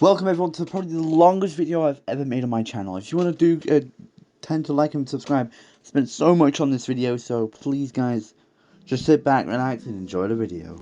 Welcome everyone to probably the longest video I've ever made on my channel. If you want to tend to like and subscribe, I spent so much on this video, so please guys, just sit back, relax and enjoy the video.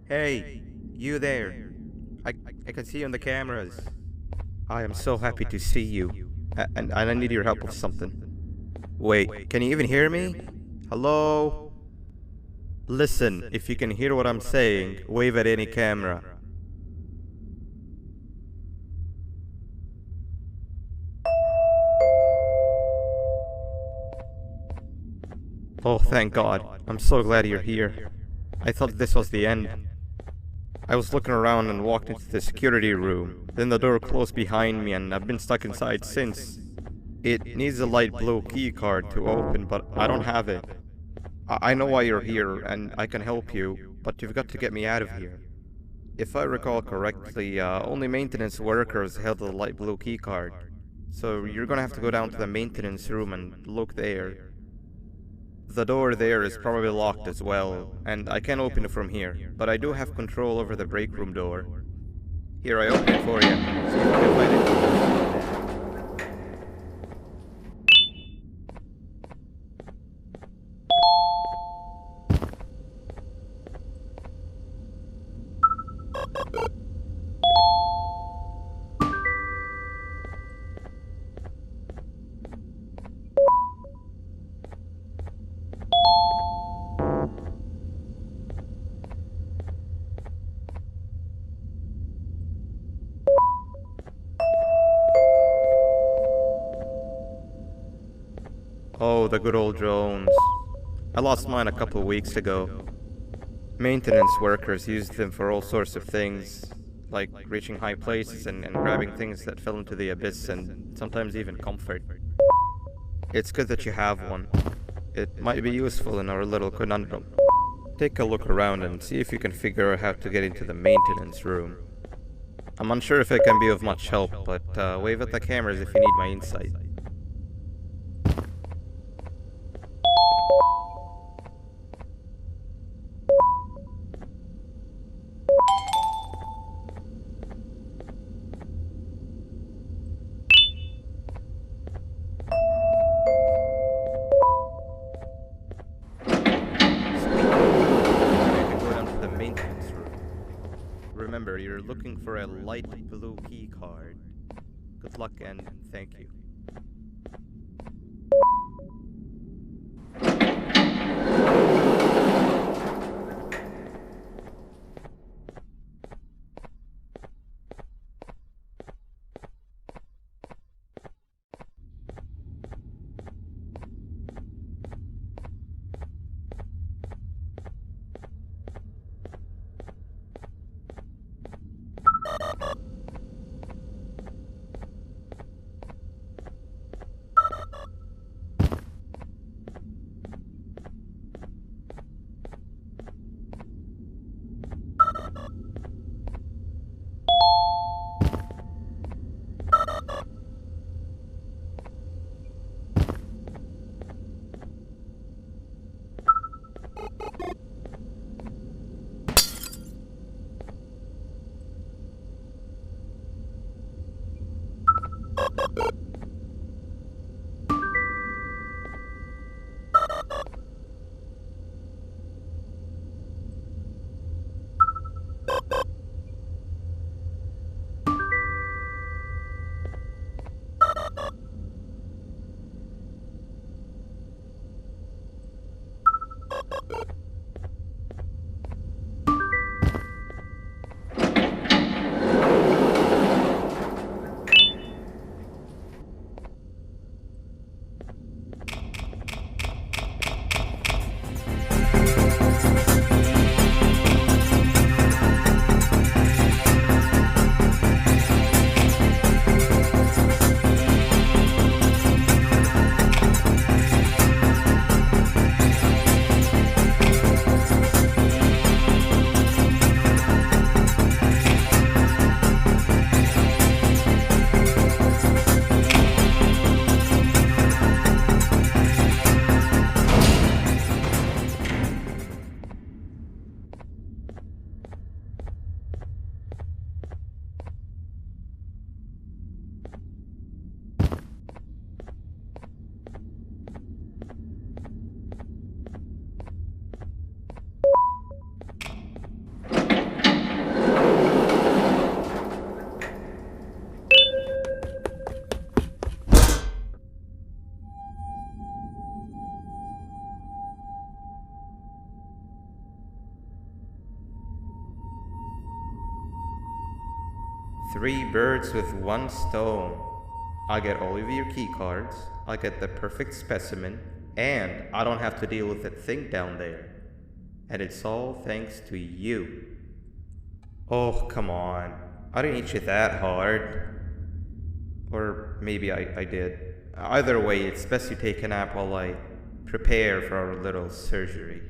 Hey, you there. I, I can see you on the cameras. I am so happy to see you. And I need your help with something. Wait, can you even hear me? Hello? Listen, if you can hear what I'm saying, wave at any camera. Oh, thank God. I'm so glad you're here. I thought this was the end. I was looking around and walked into the security room. Then the door closed behind me and I've been stuck inside since. It needs a light blue key card to open, but I don't have it. I know why you're here and I can help you, but you've got to get me out of here. If I recall correctly, only maintenance workers held the light blue key card. So you're gonna have to go down to the maintenance room and look there. The door there is probably locked as well, and I can't open it from here, but I do have control over the break room door. Here, I open it for you. See if you can find it. Oh, the good old drones. I lost mine a couple of weeks ago. Maintenance workers used them for all sorts of things, like reaching high places and grabbing things that fell into the abyss and sometimes even comfort. It's good that you have one. It might be useful in our little conundrum. Take a look around and see if you can figure out how to get into the maintenance room. I'm unsure if it can be of much help, but wave at the cameras if you need my insight. You can go down to the maintenance room. Remember, you're looking for a light blue key card. Good luck and thank you. Three birds with one stone. I get all of your keycards, I get the perfect specimen, and I don't have to deal with that thing down there. And it's all thanks to you. Oh, come on. I didn't hit you that hard. Or maybe I did. Either way, it's best you take a nap while I prepare for our little surgery.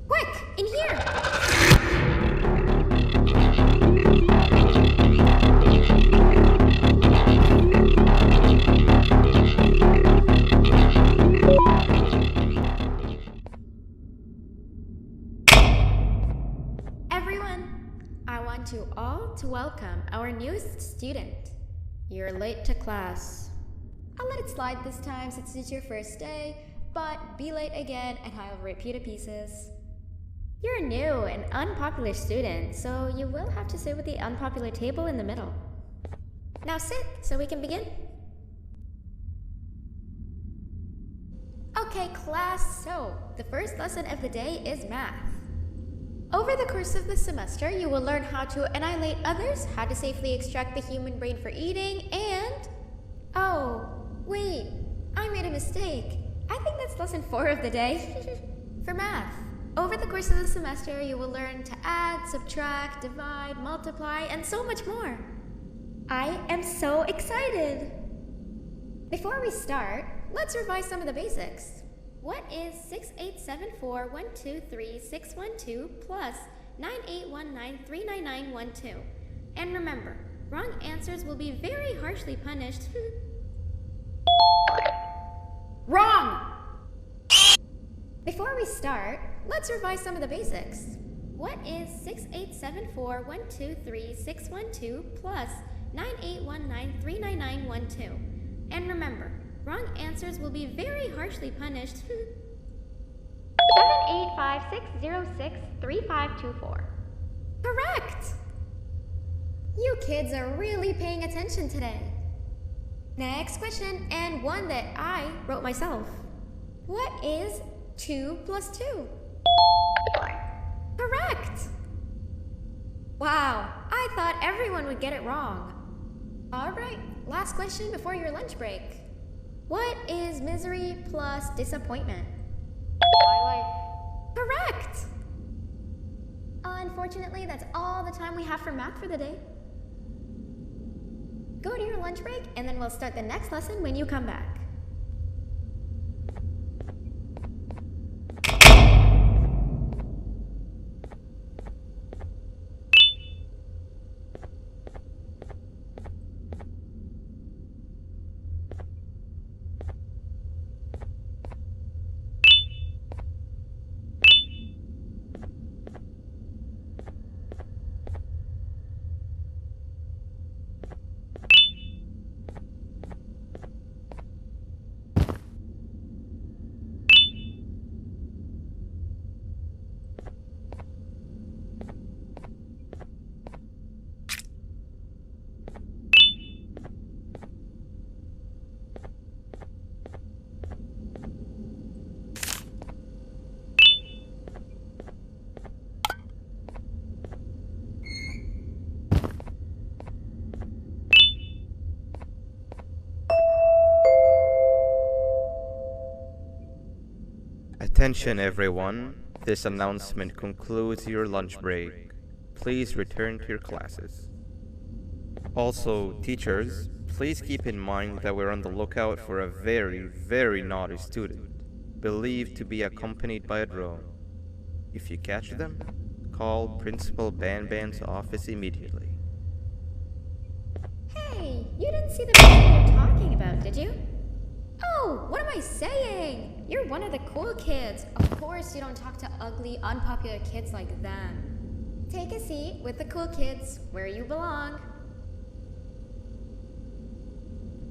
Quick, in here! Everyone, I want you all to welcome our newest student. You're late to class. I'll let it slide this time since it's your first day, but be late again and I'll rip you to pieces. You're a new and unpopular student, so you will have to sit with the unpopular table in the middle. Now sit so we can begin. Okay, class, so the first lesson of the day is math. Over the course of the semester, you will learn how to annihilate others, how to safely extract the human brain for eating, and... Oh, wait, I made a mistake. I think that's lesson 4 of the day. For math, over the course of the semester, you will learn to add, subtract, divide, multiply, and so much more. I am so excited! Before we start, let's revise some of the basics. What is 6874123612 plus 9819399912? And remember, wrong answers will be very harshly punished. Wrong! Before we start, let's revise some of the basics. What is 6874123612 plus 9819399912? And remember, wrong answers will be very harshly punished. 785-606-3524. Correct! You kids are really paying attention today. Next question, and one that I wrote myself. What is 2 plus 2? Correct! Wow, I thought everyone would get it wrong. Alright, last question before your lunch break. What is misery plus disappointment? My life. Correct! Unfortunately, that's all the time we have for math for the day. Go to your lunch break, and then we'll start the next lesson when you come back. Attention everyone, this announcement concludes your lunch break. Please return to your classes. Also, teachers, Please keep in mind that we're on the lookout for a very, very naughty student, believed to be accompanied by a drone. If you catch them, call Principal Banban's office immediately. Hey, you didn't see the person you're talking about, did you? Oh, what am I saying? You're one of the cool kids. Of course you don't talk to ugly, unpopular kids like them. Take a seat with the cool kids, where you belong.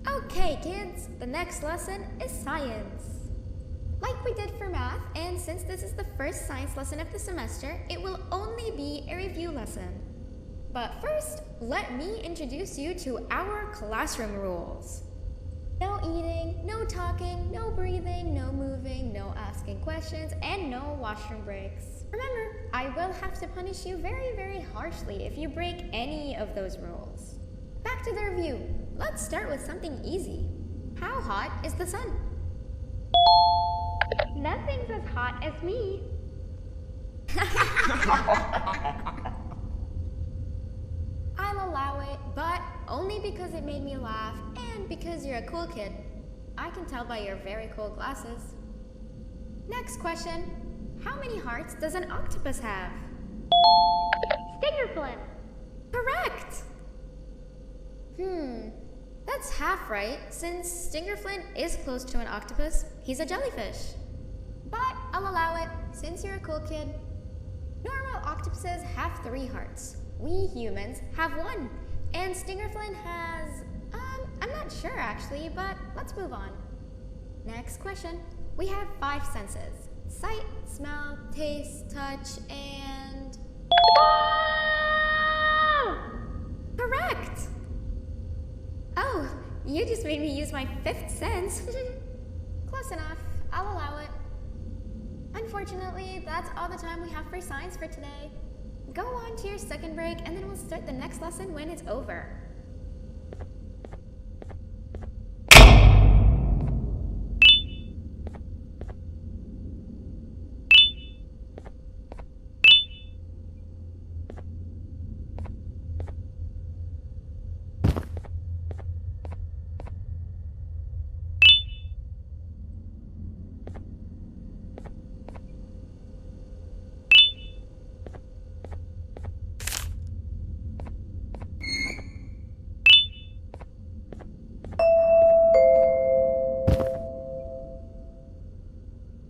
Okay, kids, the next lesson is science. Like we did for math, and since this is the first science lesson of the semester, it will only be a review lesson. But first, let me introduce you to our classroom rules. No eating, no talking, no breathing, no moving, no asking questions, and no washroom breaks. Remember, I will have to punish you very, very harshly if you break any of those rules. Back to the review. Let's start with something easy. How hot is the sun? Nothing's as hot as me. I'll allow it, but only because it made me laugh and because you're a cool kid. I can tell by your very cool glasses. Next question. How many hearts does an octopus have? Stinger flint. Correct! That's half right, since Stingerflint is close to an octopus. He's a jellyfish. But I'll allow it, since you're a cool kid. Normal octopuses have 3 hearts. We humans have 1. And Stingerflint has... I'm not sure actually, but let's move on. Next question. We have 5 senses. Sight, smell, taste, touch, and... Correct! Oh, you just made me use my 5th sense. Close enough. I'll allow it. Unfortunately, that's all the time we have for science for today. Go on to your second break, and then we'll start the next lesson when it's over.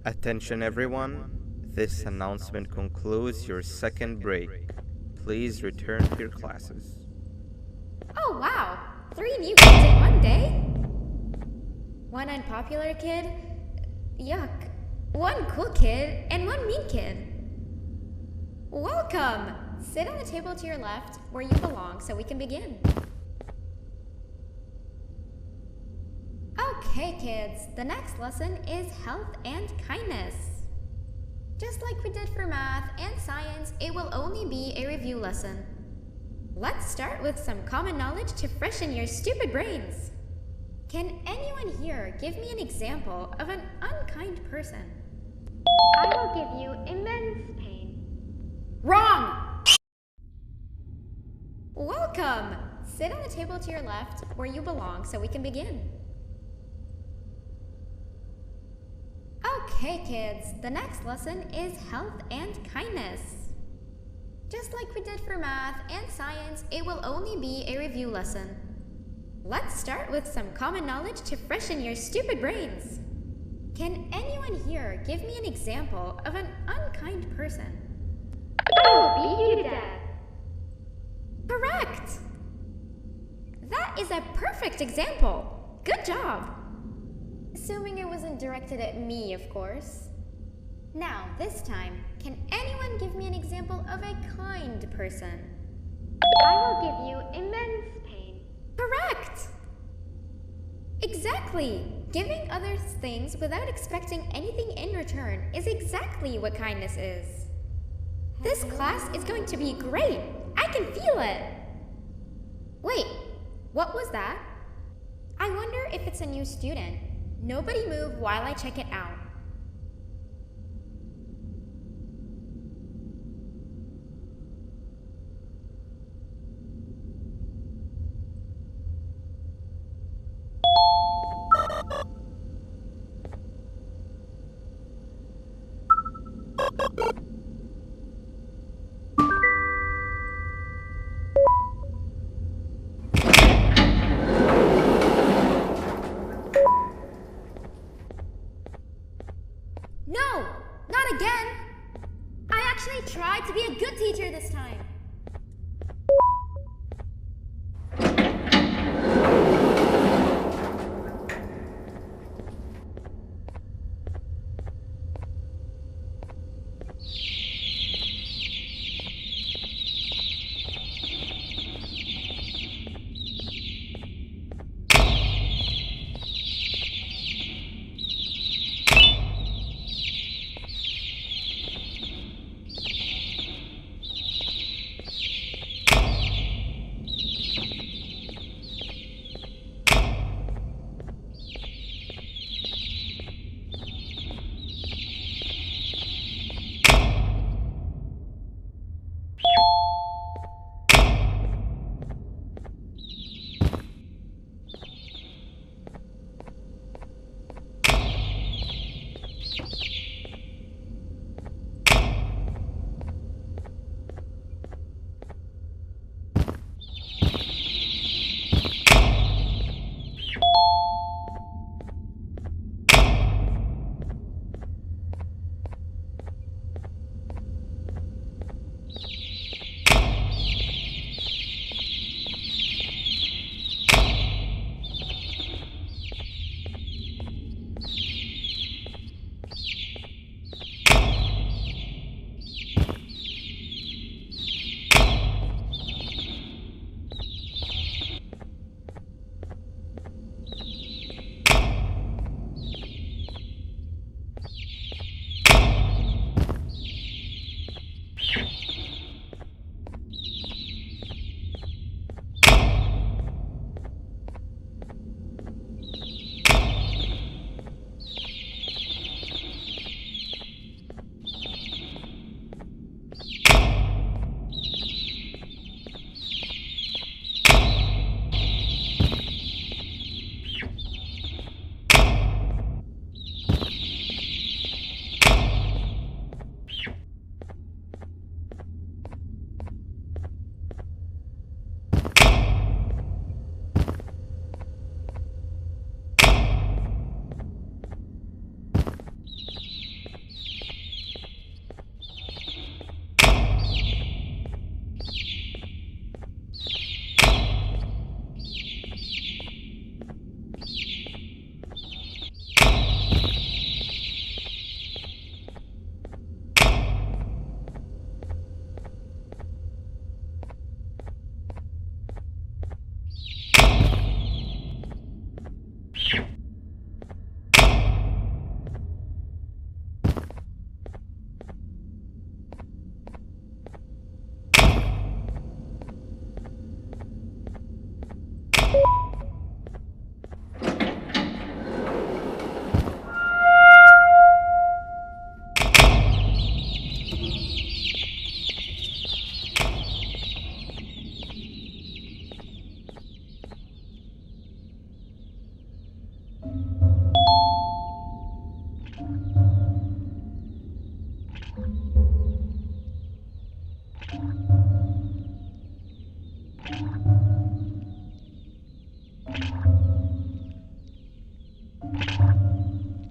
Attention everyone, this announcement concludes your second break. Please return to your classes. Oh wow! 3 new kids in one day? 1 unpopular kid? Yuck. 1 cool kid and 1 mean kid. Welcome! Sit on the table to your left, where you belong, so we can begin. Okay, kids, the next lesson is health and kindness. Just like we did for math and science, it will only be a review lesson. Let's start with some common knowledge to freshen your stupid brains. Can anyone here give me an example of an unkind person? I will give you immense pain. Wrong! Welcome! Sit on the table to your left, where you belong, so we can begin. Okay, kids, the next lesson is health and kindness. Just like we did for math and science, it will only be a review lesson. Let's start with some common knowledge to freshen your stupid brains. Can anyone here give me an example of an unkind person? I will beat you to death. Correct! That is a perfect example. Good job. Assuming it wasn't directed at me, of course. Now, this time, can anyone give me an example of a kind person? I will give you immense pain. Correct! Exactly! Giving others things without expecting anything in return is exactly what kindness is. This class is going to be great! I can feel it! Wait, what was that? I wonder if it's a new student. Nobody move while I check it out. be a good teacher this time.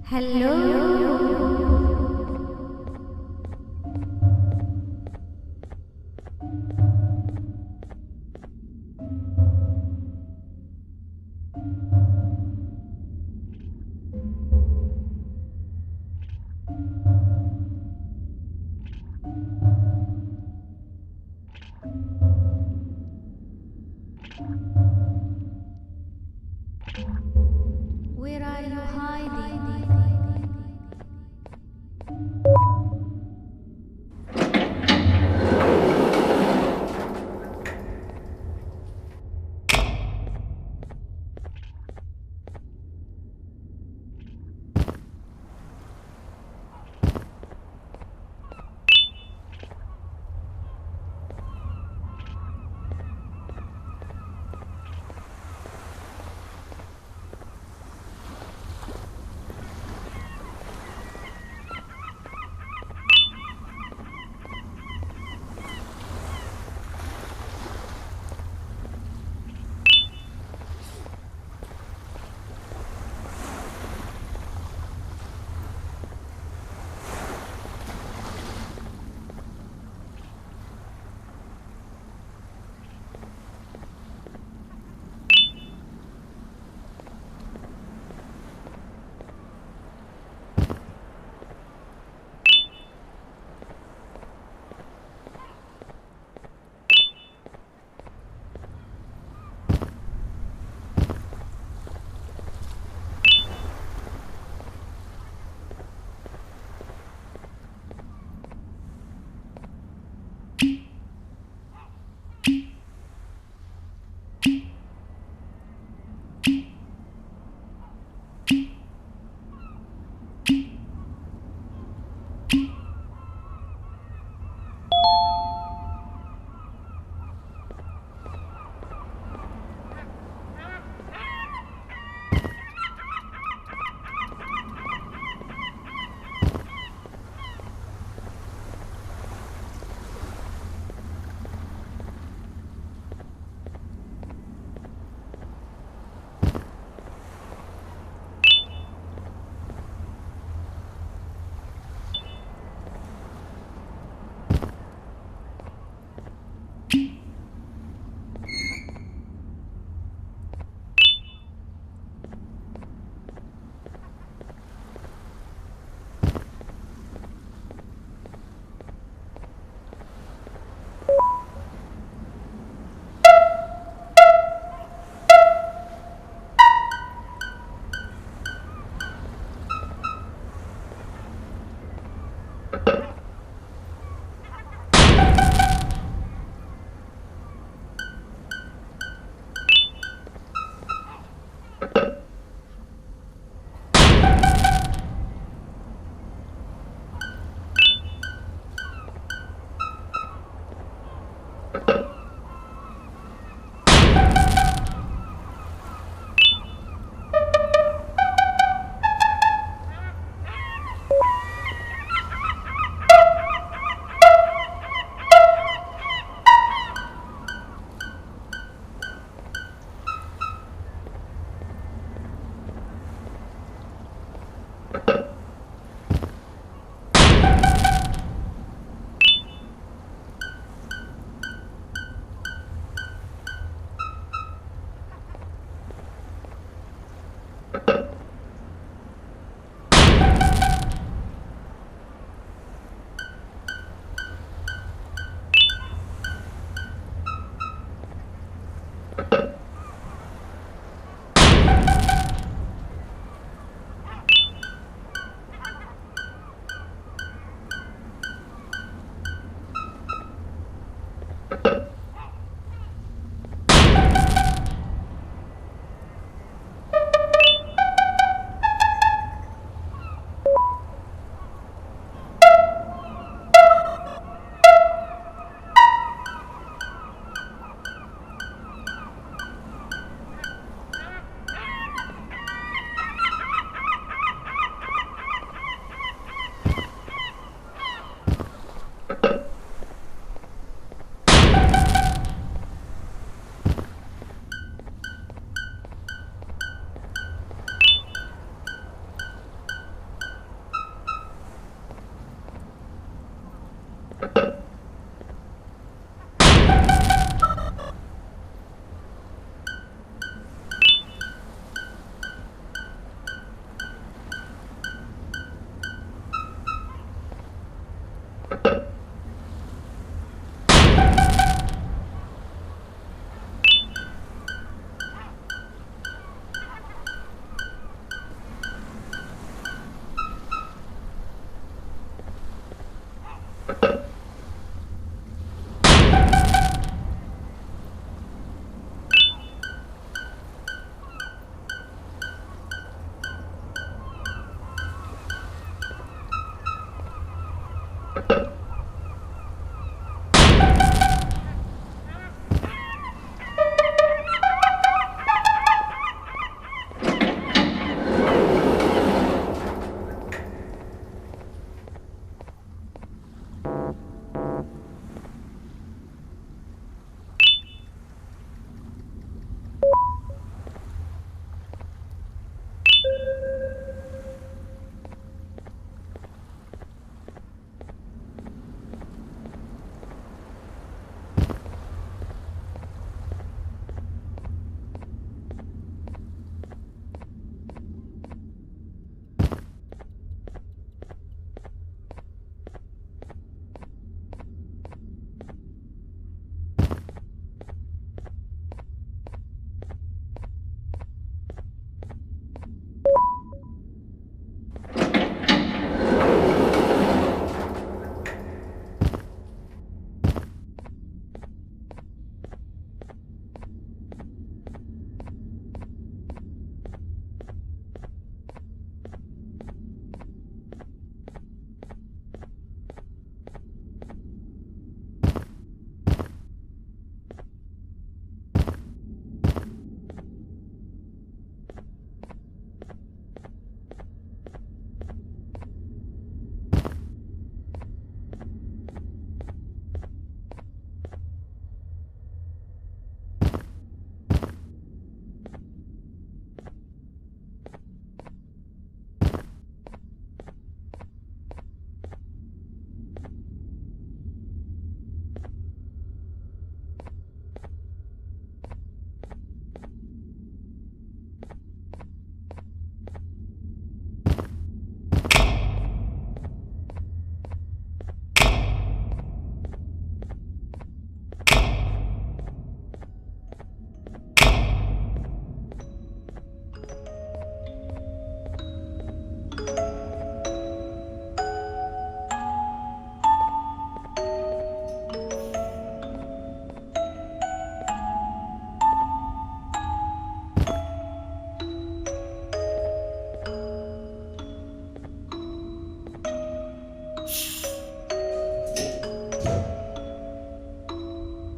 Hello. Where are you hiding?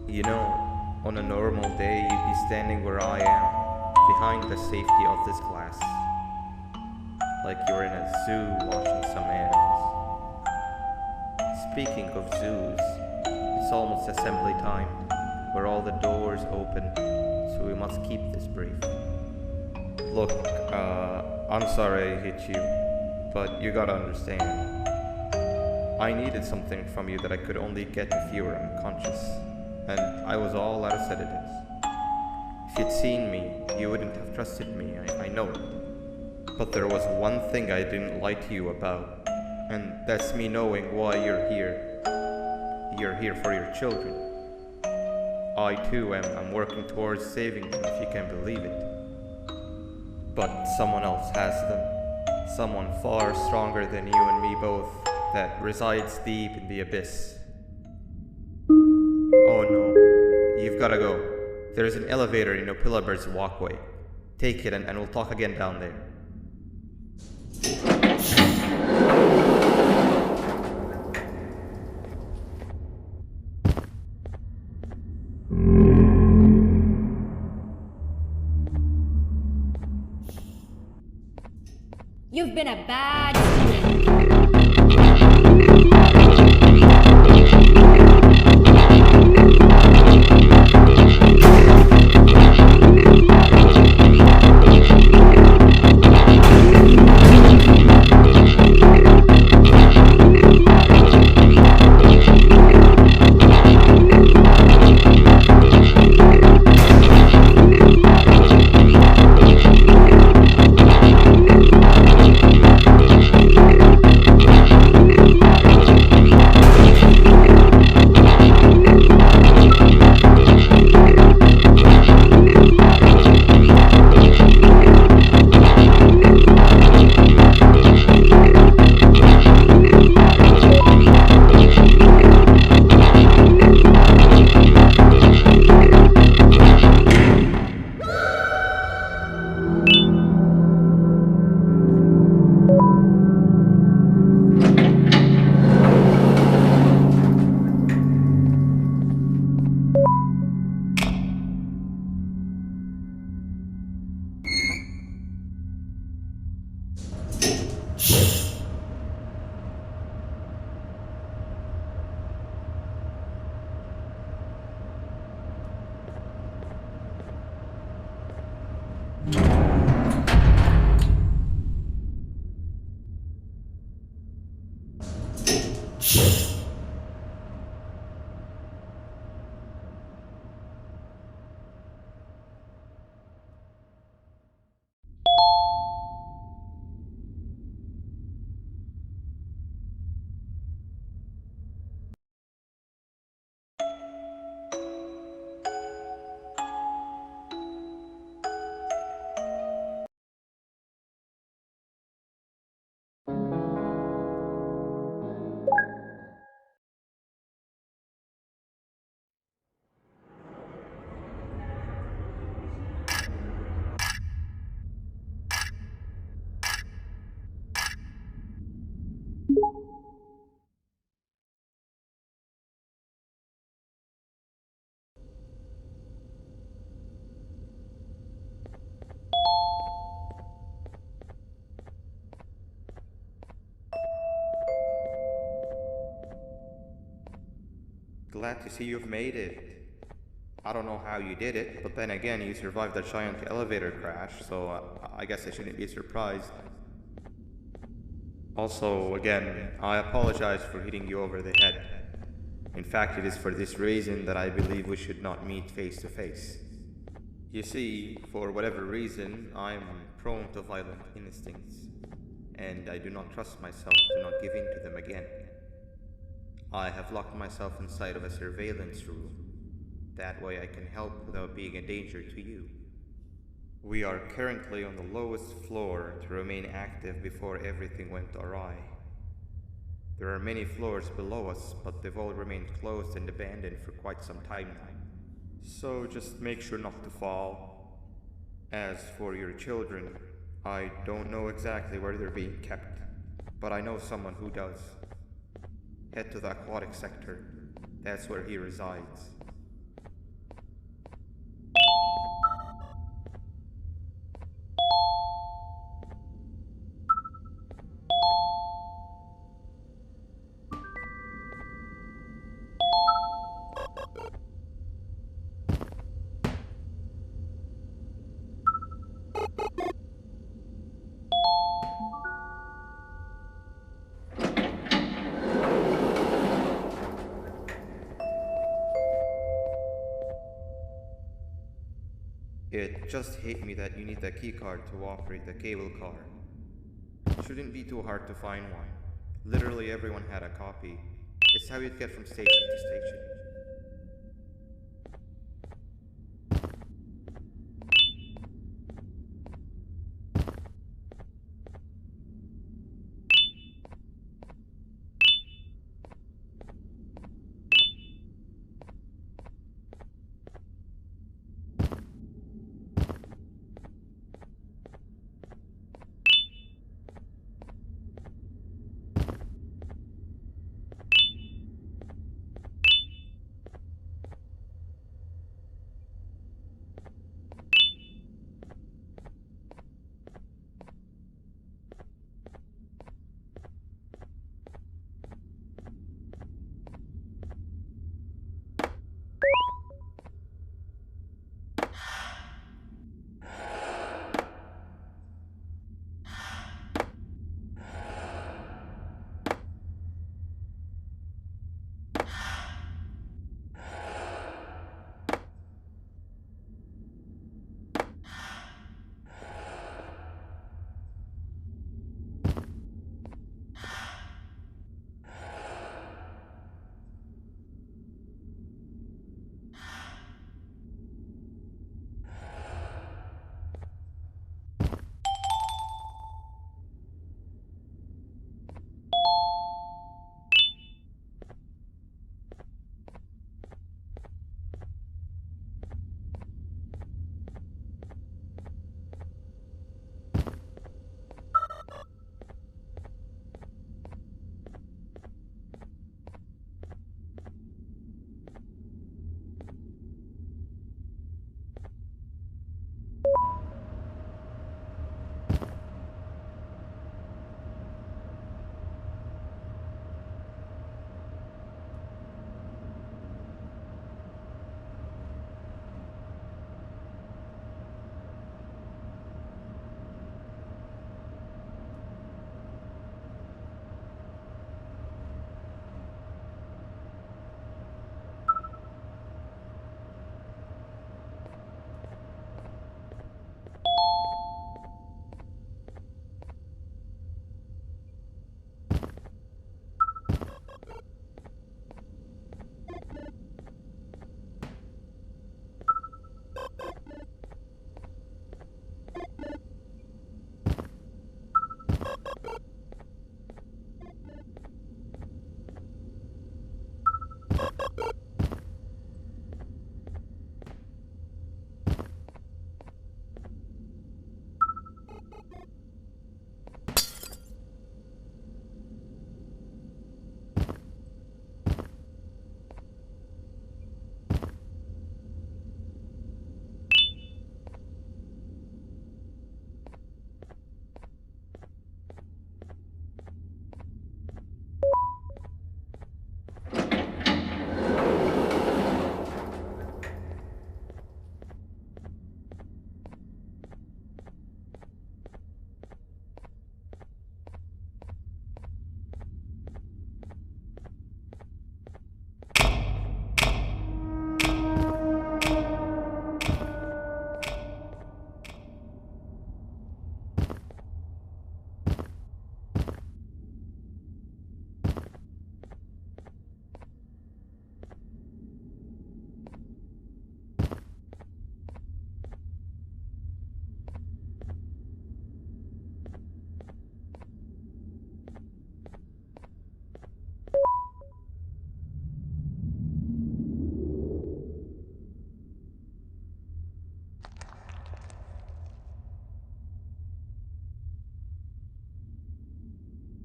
You know, on a normal day, you'd be standing where I am, behind the safety of this glass, like you're in a zoo watching some animals. Speaking of zoos, it's almost assembly time, where all the doors open, so we must keep this brief. Look, I'm sorry I hit you. But you gotta understand, I needed something from you that I could only get if you were unconscious, and I was all out of sedatives. If you'd seen me, you wouldn't have trusted me, I know it. But there was one thing I didn't lie to you about, and that's me knowing why you're here. You're here for your children. I too am working towards saving them, if you can believe it. But someone else has them. Someone far stronger than you and me both, that resides deep in the abyss. Oh no, you've gotta go. There's an elevator in Opillabird's walkway. Take it and we'll talk again down there. You've been a bad student. Glad to see you've made it. I don't know how you did it, but then again, you survived that giant elevator crash, so I guess I shouldn't be surprised. Also, again, I apologize for hitting you over the head. In fact, it is for this reason that I believe we should not meet face to face. You see, for whatever reason, I am prone to violent instincts, and I do not trust myself to not give in to them again. I have locked myself inside of a surveillance room. That way I can help without being a danger to you. We are currently on the lowest floor to remain active before everything went awry. There are many floors below us, but they've all remained closed and abandoned for quite some time now. So just make sure not to fall. As for your children, I don't know exactly where they're being kept, but I know someone who does. Head to the aquatic sector. That's where he resides. It just hit me that you need the keycard to operate the cable car. Shouldn't be too hard to find one. Literally everyone had a copy. It's how you'd get from station to station.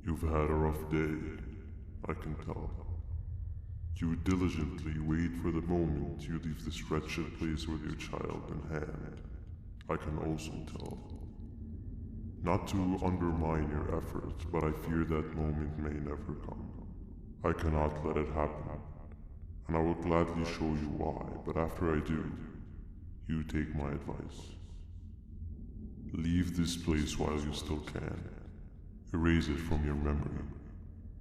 You've had a rough day, I can tell. You diligently wait for the moment you leave this wretched place with your child in hand. I can also tell. Not to undermine your efforts, but I fear that moment may never come. I cannot let it happen, and I will gladly show you why, but after I do, you take my advice. Leave this place while you still can. Erase it from your memory.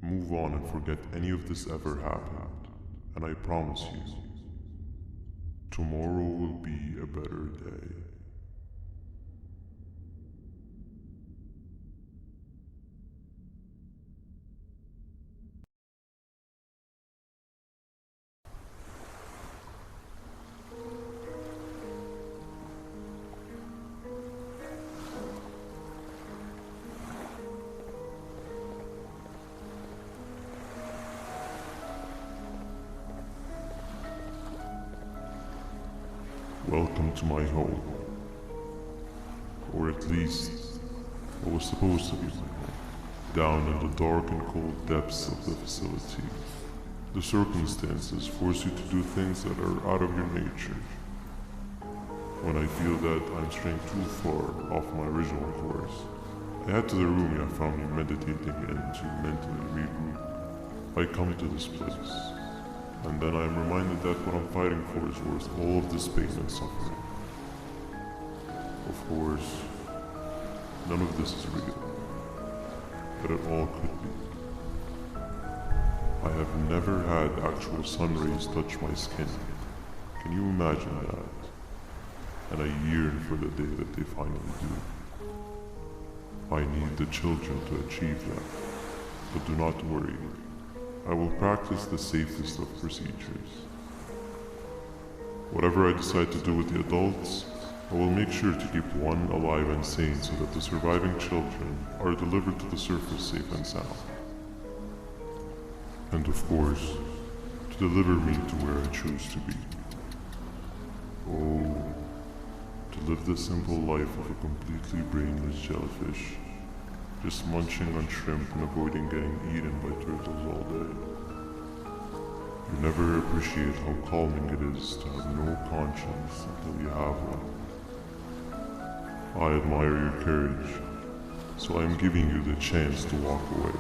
Move on and forget any of this ever happened, and I promise you, tomorrow will be a better day. into my home. Or at least, what was supposed to be my home. Down in the dark and cold depths of the facility. The circumstances force you to do things that are out of your nature. When I feel that I'm straying too far off my original course, I head to the room I found me meditating in to mentally regroup. I come to this place, and then I am reminded that what I'm fighting for is worth all of this pain and suffering. Of course, none of this is real, but it all could be. I have never had actual sun rays touch my skin. Can you imagine that? And I yearn for the day that they finally do. I need the children to achieve that. But do not worry. I will practice the safest of procedures. Whatever I decide to do with the adults, I will make sure to keep one alive and sane so that the surviving children are delivered to the surface safe and sound. And of course, to deliver me to where I choose to be. Oh, to live the simple life of a completely brainless jellyfish, just munching on shrimp and avoiding getting eaten by turtles all day. You never appreciate how calming it is to have no conscience until you have one. I admire your courage, so I am giving you the chance to walk away.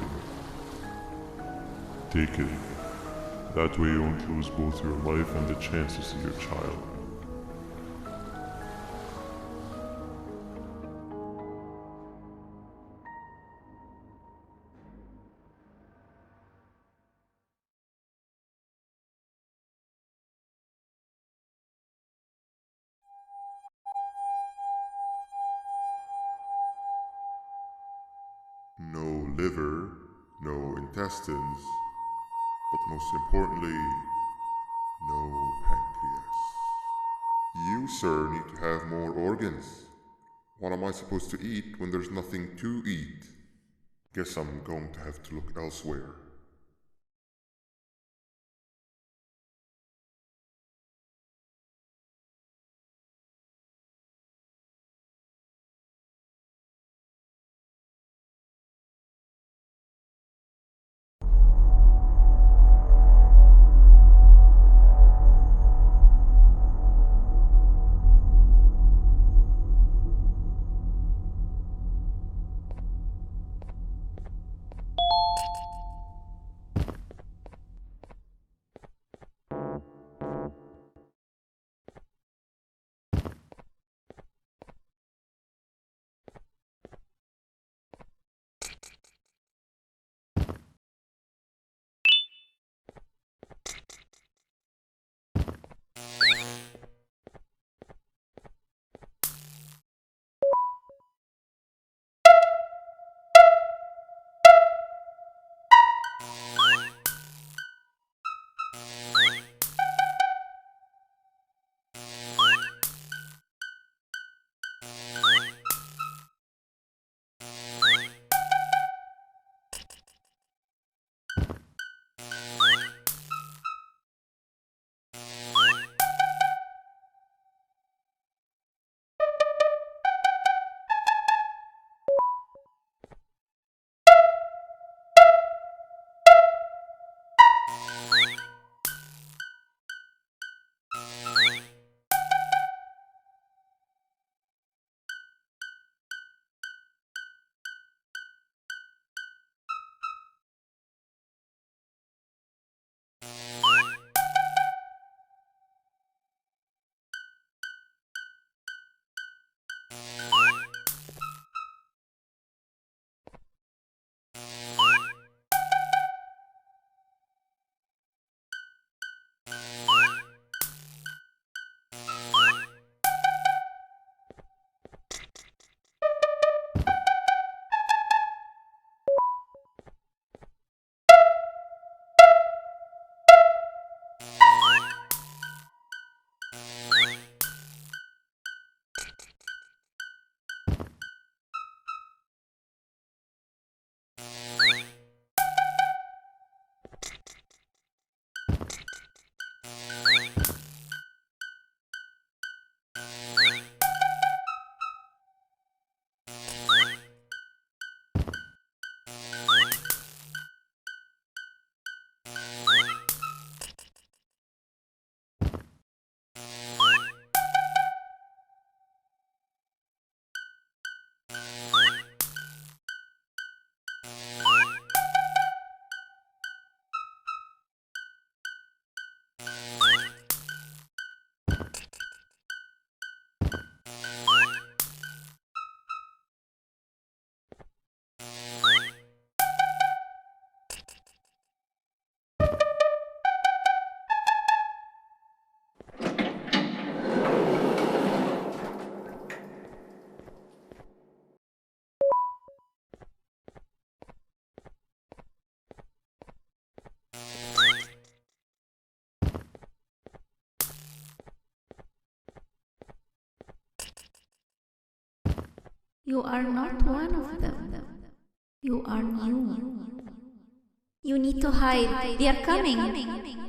Take it. That way you won't lose both your life and the chance to see your child. No liver, no intestines, but most importantly, no pancreas. You, sir, need to have more organs. What am I supposed to eat when there's nothing to eat? Guess I'm going to have to look elsewhere. You are not one of them. You are new. You need to hide. They are coming.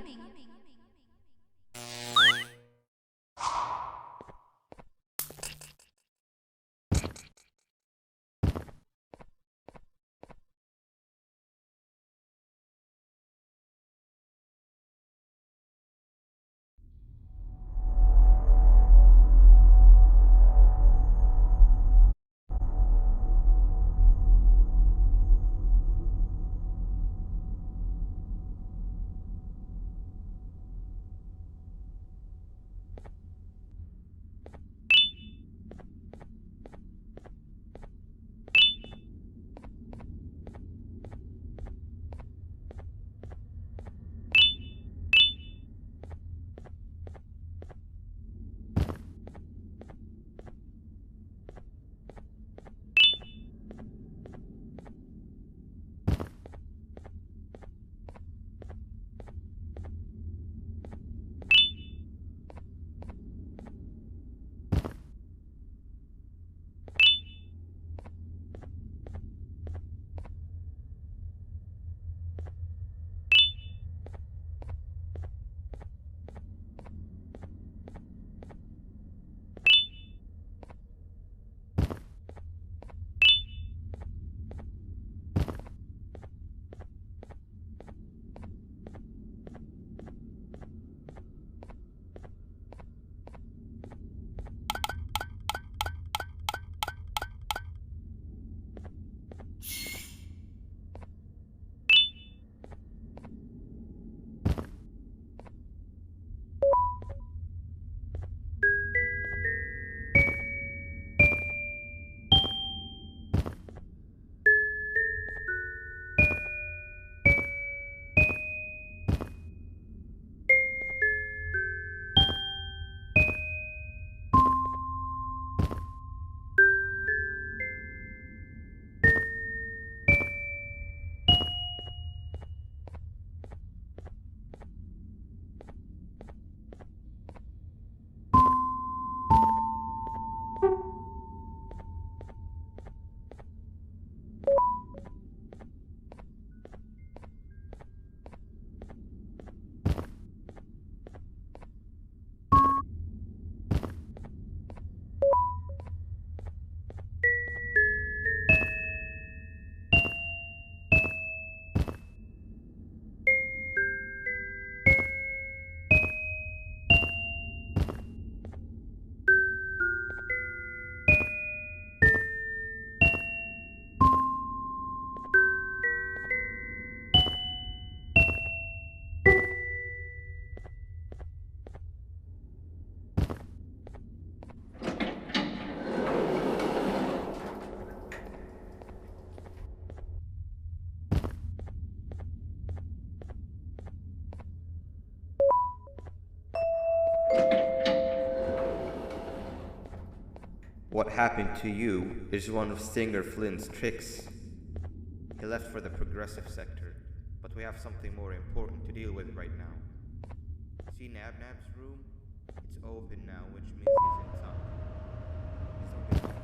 What happened to you is one of Stinger Flynn's tricks. He left for the progressive sector, but we have something more important to deal with right now. See Nabnab's room? It's open now, which means he's inside. He's only out.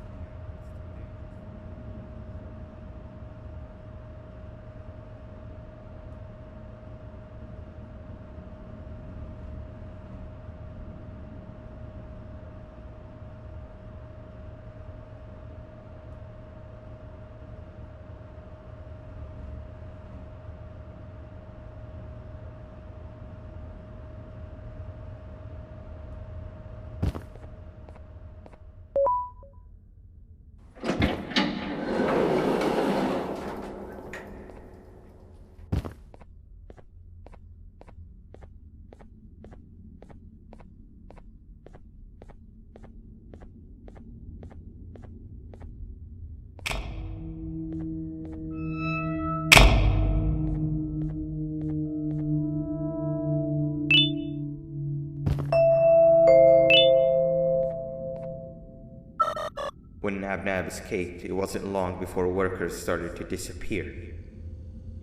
When Nabnab escaped, it wasn't long before workers started to disappear.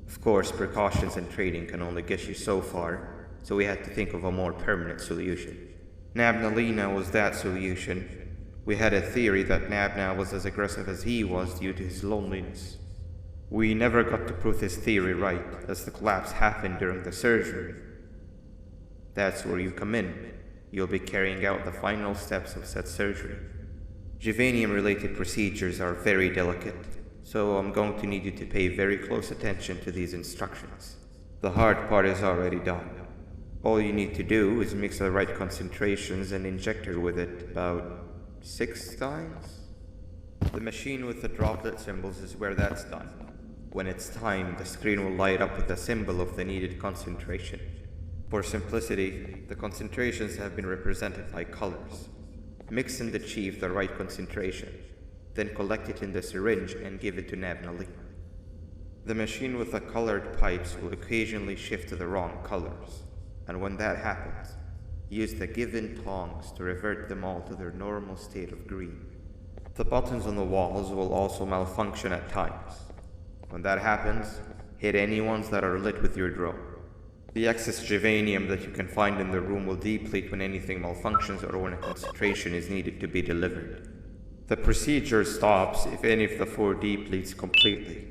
Of course, precautions and trading can only get you so far, so we had to think of a more permanent solution. Nabnalina was that solution. We had a theory that Nabna was as aggressive as he was due to his loneliness. We never got to prove this theory right, as the collapse happened during the surgery. That's where you come in. You'll be carrying out the final steps of said surgery. Juvanium-related procedures are very delicate, so I'm going to need you to pay very close attention to these instructions. The hard part is already done. All you need to do is mix the right concentrations and inject her with it about 6 times. The machine with the droplet symbols is where that's done. When it's time, the screen will light up with the symbol of the needed concentration. For simplicity, the concentrations have been represented by colors. Mix and achieve the right concentration, then collect it in the syringe and give it to Nabnali. The machine with the colored pipes will occasionally shift to the wrong colors, and when that happens, use the given tongs to revert them all to their normal state of green. The buttons on the walls will also malfunction at times. When that happens, hit any ones that are lit with your drone. The excess juvanium that you can find in the room will deplete when anything malfunctions or when a concentration is needed to be delivered. The procedure stops if any of the 4 depletes completely,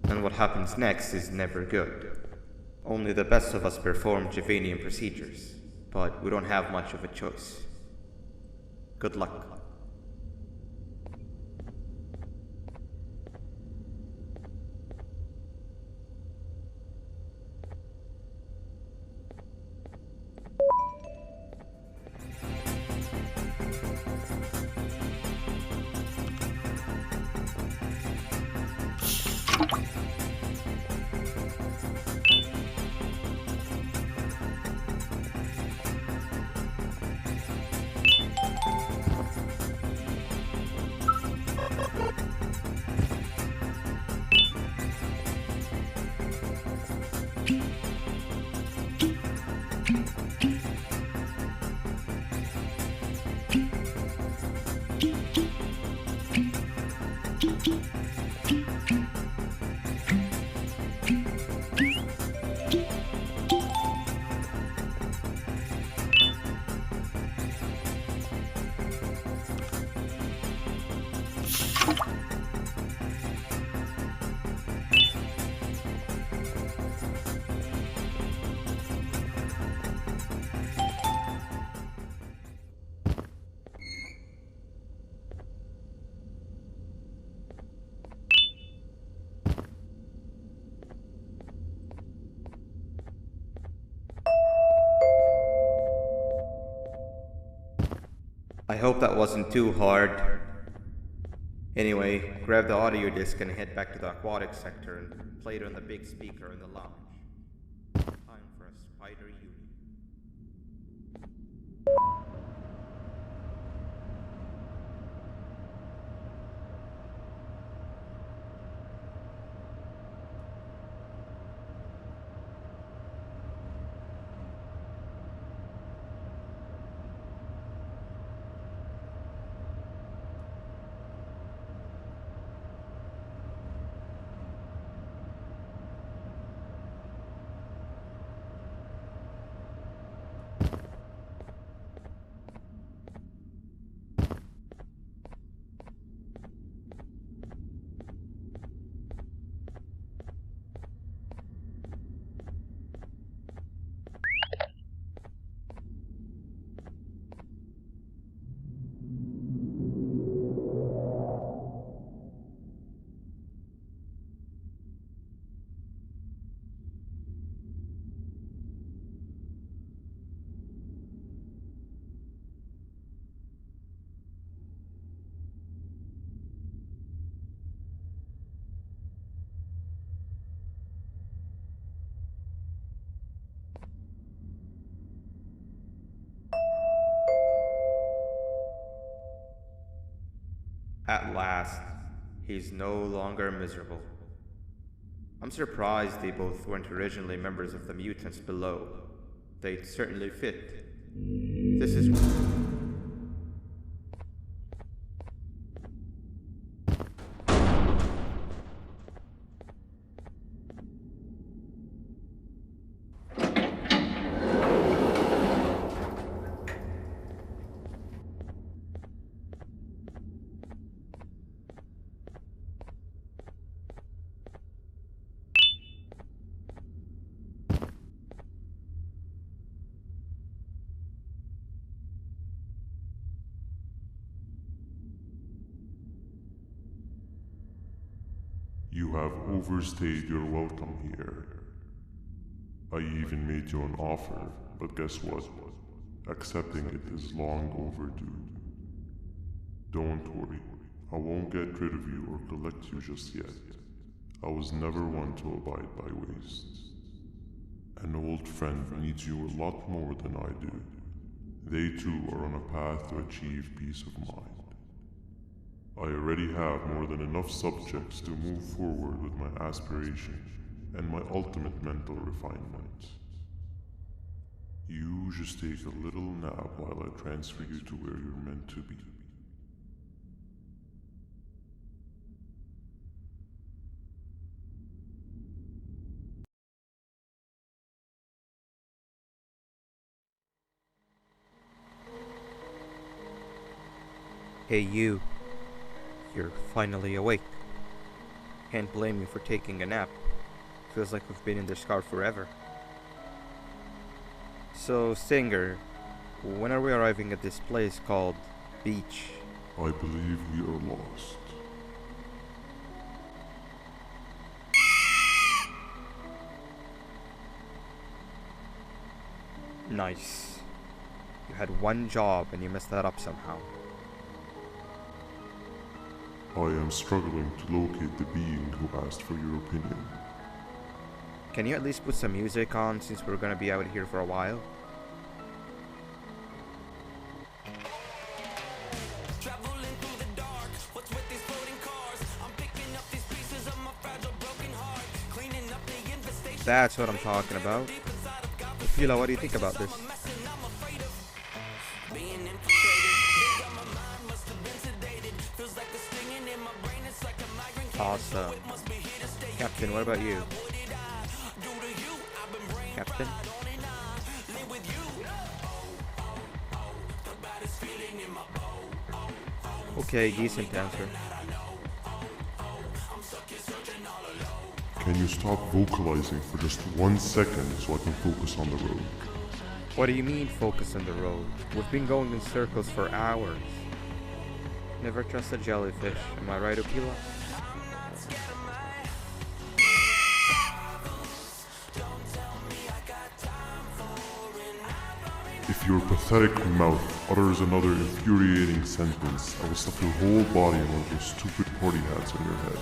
and what happens next is never good. Only the best of us perform juvanium procedures, but we don't have much of a choice. Good luck. I hope that wasn't too hard. Anyway, grab the audio disc and head back to the aquatic sector and play it on the big speaker in the lounge. Time for a spider union. At last, he's no longer miserable. I'm surprised they both weren't originally members of the mutants below. They'd certainly fit. This is... You have overstayed your welcome here. I even made you an offer, but guess what? Accepting it is long overdue. Don't worry, I won't get rid of you or collect you just yet. I was never one to abide by waste. An old friend needs you a lot more than I do. They too are on a path to achieve peace of mind. I already have more than enough subjects to move forward with my aspiration and my ultimate mental refinement. You just take a little nap while I transfer you to where you're meant to be. Hey you, you're finally awake. Can't blame you for taking a nap. Feels like we've been in this car forever. So, Stinger, when are we arriving at this place called Beach? I believe we are lost. Nice. You had one job and you messed that up somehow. I am struggling to locate the being who asked for your opinion. Can you at least put some music on since we're gonna be out here for a while? That's what I'm talking about. Fila, what do you think about this? Awesome. Captain, what about you? Captain? Okay, decent answer. Can you stop vocalizing for just 1 second so I can focus on the road? What do you mean focus on the road? We've been going in circles for hours. Never trust a jellyfish, am I right, Okila? If your pathetic mouth utters another infuriating sentence, I will stuff your whole body in one of those stupid party hats on your head.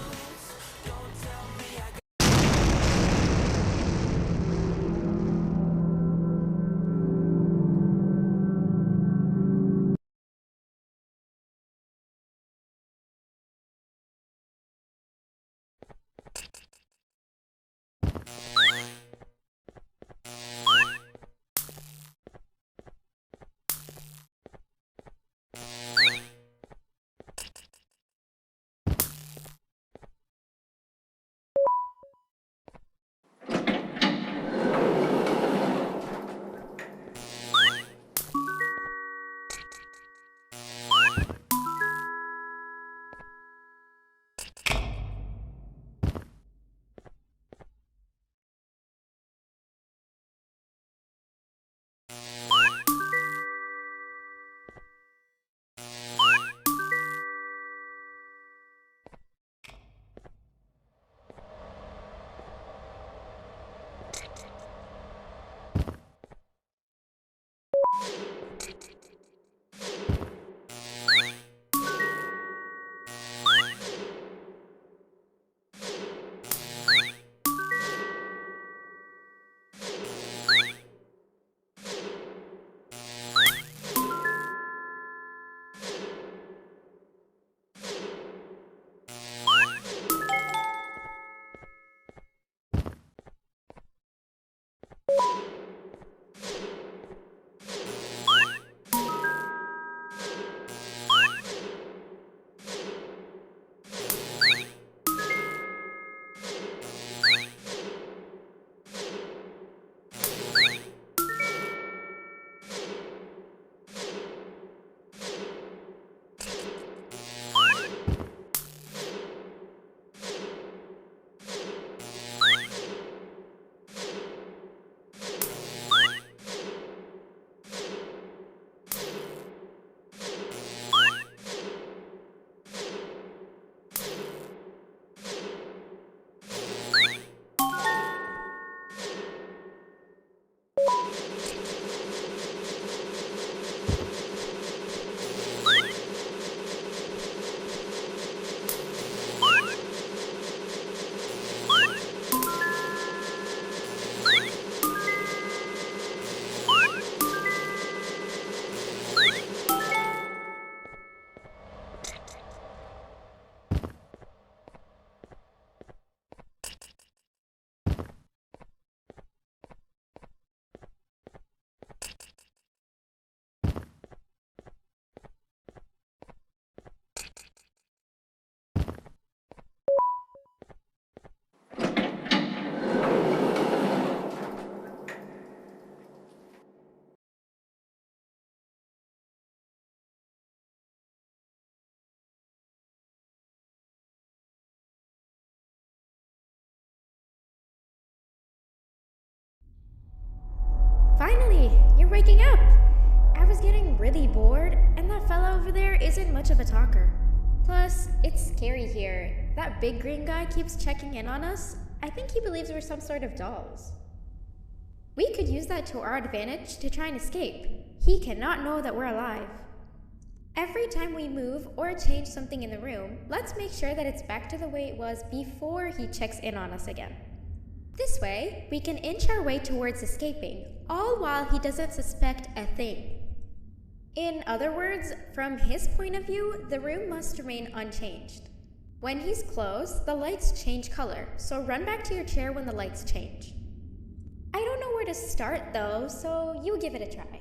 waking up. I was getting really bored, and that fella over there isn't much of a talker. Plus, it's scary here. That big green guy keeps checking in on us. I think he believes we're some sort of dolls. We could use that to our advantage to try and escape. He cannot know that we're alive. Every time we move or change something in the room, let's make sure that it's back to the way it was before he checks in on us again. This way, we can inch our way towards escaping, all while he doesn't suspect a thing. In other words, from his point of view, the room must remain unchanged. When he's close, the lights change color, so run back to your chair when the lights change. I don't know where to start though, so you give it a try.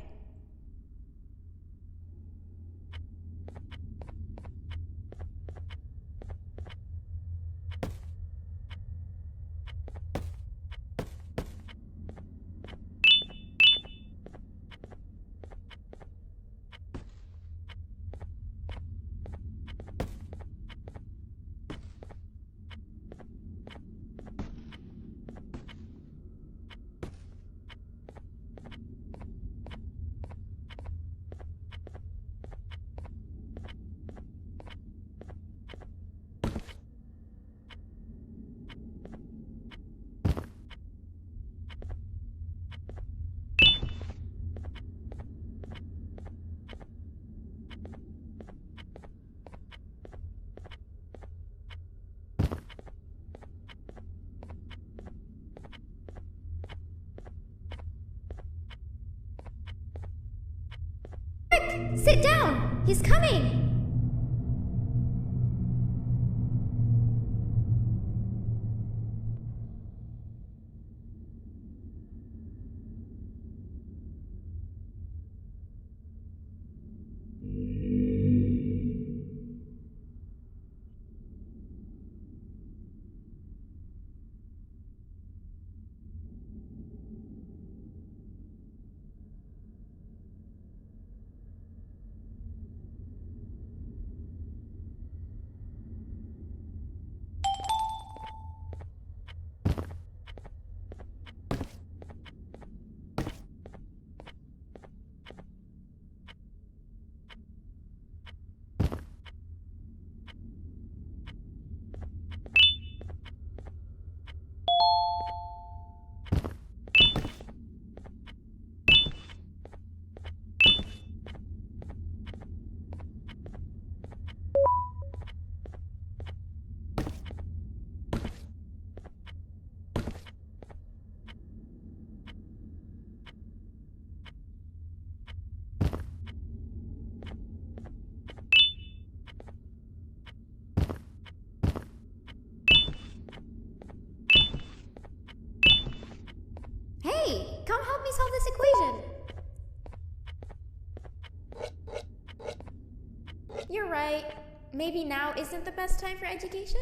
Quick! Sit down! He's coming! Hey, come help me solve this equation. You're right. Maybe now isn't the best time for education?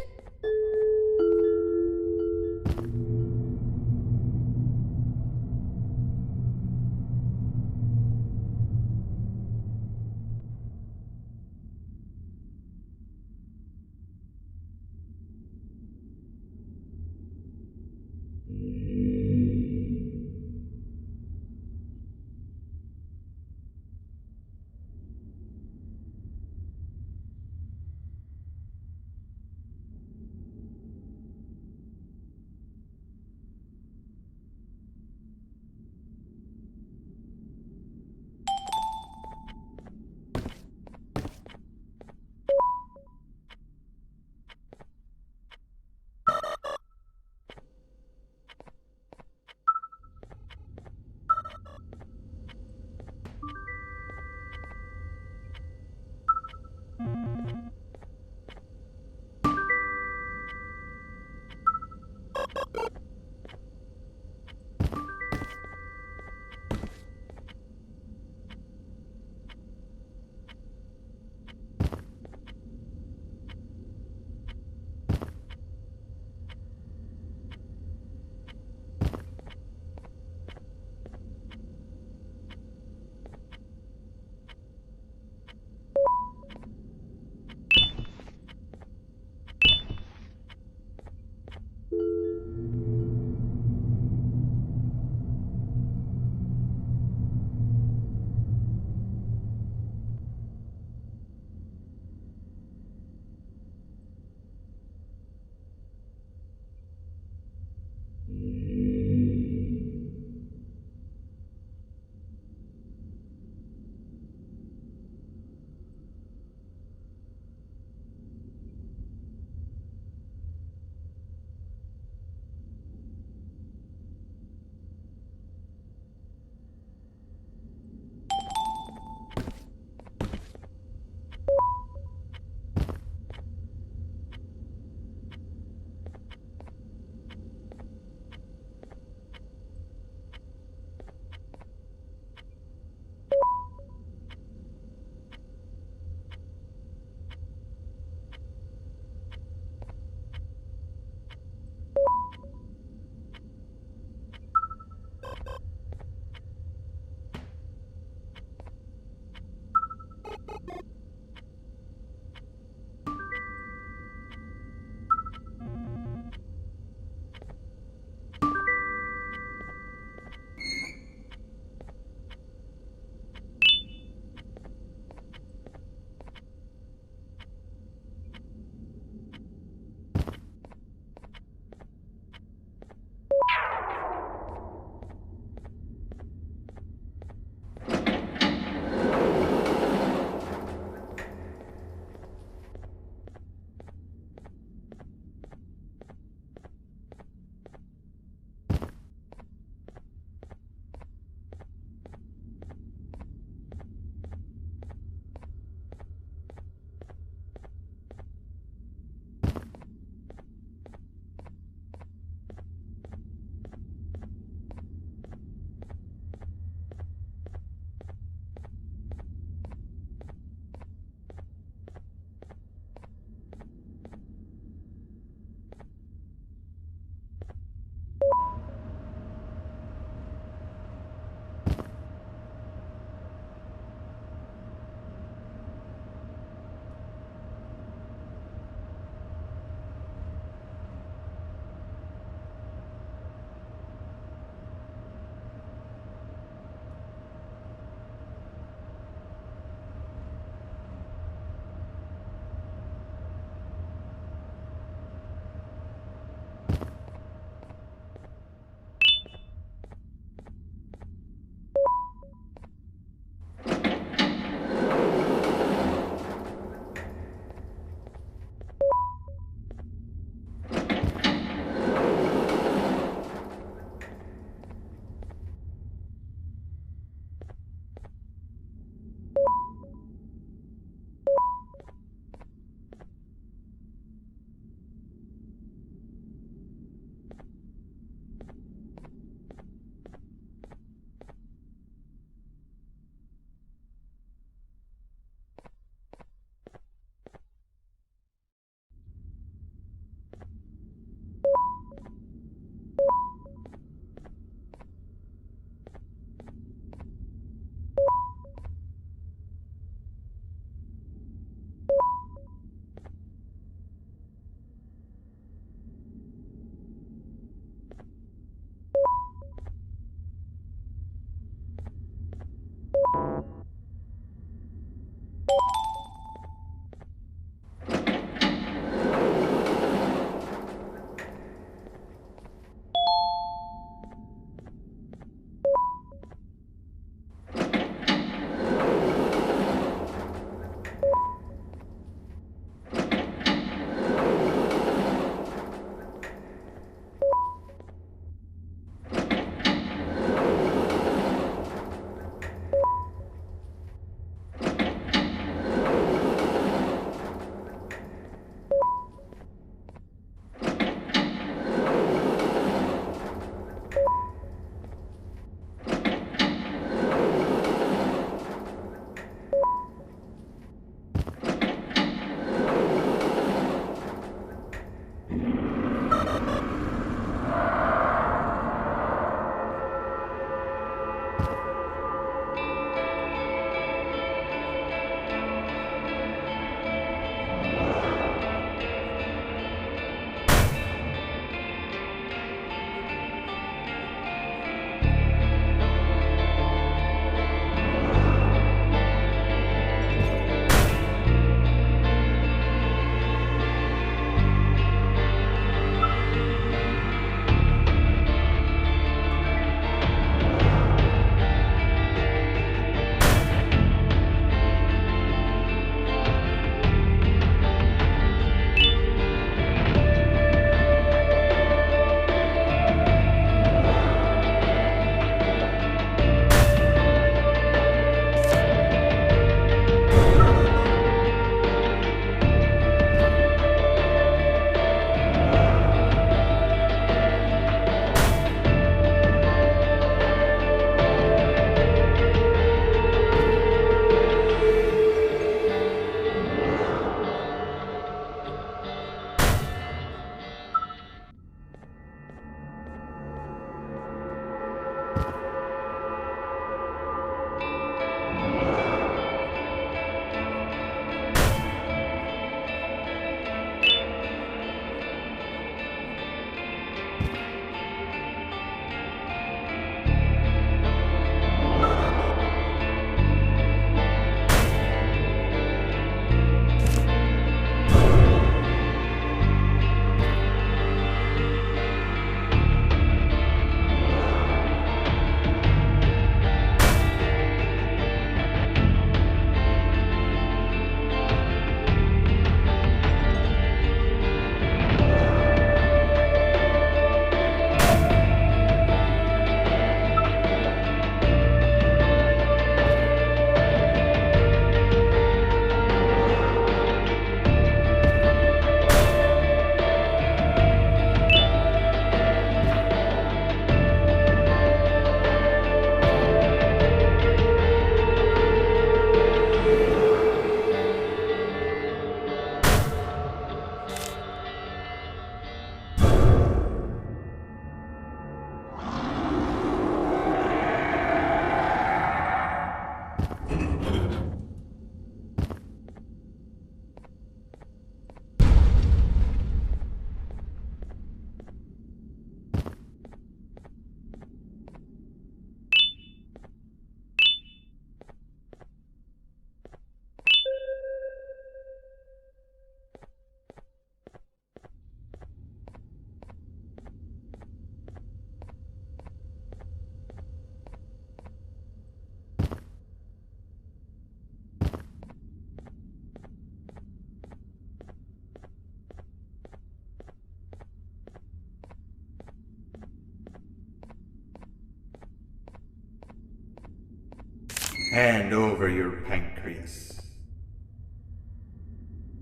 Hand over your pancreas.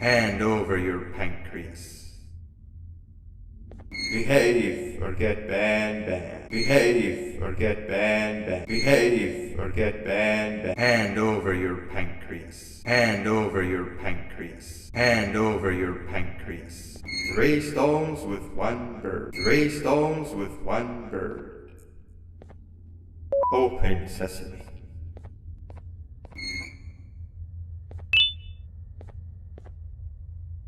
Hand over your pancreas. Behave or get banned. Behave or get banned. Behave or get banned. Hand over your pancreas. Hand over your pancreas. Hand over your pancreas. 3 stones with 1 bird. 3 stones with 1 bird. Open sesame.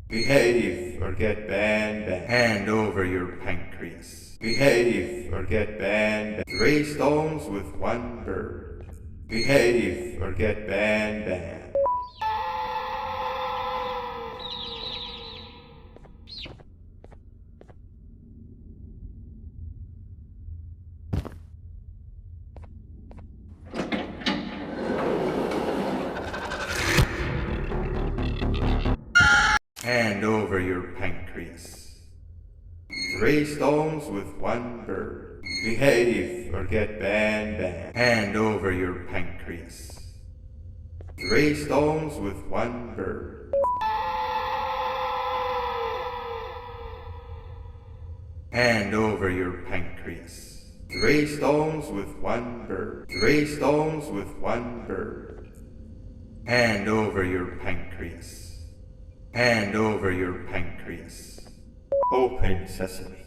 Behave or get banned. Hand over your pancreas. Behave or get banned. 3 stones with 1 bird. Behave or get banned. Hand over your pancreas. 3 stones with 1 bird. Behave or get banned. Hand over your pancreas. 3 stones with 1 bird. Hand over your pancreas. 3 stones with 1 bird. 3 stones with 1 bird. Hand over your pancreas. Hand over your pancreas. Open sesame.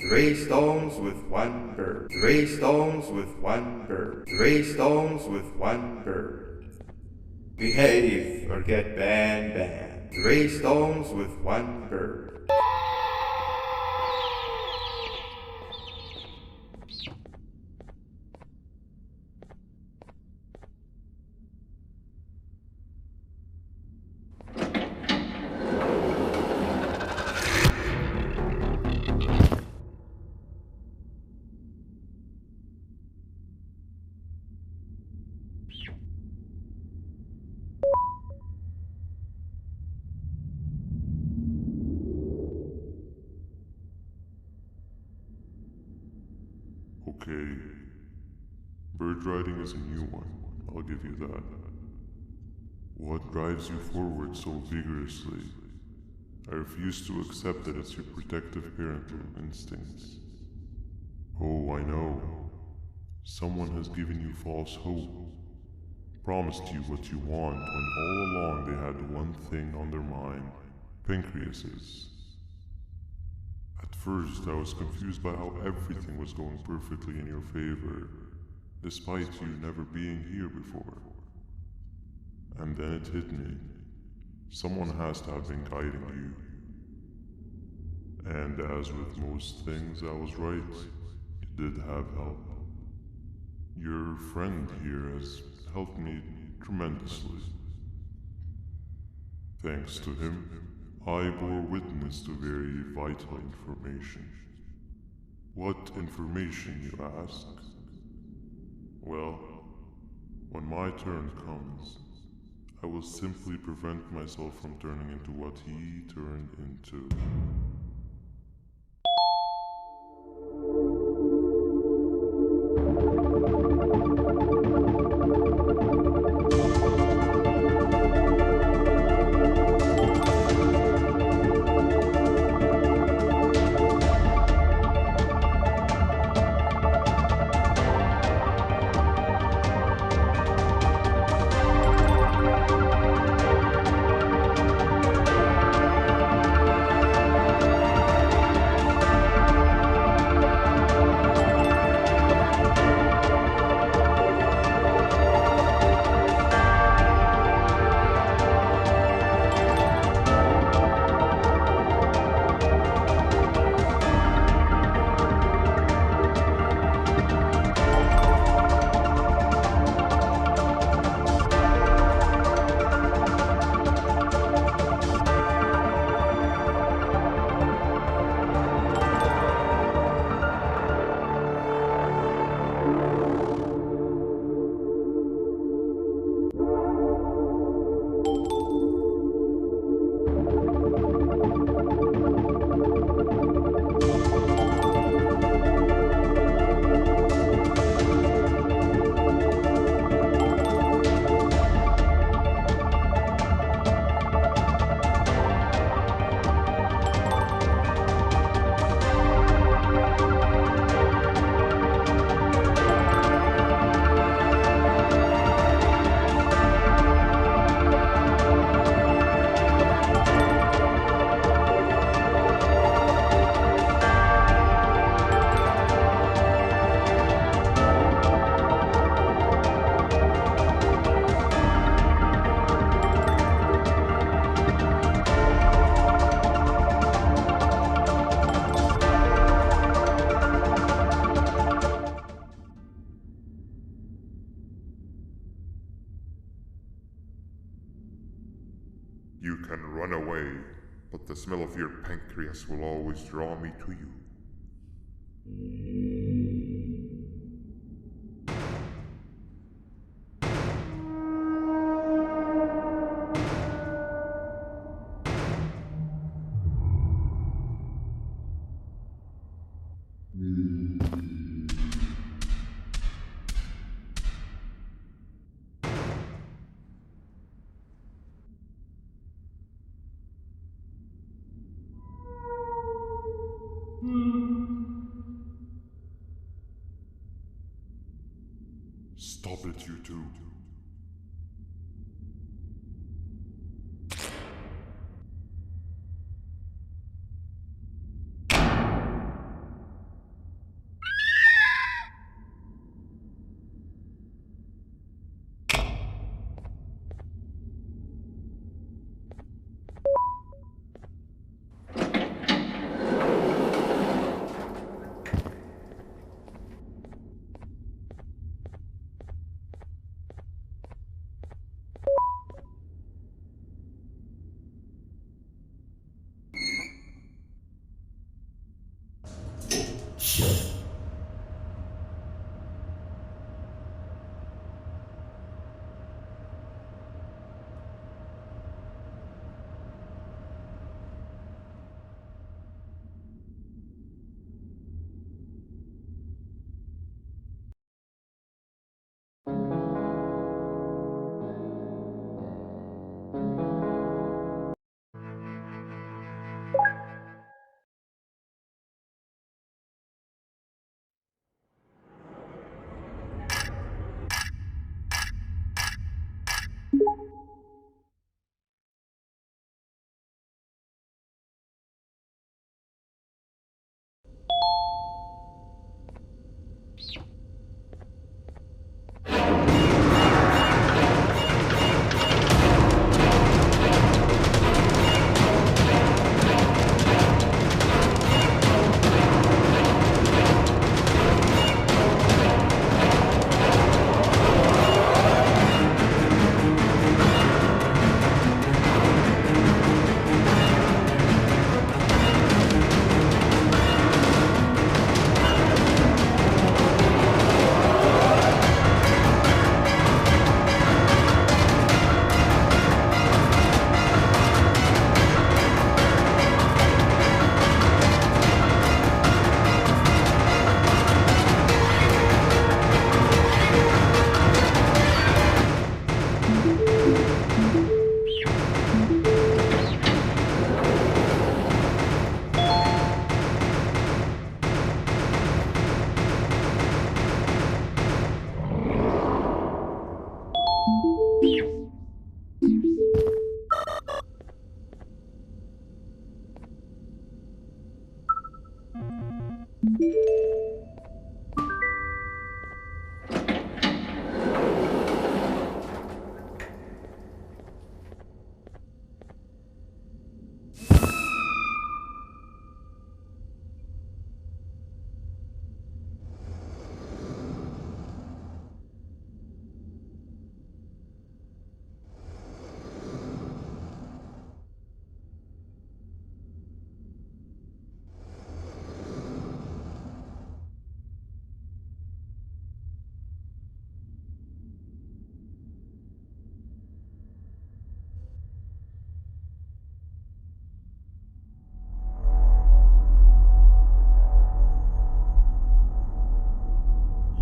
Three stones with 1 bird. 3 stones with 1 bird. 3 stones with 1 bird. Behave or get banned. 3 stones with 1 bird. Okay. Bird riding is a new one, I'll give you that. What drives you forward so vigorously? I refuse to accept that it's your protective parental instincts. Oh, I know. Someone has given you false hope. Promised you what you want when all along they had one thing on their mind. Pancreases. At first, I was confused by how everything was going perfectly in your favor, despite you never being here before. And then it hit me. Someone has to have been guiding you. And as with most things, I was right. You did have help. Your friend here has helped me tremendously. Thanks to him, I bore witness to very vital information. What information, you ask? Well, when my turn comes, I will simply prevent myself from turning into what he turned into. You can run away, but the smell of your pancreas will always draw me to you. Stop it, you two.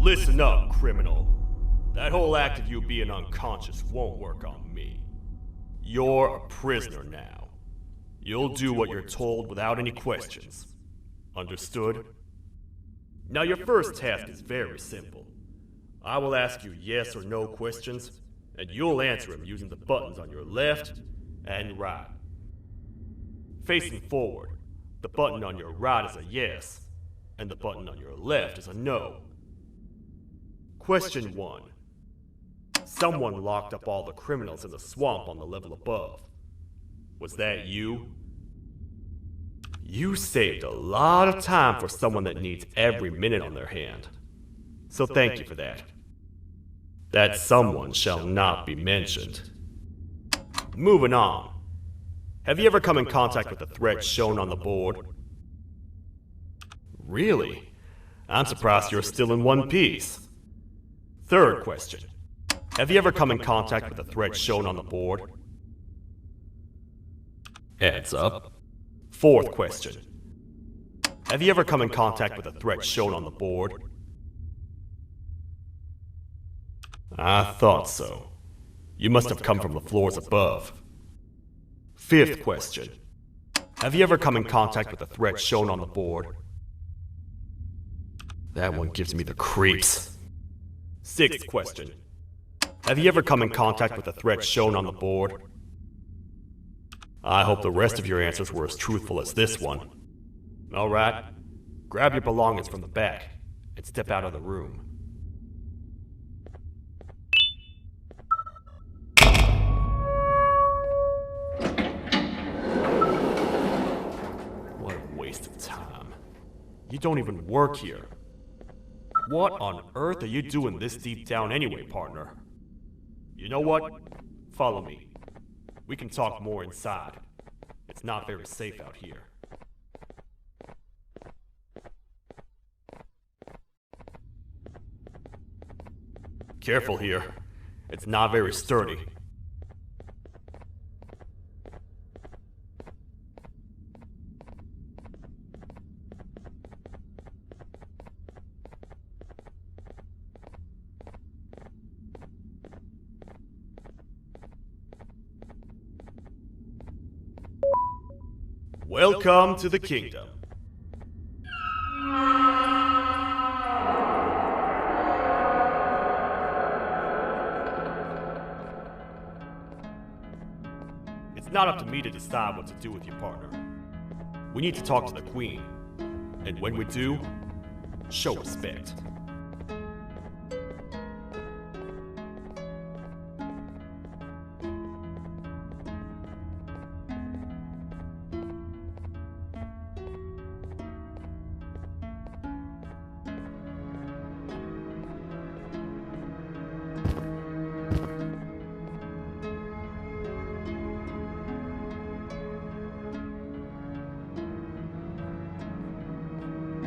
Listen up, criminal. That whole act of you being unconscious won't work on me. You're a prisoner now. You'll do what you're told without any questions. Understood? Now your first task is very simple. I will ask you yes or no questions, and you'll answer them using the buttons on your left and right. Facing forward, the button on your right is a yes, and the button on your left is a no. Question 1. Someone locked up all the criminals in the swamp on the level above. Was that you? You saved a lot of time for someone that needs every minute on their hand. So thank you for that. That someone shall not be mentioned. Moving on. Have you ever come in contact with the threat shown on the board? Really? I'm surprised you're still in one piece. Third question. Have you ever come in contact with the threat shown on the board? Heads up. Fourth question. Have you ever come in contact with the threat shown on the board? I thought so. You must have come from the floors above. Fifth question. Have you ever come in contact with the threat shown on the board? That one gives me the creeps. Sixth question. Have you ever come in contact with the threat shown on the board? I hope the rest of your answers were as truthful as this one. Alright, grab your belongings from the back and step out of the room. What a waste of time. You don't even work here. What on earth are you doing this deep down anyway, partner? You know what? Follow me. We can talk more inside. It's not very safe out here. Careful here. It's not very sturdy. Welcome to the kingdom. It's not up to me to decide what to do with your partner. We need to talk to the queen. And when we do, show respect.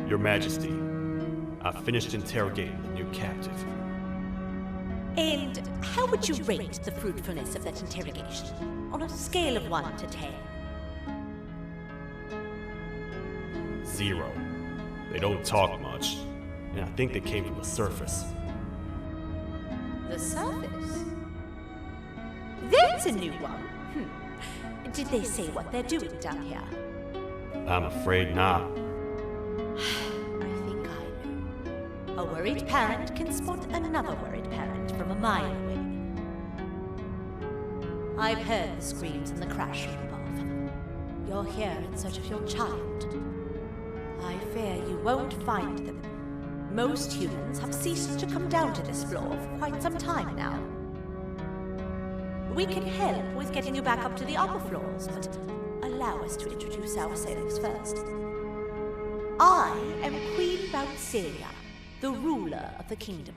Your Majesty, I've finished interrogating the new captive. And how would you rate the fruitfulness of that interrogation on a scale of 1 to 10? 0. They don't talk much, and I think they came from the surface. The surface? That's a new one. Did they say what they're doing down here? I'm afraid not. I think I know. A worried parent can spot another worried parent from a mile away. I've heard the screams and the crash from above. You're here in search of your child. I fear you won't find them. Most humans have ceased to come down to this floor for quite some time now. We can help with getting you back up to the upper floors, but allow us to introduce ourselves first. I am Queen Bounceria, the ruler of the kingdom.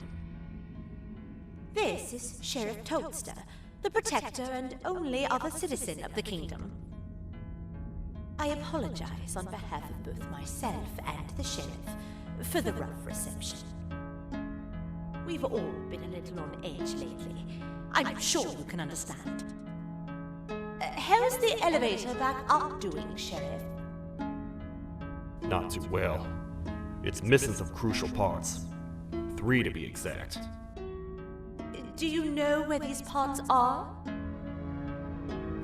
This is Sheriff Toadster, the protector and only other citizen of the kingdom. I apologize on behalf of both myself and the sheriff for the rough reception. We've all been a little on edge lately. I'm sure you can understand. How's the elevator back up doing, Sheriff? Not too well. It's missing some crucial parts. 3 to be exact. Do you know where these parts are?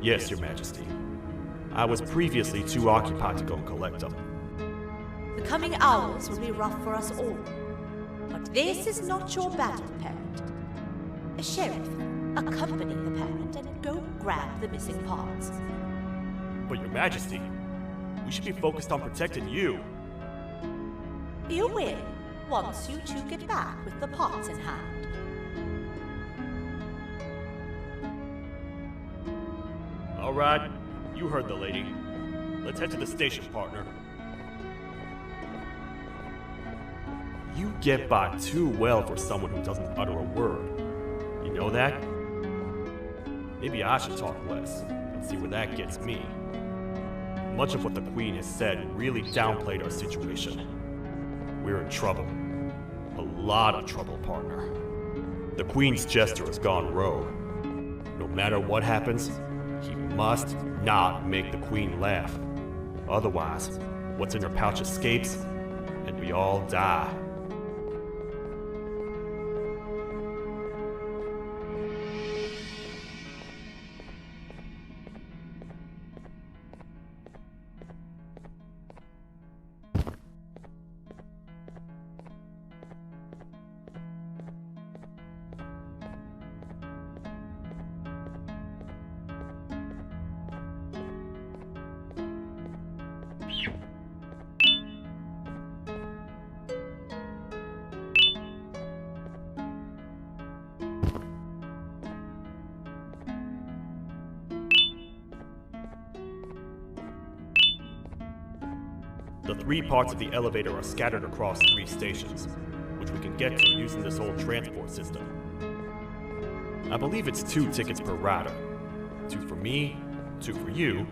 Yes, Your Majesty. I was previously too occupied to go and collect them. The coming hours will be rough for us all. But this is not your battle, parent. Sheriff, accompany the parent and go grab the missing parts. But Your Majesty, we should be focused on protecting you. You will, once you two get back with the parts in hand. All right, you heard the lady. Let's head to the station, partner. You get by too well for someone who doesn't utter a word. You know that? Maybe I should talk less and see where that gets me. Much of what the Queen has said really downplayed our situation. We're in trouble. A lot of trouble, partner. The Queen's jester has gone rogue. No matter what happens, he must not make the Queen laugh. Otherwise, what's in her pouch escapes, and we all die. The 3 parts of the elevator are scattered across 3 stations, which we can get to using this old transport system. I believe it's 2 tickets per rider. 2 for me, 2 for you,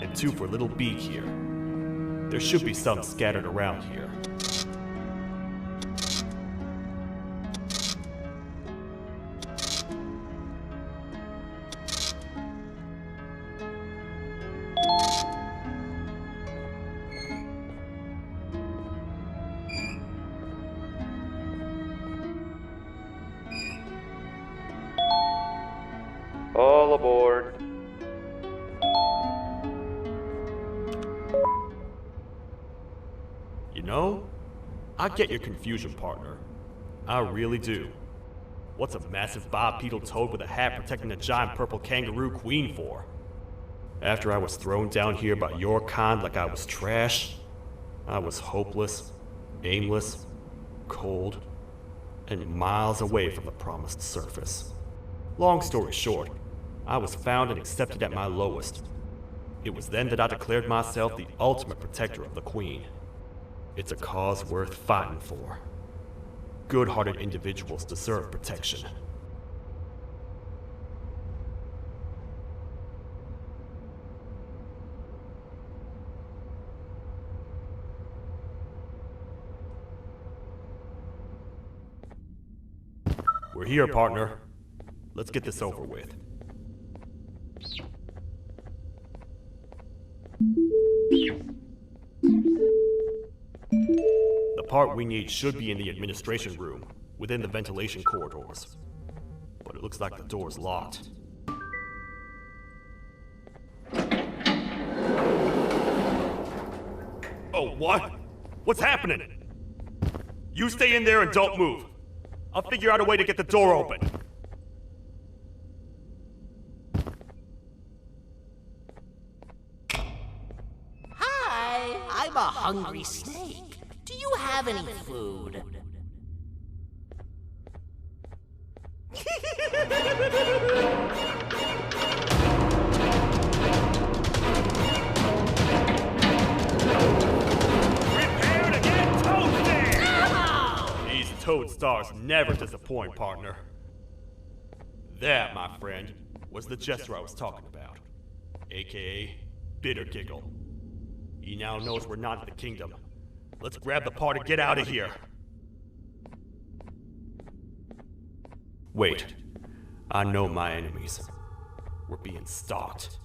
and 2 for Little Beak here. There should be some scattered around here. All aboard. You know, I get your confusion, partner. I really do. What's a massive bipedal toad with a hat protecting a giant purple kangaroo queen for? After I was thrown down here by your kind like I was trash, I was hopeless, aimless, cold, and miles away from the promised surface. Long story short, I was found and accepted at my lowest. It was then that I declared myself the ultimate protector of the Queen. It's a cause worth fighting for. Good-hearted individuals deserve protection. We're here, partner. Let's get this over with. The part we need should be in the administration room, within the ventilation corridors. But it looks like the door's locked. Oh, what? What's happening? You stay in there and don't move. I'll figure out a way to get the door open. Hi, I'm a hungry snake. Do you have any food? Prepare to get toasted! No! These toad stars never disappoint, partner. That, my friend, was the jester I was talking about, aka Bitter Giggle. He now knows we're not in the kingdom. Let's grab the part and get out of here. Wait, I know my enemies. We're being stalked.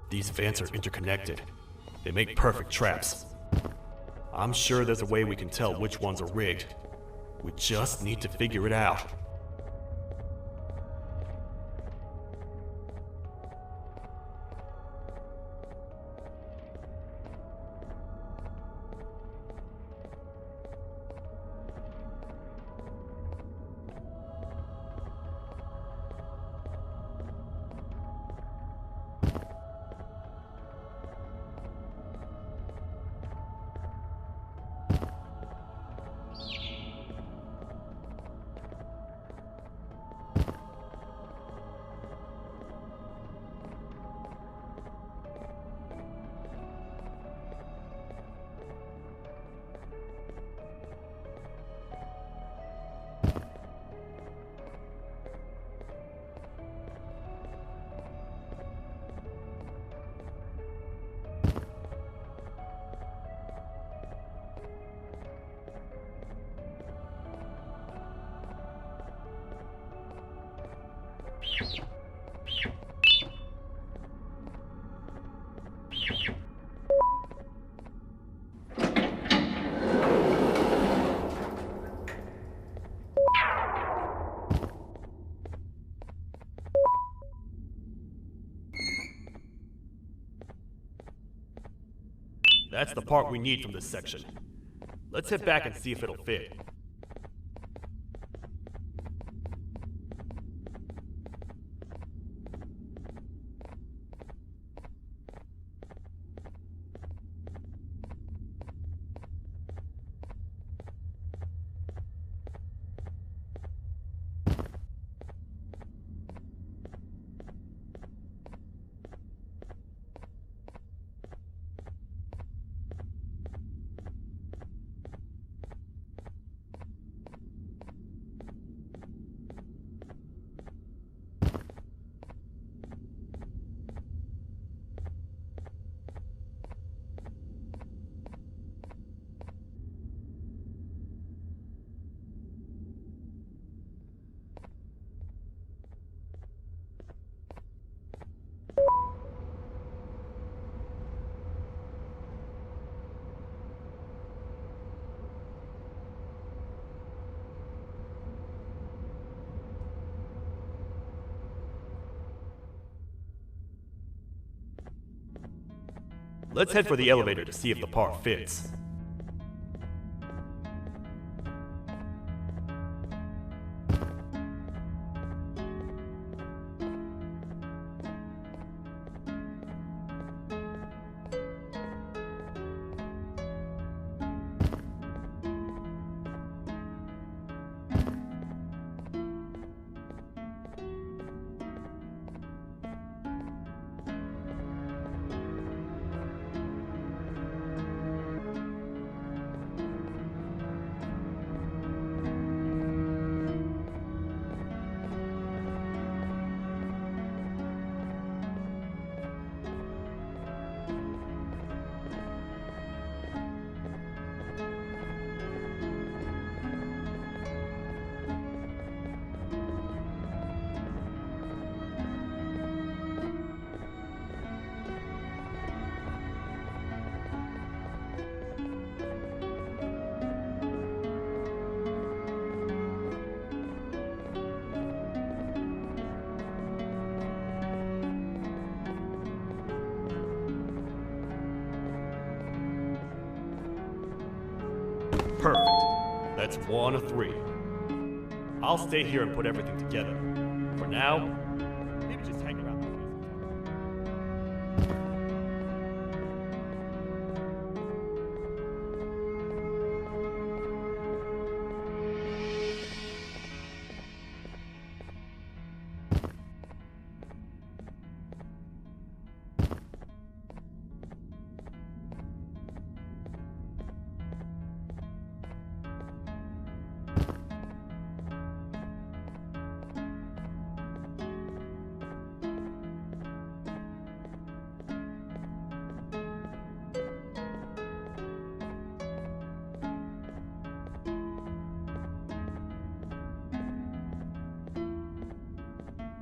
These vents are interconnected. They make perfect traps. I'm sure there's a way we can tell which ones are rigged. We just need to figure it out. That's the part we need from this section. Let's head back and see if it'll fit. Let's head for the elevator to see if the part fits. Perfect. That's 1 of 3. I'll stay here and put everything together. For now, maybe just hang around.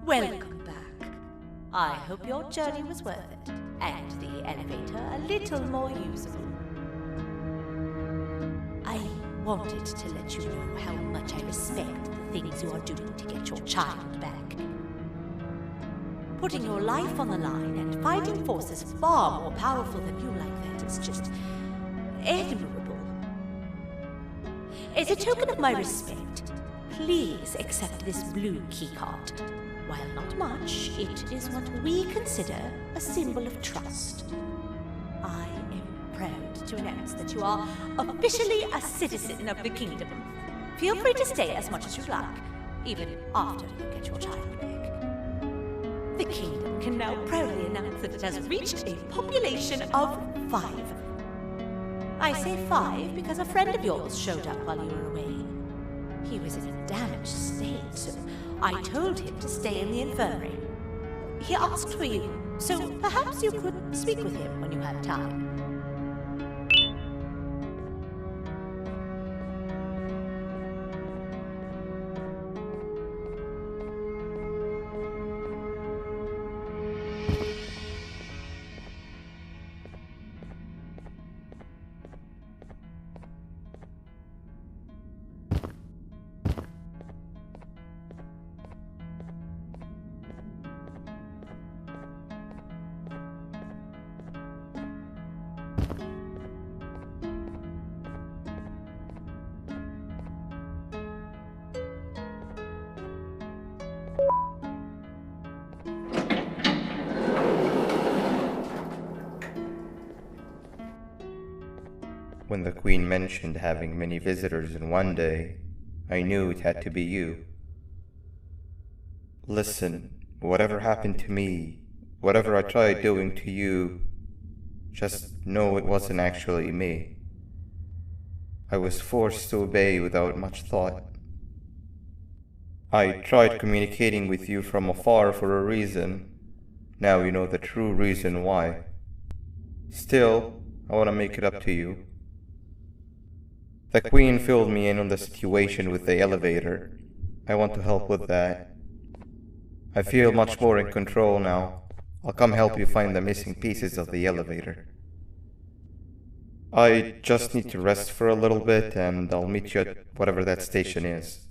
Welcome back. I hope your journey was worth it, and the elevator a little more usable. I wanted to let you know how much I respect the things you are doing to get your child back. Putting your life on the line and fighting forces far more powerful than you like that is just admirable. As a token of my respect, please accept this blue keycard. While not much, it is what we consider a symbol of trust. I am proud to announce that you are officially a citizen of the kingdom. Feel free to stay as much as you like, even after you get your child back. The kingdom can now proudly announce that it has reached a population of 5. I say 5 because a friend of yours showed up while you were away. He was in a damaged state, so I told him to stay in the infirmary. He asked for you, so perhaps you could speak with him when you have time. When the Queen mentioned having many visitors in one day, I knew it had to be you. Listen, whatever happened to me, whatever I tried doing to you, just know it wasn't actually me. I was forced to obey without much thought. I tried communicating with you from afar for a reason. Now you know the true reason why. Still, I want to make it up to you. The Queen filled me in on the situation with the elevator. I want to help with that. I feel much more in control now. I'll come help you find the missing pieces of the elevator. I just need to rest for a little bit and I'll meet you at whatever that station is.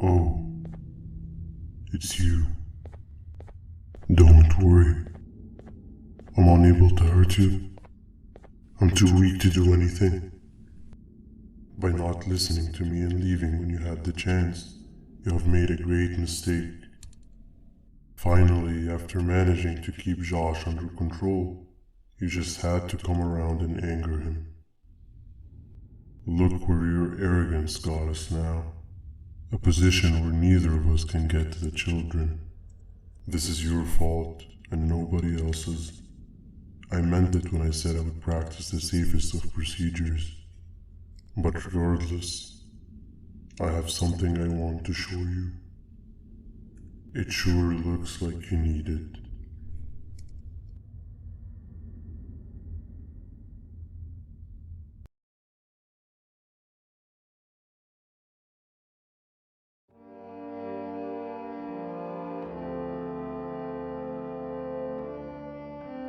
Oh, it's you. Don't worry. I'm unable to hurt you. I'm too weak to do anything. By not listening to me and leaving when you had the chance, you have made a great mistake. Finally, after managing to keep Josh under control, you just had to come around and anger him. Look where your arrogance got us now. A position where neither of us can get to the children. This is your fault and nobody else's. I meant it when I said I would practice the safest of procedures. But regardless, I have something I want to show you. It sure looks like you need it.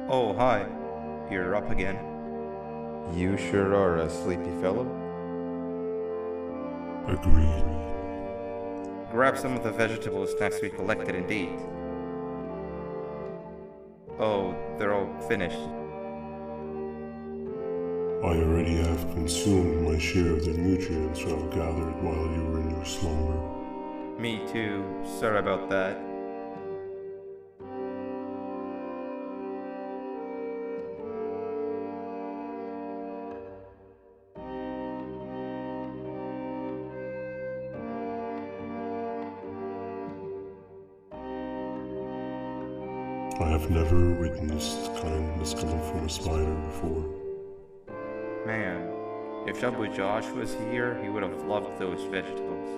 Oh, hi. You're up again. You sure are a sleepy fellow. Agreed. Grab some of the vegetable snacks we collected and eat. Oh, they're all finished. I already have consumed my share of the nutrients I've gathered while you were in your slumber. Me too. Sorry about that. I have never witnessed kindness coming from a spider before. Man, if Abu Josh was here, he would have loved those vegetables.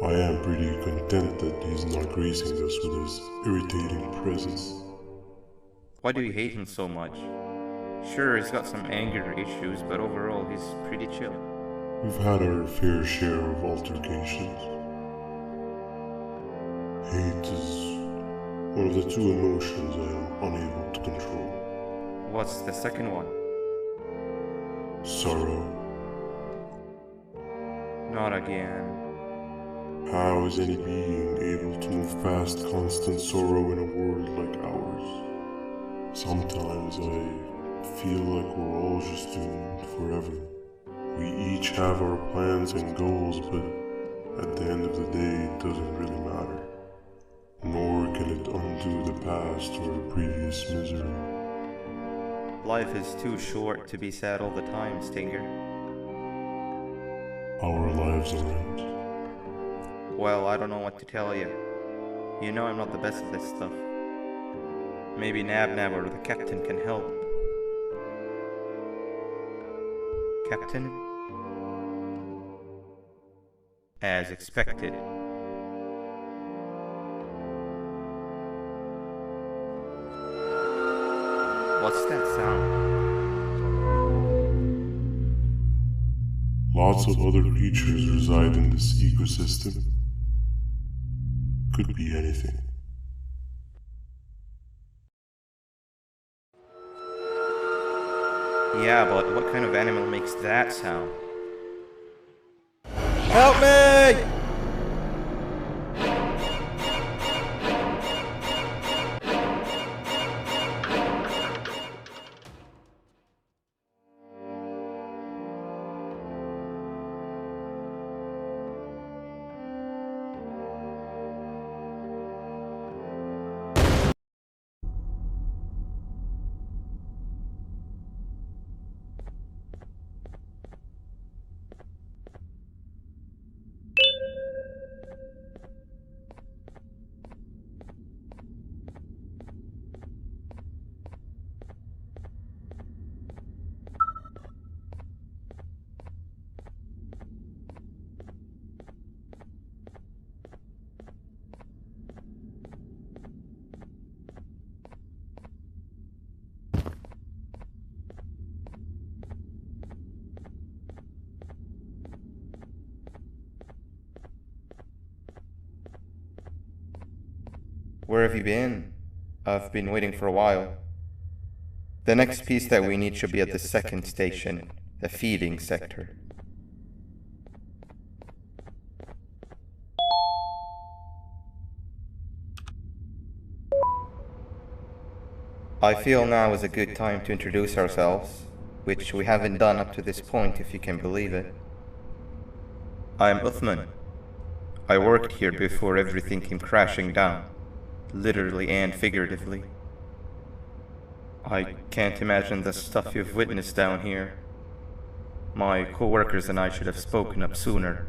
I am pretty content that he's not gracing us with his irritating presence. Why do you hate him so much? Sure, he's got some anger issues, but overall he's pretty chill. We've had our fair share of altercations. Hate is one of the two emotions I am unable to control. What's the second one? Sorrow. Not again. How is any being able to move past constant sorrow in a world like ours? Sometimes I feel like we're all just doomed forever. We each have our plans and goals, but at the end of the day, it doesn't really matter. Nor can it undo the past or the previous misery. Life is too short to be sad all the time, Stinger. Our lives aren't. Well, I don't know what to tell you. You know I'm not the best at this stuff. Maybe Nab or the captain can help. Captain? As expected. What's that sound? Lots of other creatures reside in this ecosystem. Could be anything. Yeah, but what kind of animal makes that sound? Help me! Where have you been? I've been waiting for a while. The next piece that we need should be at the second station, the feeding sector. I feel now is a good time to introduce ourselves, which we haven't done up to this point if you can believe it. I'm Uthman. I worked here before everything came crashing down, literally and figuratively. I can't imagine the stuff you've witnessed down here. My co-workers and I should have spoken up sooner.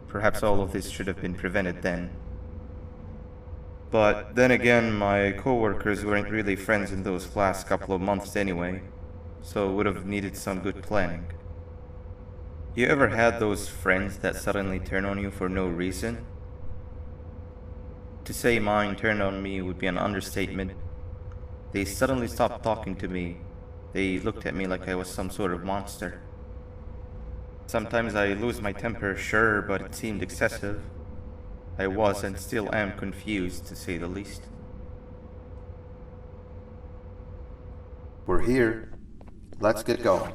Perhaps all of this should have been prevented then. But then again, my co-workers weren't really friends in those last couple of months anyway, so would have needed some good planning. You ever had those friends that suddenly turn on you for no reason? To say mine turned on me would be an understatement. They suddenly stopped talking to me. They looked at me like I was some sort of monster. Sometimes I lose my temper, sure, but it seemed excessive. I was and still am confused, to say the least. We're here. Let's get going.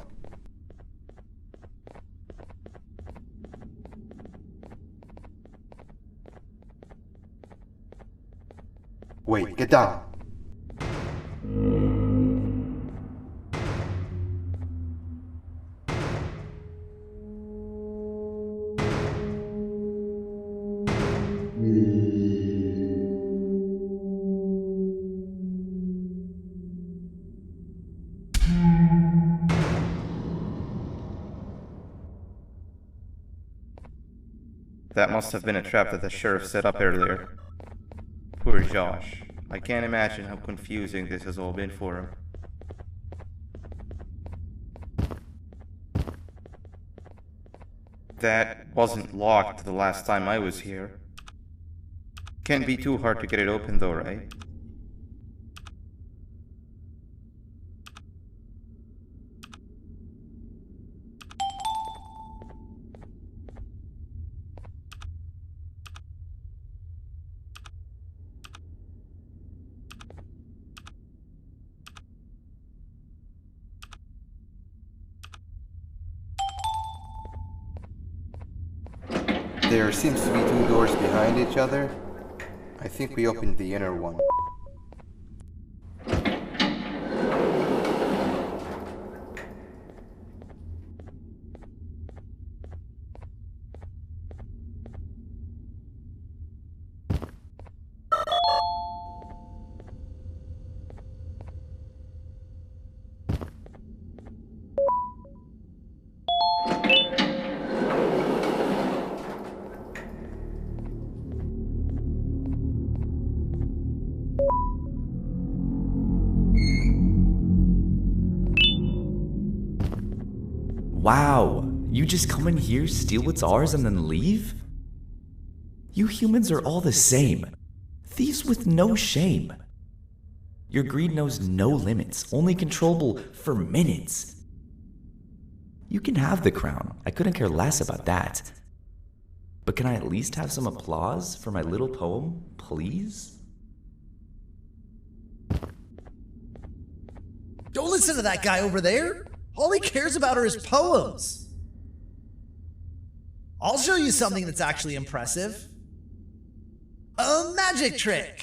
Wait, get down. That must have been a trap that the sheriff set up earlier. Poor Josh. I can't imagine how confusing this has all been for him. That wasn't locked the last time I was here. Can't be too hard to get it open though, right? There seems to be two doors behind each other. I think we opened the inner one. Wow, you just come in here, steal what's ours, and then leave? You humans are all the same. Thieves with no shame. Your greed knows no limits, only controllable for minutes. You can have the crown, I couldn't care less about that. But can I at least have some applause for my little poem, please? Don't listen to that guy over there! All he cares about are his poems! I'll show you something that's actually impressive. A magic trick!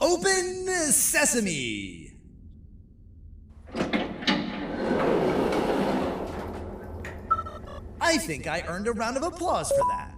Open sesame! I think I earned a round of applause for that.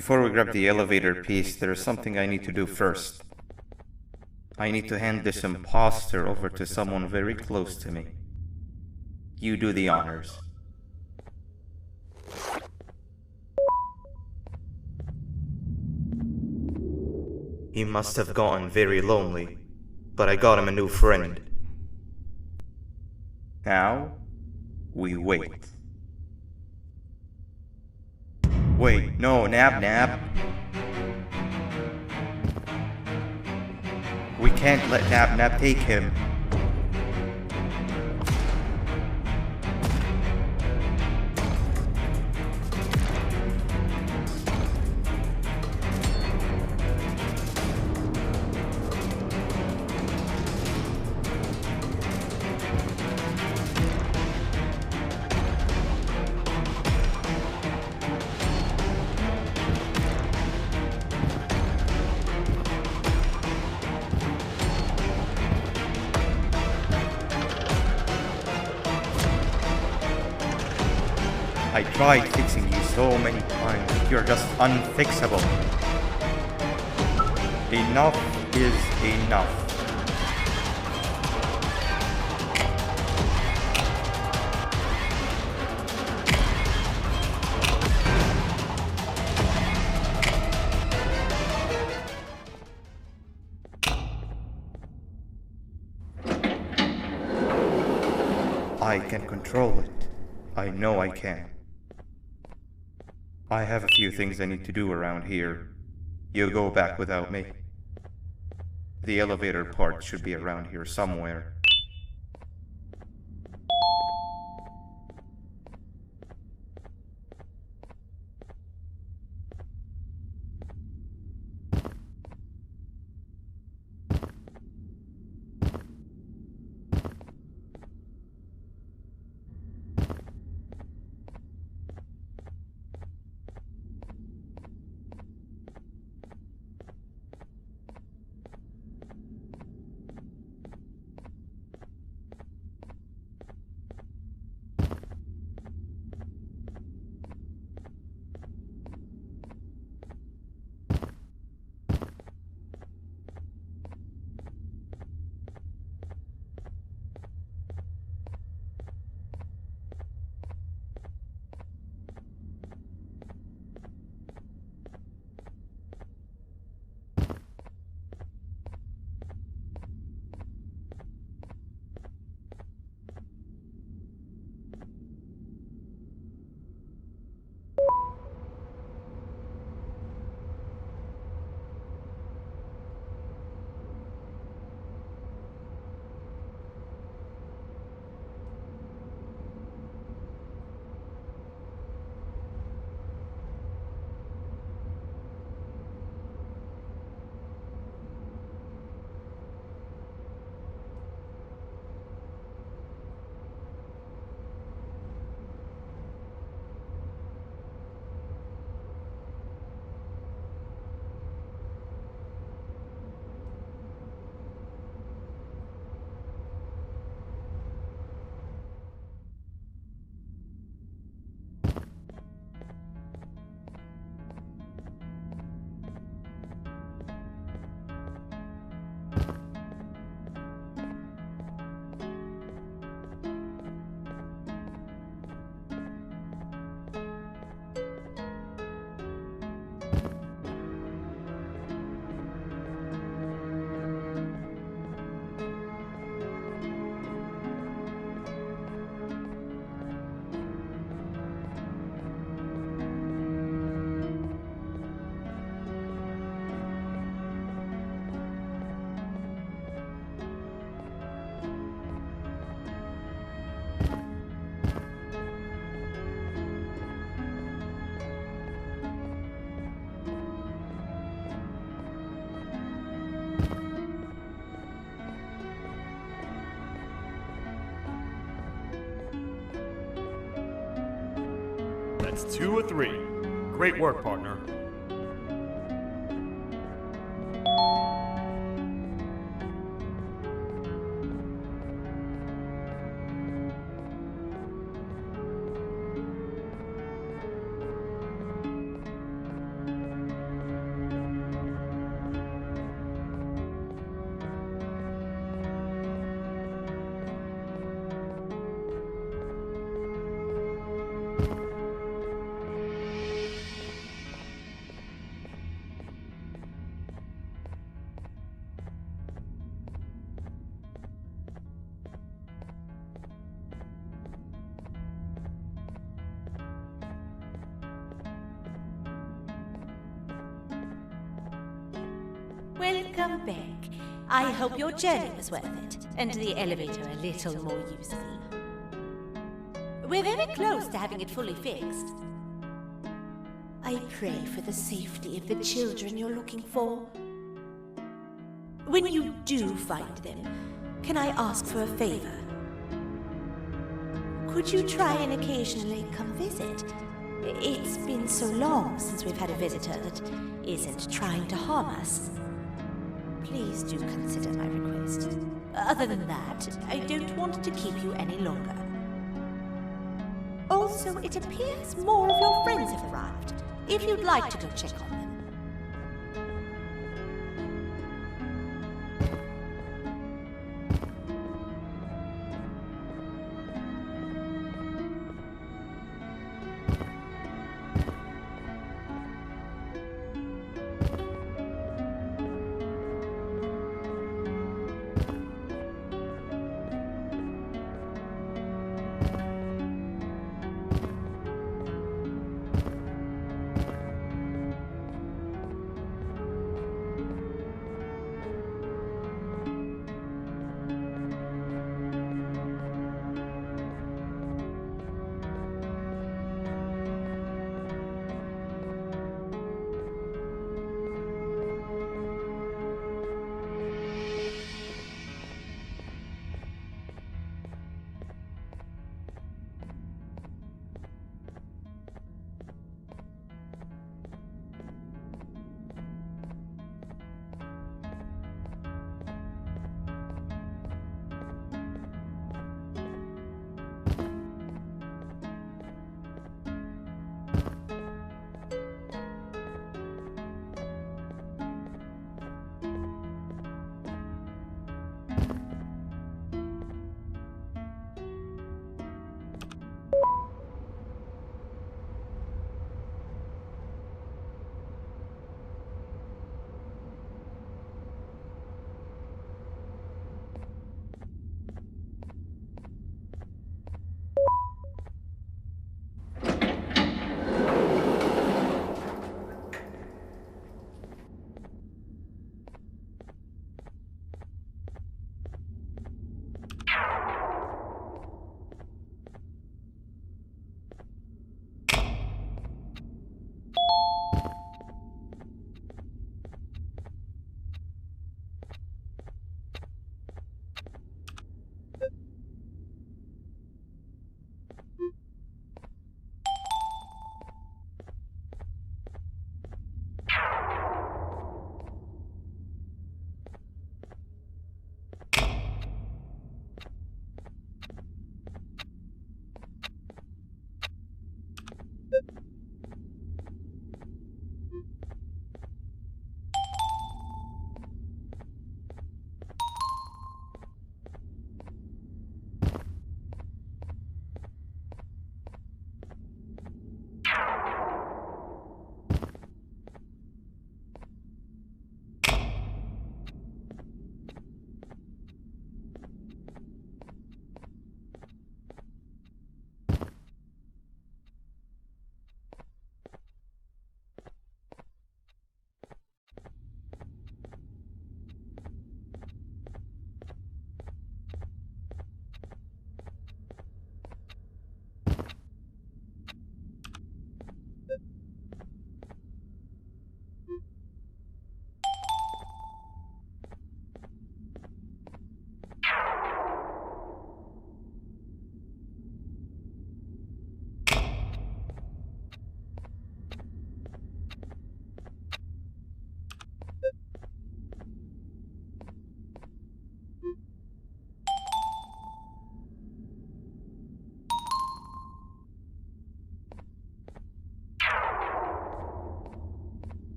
Before we grab the elevator piece, there is something I need to do first. I need to hand this imposter over to someone very close to me. You do the honors. He must have gotten very lonely, but I got him a new friend. Now, we wait. Wait, no, Nab. We can't let Nab take him. I tried fixing you so many times, but you're just unfixable. Enough is enough. I can control it. I know I can. I have a few things I need to do around here. You go back without me. The elevator part should be around here somewhere. That's 2 of 3. Great work, partner. back. I hope your journey was worth it, and the elevator a little more usable. We're very close to having it fully fixed. I pray for the safety of the children you're looking for. When you do find them, can I ask for a favor? Could you try and occasionally come visit? It's been so long since we've had a visitor that isn't trying to harm us. Please do consider my request. Other than that, I don't want to keep you any longer. Also, it appears more of your friends have arrived, if you'd like to go check on them.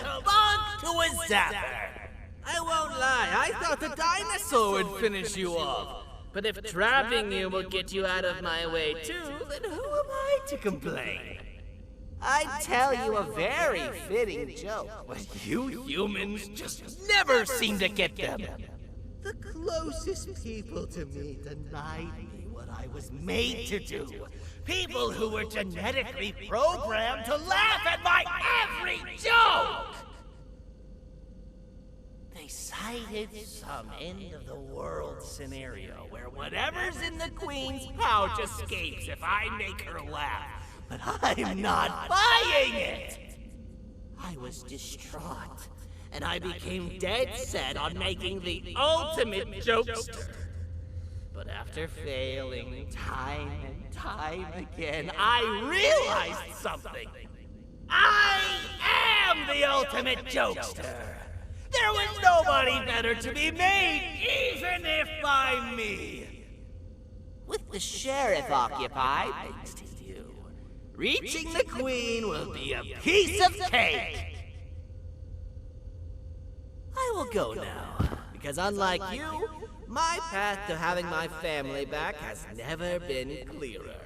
kabunk to a zapper. I won't lie, I thought the dinosaur would finish you off. But if trapping you will get you out of my way too, then who am I to complain? I'd tell you a very fitting joke, but you humans just never seem to get them. The closest people to me denied me what I was made to do. People who were genetically programmed to laugh at my every joke! They cited some end-of-the-world scenario where whatever's in the Queen's pouch escapes if I make her laugh. But I'm not buying it! I was distraught, and I became dead set on making the ultimate jokester. But after failing time and time again, I realized something. I am the ultimate jokester! There was nobody better to be made, even if by me! With the sheriff occupied, thanks to you, reaching the Queen will be a piece of cake! I will go now, because unlike you, my path to having my family back has never been clearer.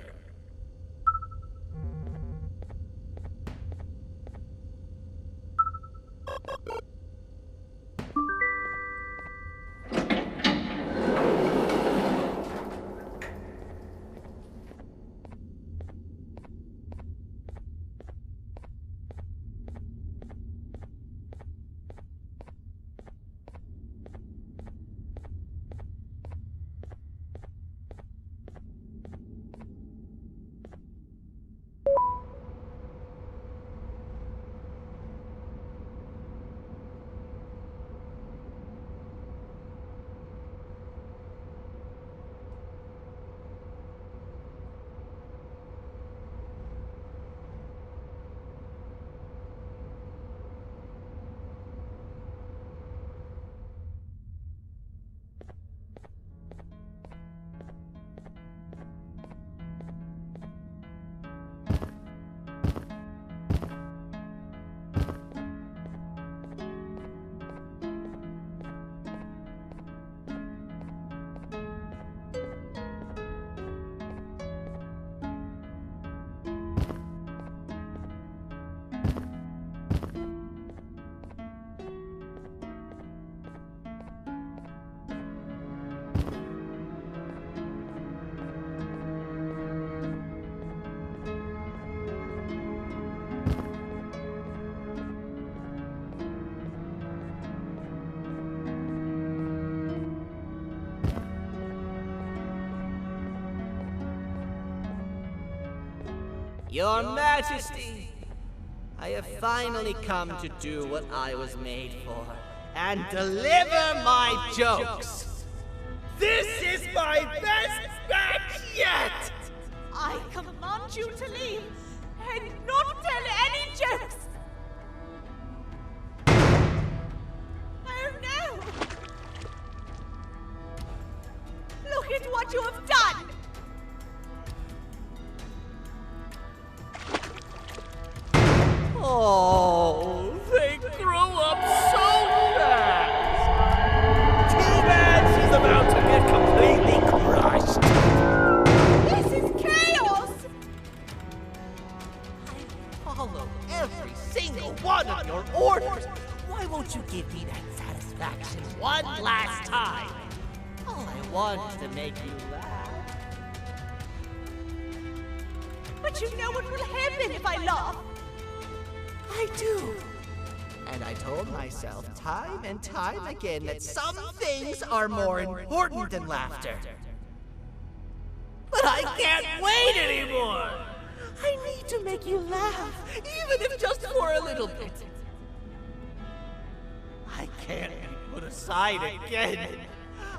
Your Majesty, I have finally come to do what I was made for, and deliver my jokes. This is my best batch yet! I command you to leave and not tell any jokes! Oh no! Look at what you have done! Oh, they grow up so fast! Too bad she's about to get completely crushed! This is chaos! I follow every single one of your orders! Why won't you give me that satisfaction one last time? All I want is to make you laugh. But you know what will happen if I laugh! I do. And I told myself time and time again that some things are more important than laughter. But I can't wait anymore! I need to make you laugh, even if just for a little bit. I can't be put aside again.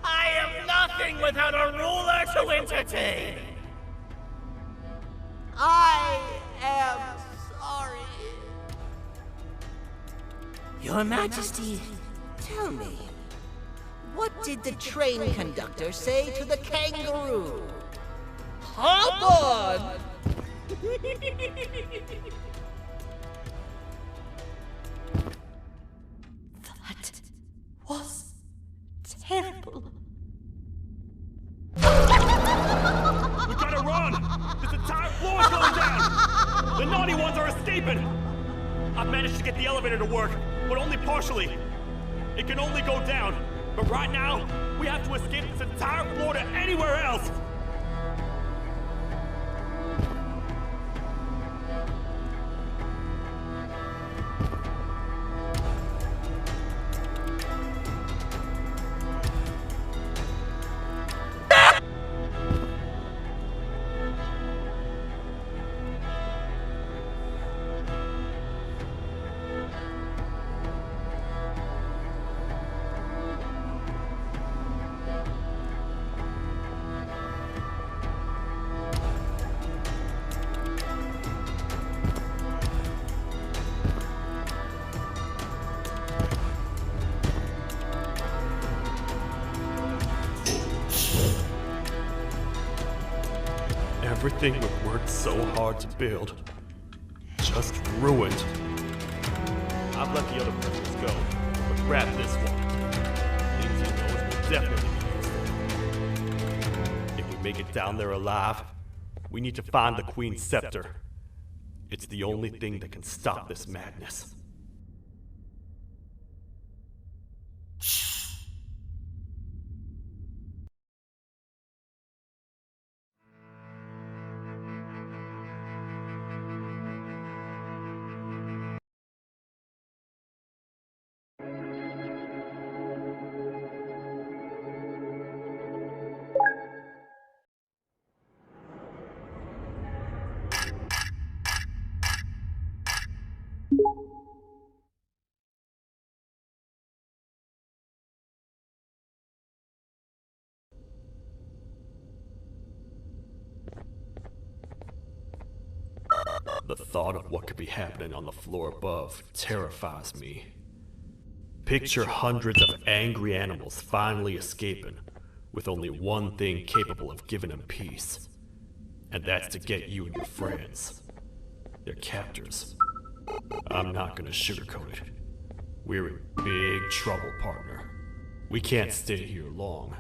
I am nothing without a ruler to entertain. I am sorry. Your Majesty, tell me, what did the train conductor say to the kangaroo? Hop on! was terrible. We gotta run! This entire floor is going down! The naughty ones are escaping! I've managed to get the elevator to work, but only partially. It can only go down. But right now, we have to escape this entire floor to anywhere else! Everything we've worked so hard to build, just ruined. I've let the other prisoners go, but grab this one. Things he knows will definitely be useful. If we make it down there alive, we need to find the Queen's scepter. It's the only thing that can stop this madness. The thought of what could be happening on the floor above terrifies me. Picture hundreds of angry animals finally escaping, with only one thing capable of giving them peace. And that's to get you and your friends. Their captors. I'm not gonna sugarcoat it. We're in big trouble, partner. We can't stay here long.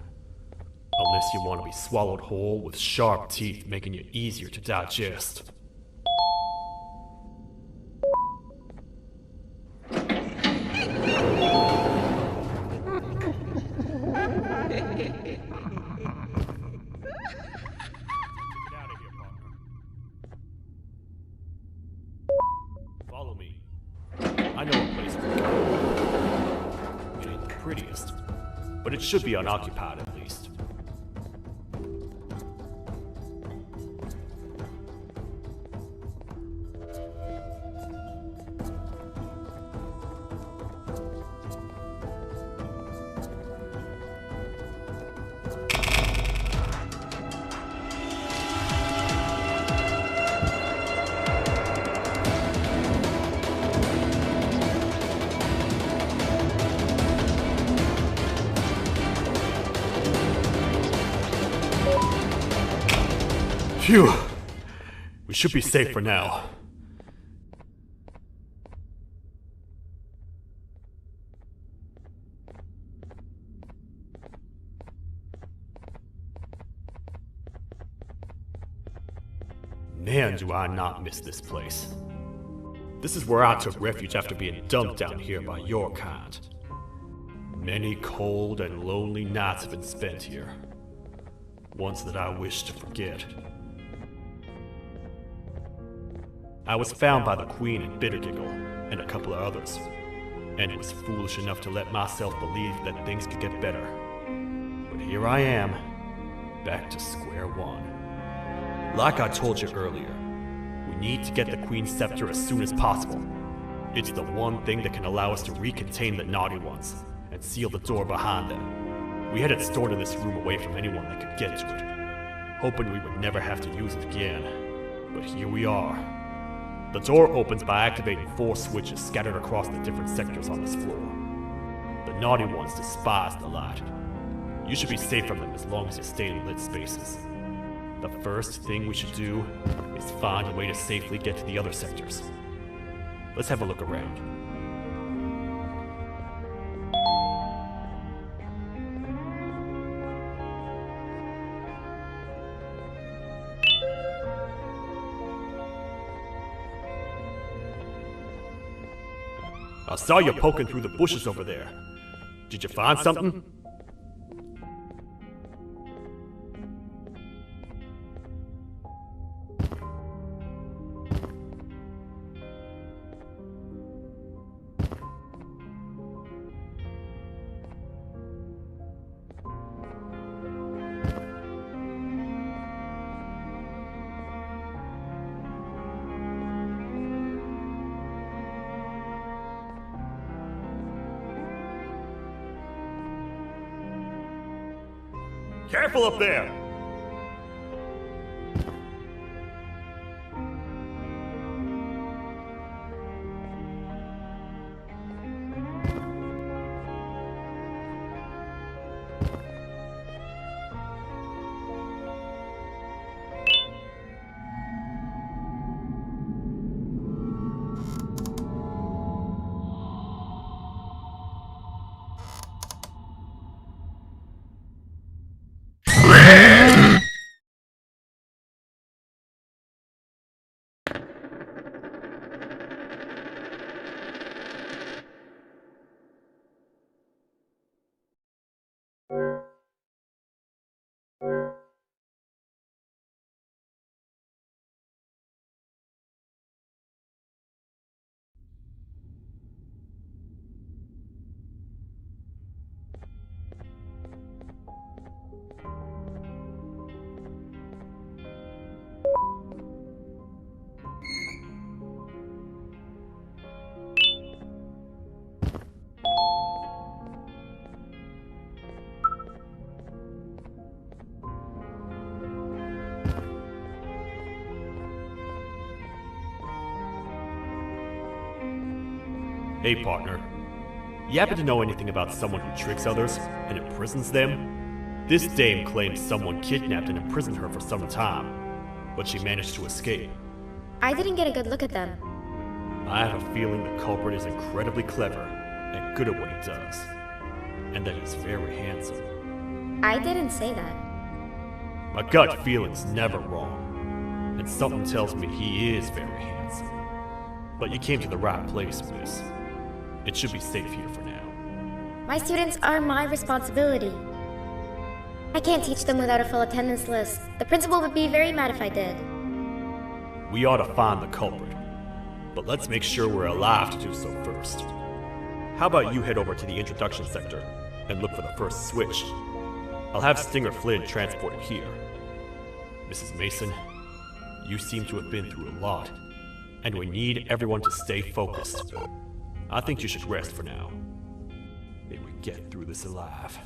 Unless you want to be swallowed whole with sharp teeth making you easier to digest. Follow me. I know a place we can go. It ain't the prettiest, but it should be unoccupied at least. Phew! We should be safe for now. Man, do I not miss this place. This is where I took refuge after being dumped down here by your kind. Many cold and lonely nights have been spent here. Ones that I wish to forget. I was found by the Queen and Bittergiggle, and a couple of others, and was foolish enough to let myself believe that things could get better. But here I am, back to square one. Like I told you earlier, we need to get the Queen's scepter as soon as possible. It's the one thing that can allow us to recontain the naughty ones, and seal the door behind them. We had it stored in this room away from anyone that could get to it, hoping we would never have to use it again. But here we are. The door opens by activating 4 switches scattered across the different sectors on this floor. The naughty ones despise the light. You should be safe from them as long as you stay in lit spaces. The first thing we should do is find a way to safely get to the other sectors. Let's have a look around. I saw you poking through the bushes over there. Did you find something? Careful up there! Hey, partner. You happen to know anything about someone who tricks others and imprisons them? This dame claims someone kidnapped and imprisoned her for some time, but she managed to escape. I didn't get a good look at them. I have a feeling the culprit is incredibly clever and good at what he does, and that he's very handsome. I didn't say that. My gut feeling's never wrong, and something tells me he is very handsome. But you came to the right place, miss. It should be safe here for now. My students are my responsibility. I can't teach them without a full attendance list. The principal would be very mad if I did. We ought to find the culprit, but let's make sure we're alive to do so first. How about you head over to the introduction sector and look for the first switch? I'll have Stinger Flynn transported here. Mrs. Mason, you seem to have been through a lot, and we need everyone to stay focused. I think you should rest for now. May we get through this alive.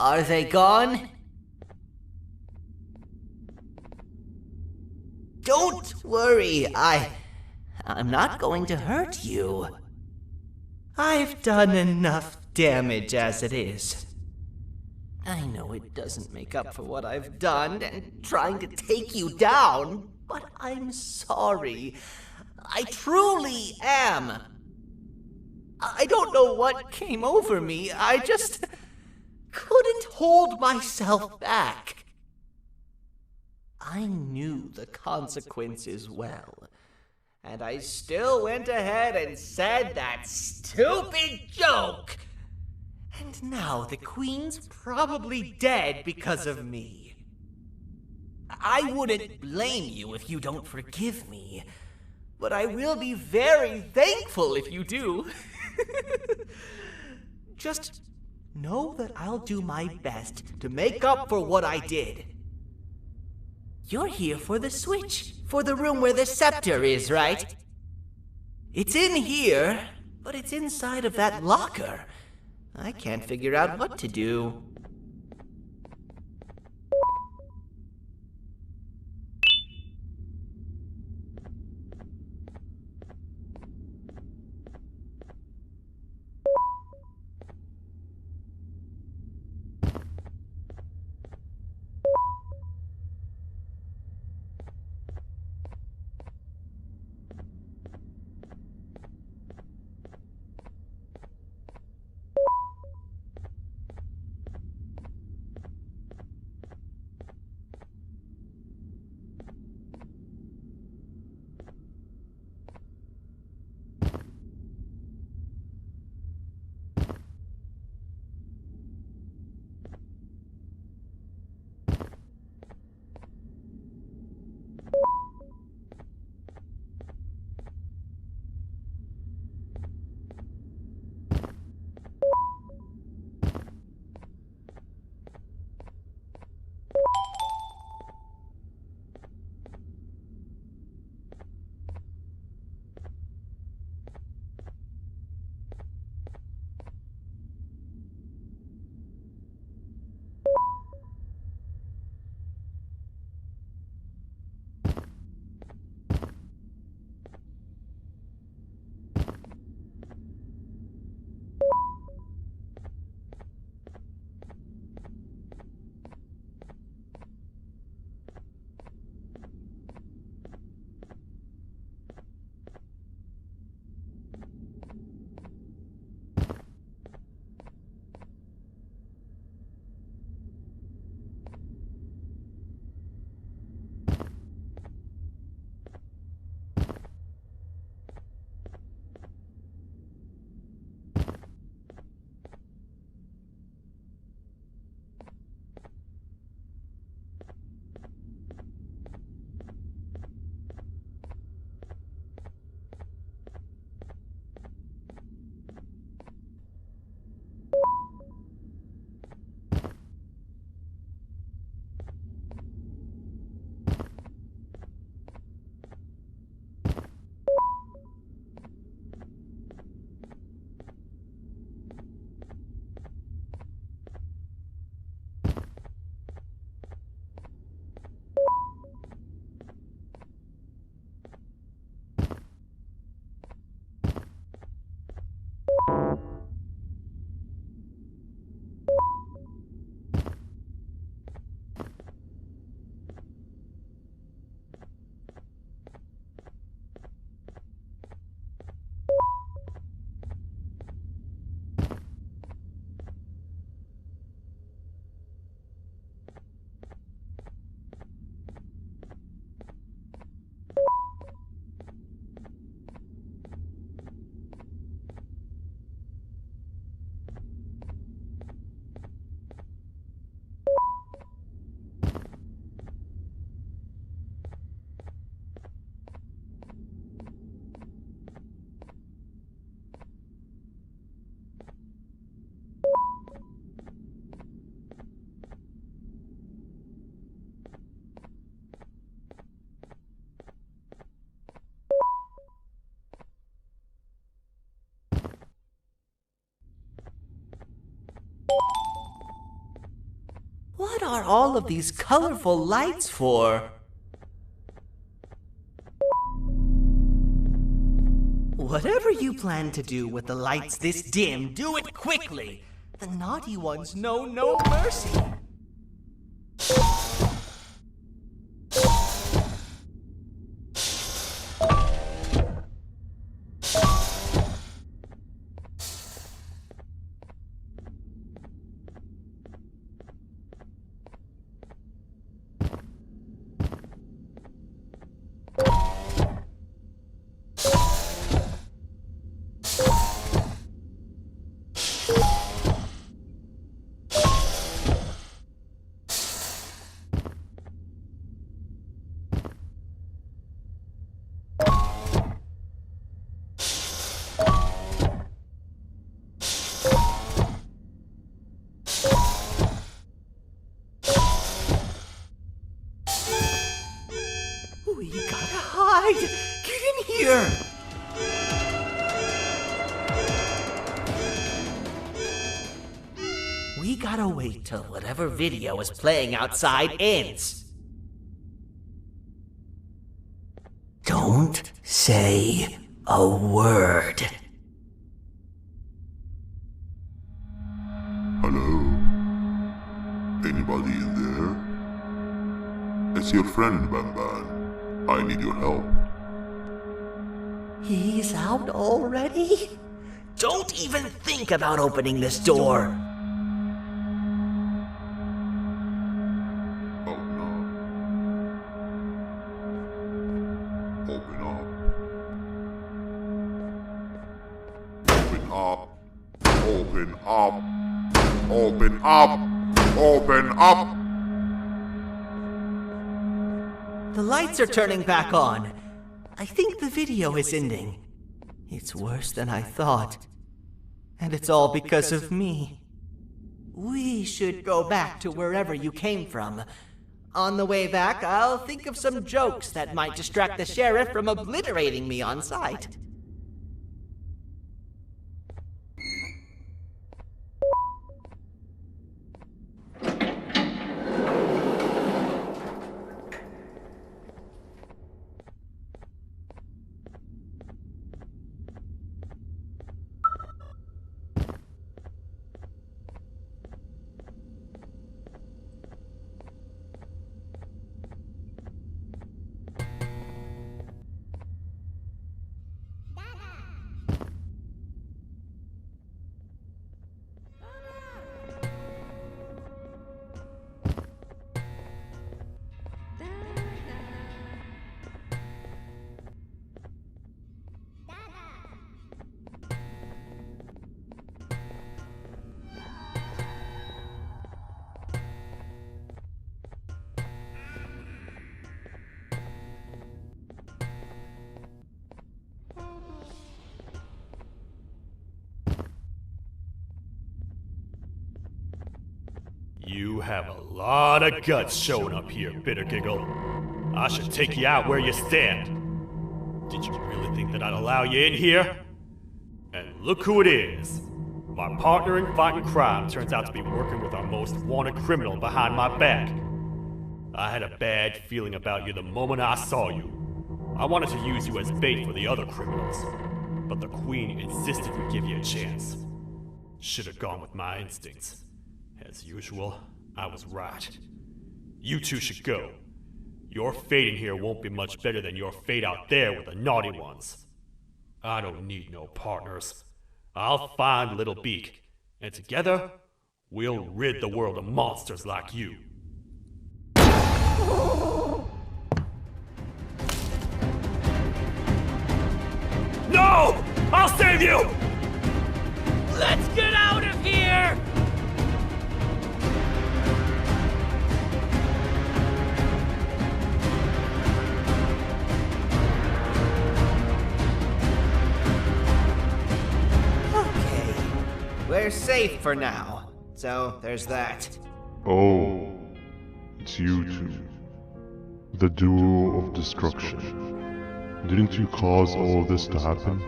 Are they gone? Don't worry, I'm not going to hurt you. I've done enough damage as it is. I know it doesn't make up for what I've done and trying to take you down, but I'm sorry. I truly am. I don't know what came over me. I just couldn't hold myself back. I knew the consequences well, and I still went ahead and said that stupid joke. And now the Queen's probably dead because of me. I wouldn't blame you if you don't forgive me, but I will be very thankful if you do. Just know that I'll do my best to make up for what I did. You're here for the switch, for the room where the scepter is, right? It's in here, but it's inside of that locker. I can't figure out what to do. are all of these colorful lights for? Whatever you plan to do with the lights this dim, do it quickly. The naughty ones know no mercy. We gotta hide! Get in here! We gotta wait till whatever video is playing outside ends. Don't say a word. Hello? Anybody in there? It's your friend, Banban. I need your help. He's out already? Don't even think about opening this door. Oh no. Open up. Open up. Open up. Open up. Open up. The lights are turning back on. I think the video is ending. It's worse than I thought. And it's all because of me. We should go back to wherever you came from. On the way back, I'll think of some jokes that might distract the sheriff from obliterating me on sight. You have a lot of guts showing up here, Bitter Giggle. I should take you out where you stand. Did you really think that I'd allow you in here? And look who it is. My partner in fighting crime turns out to be working with our most wanted criminal behind my back. I had a bad feeling about you the moment I saw you. I wanted to use you as bait for the other criminals, but the Queen insisted we give you a chance. Should have gone with my instincts. As usual, I was right. You two should go. Your fate in here won't be much better than your fate out there with the naughty ones. I don't need no partners. I'll find Little Beak, and together, we'll rid the world of monsters like you. No! I'll save you! Let's get out of here! We're safe for now, so there's that. Oh, it's you two. The duo of destruction. Didn't you cause all of this to happen?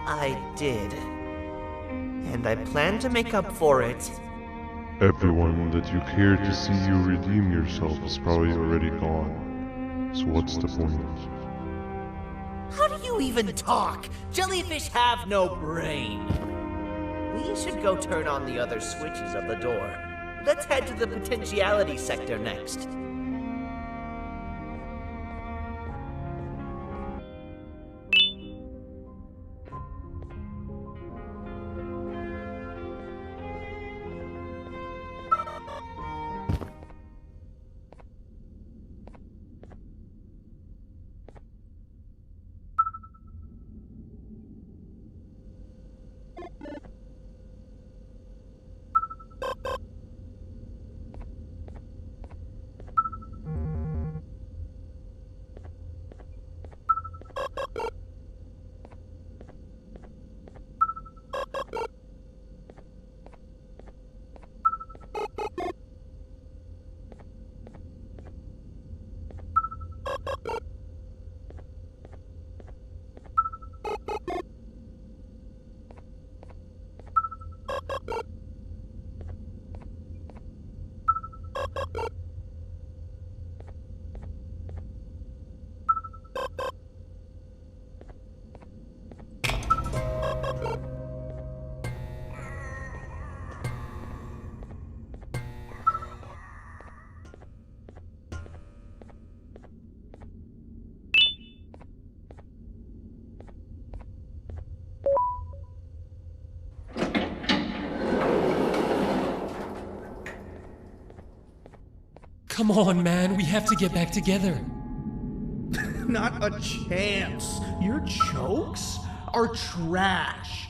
I did. And I plan to make up for it Everyone that you cared to see you redeem yourself is probably already gone. So what's the point? How do you even talk? Jellyfish have no brain. We should go turn on the other switches of the door. Let's head to the potentiality sector next. Come on, man, we have to get back together. Not a chance. Your jokes are trash.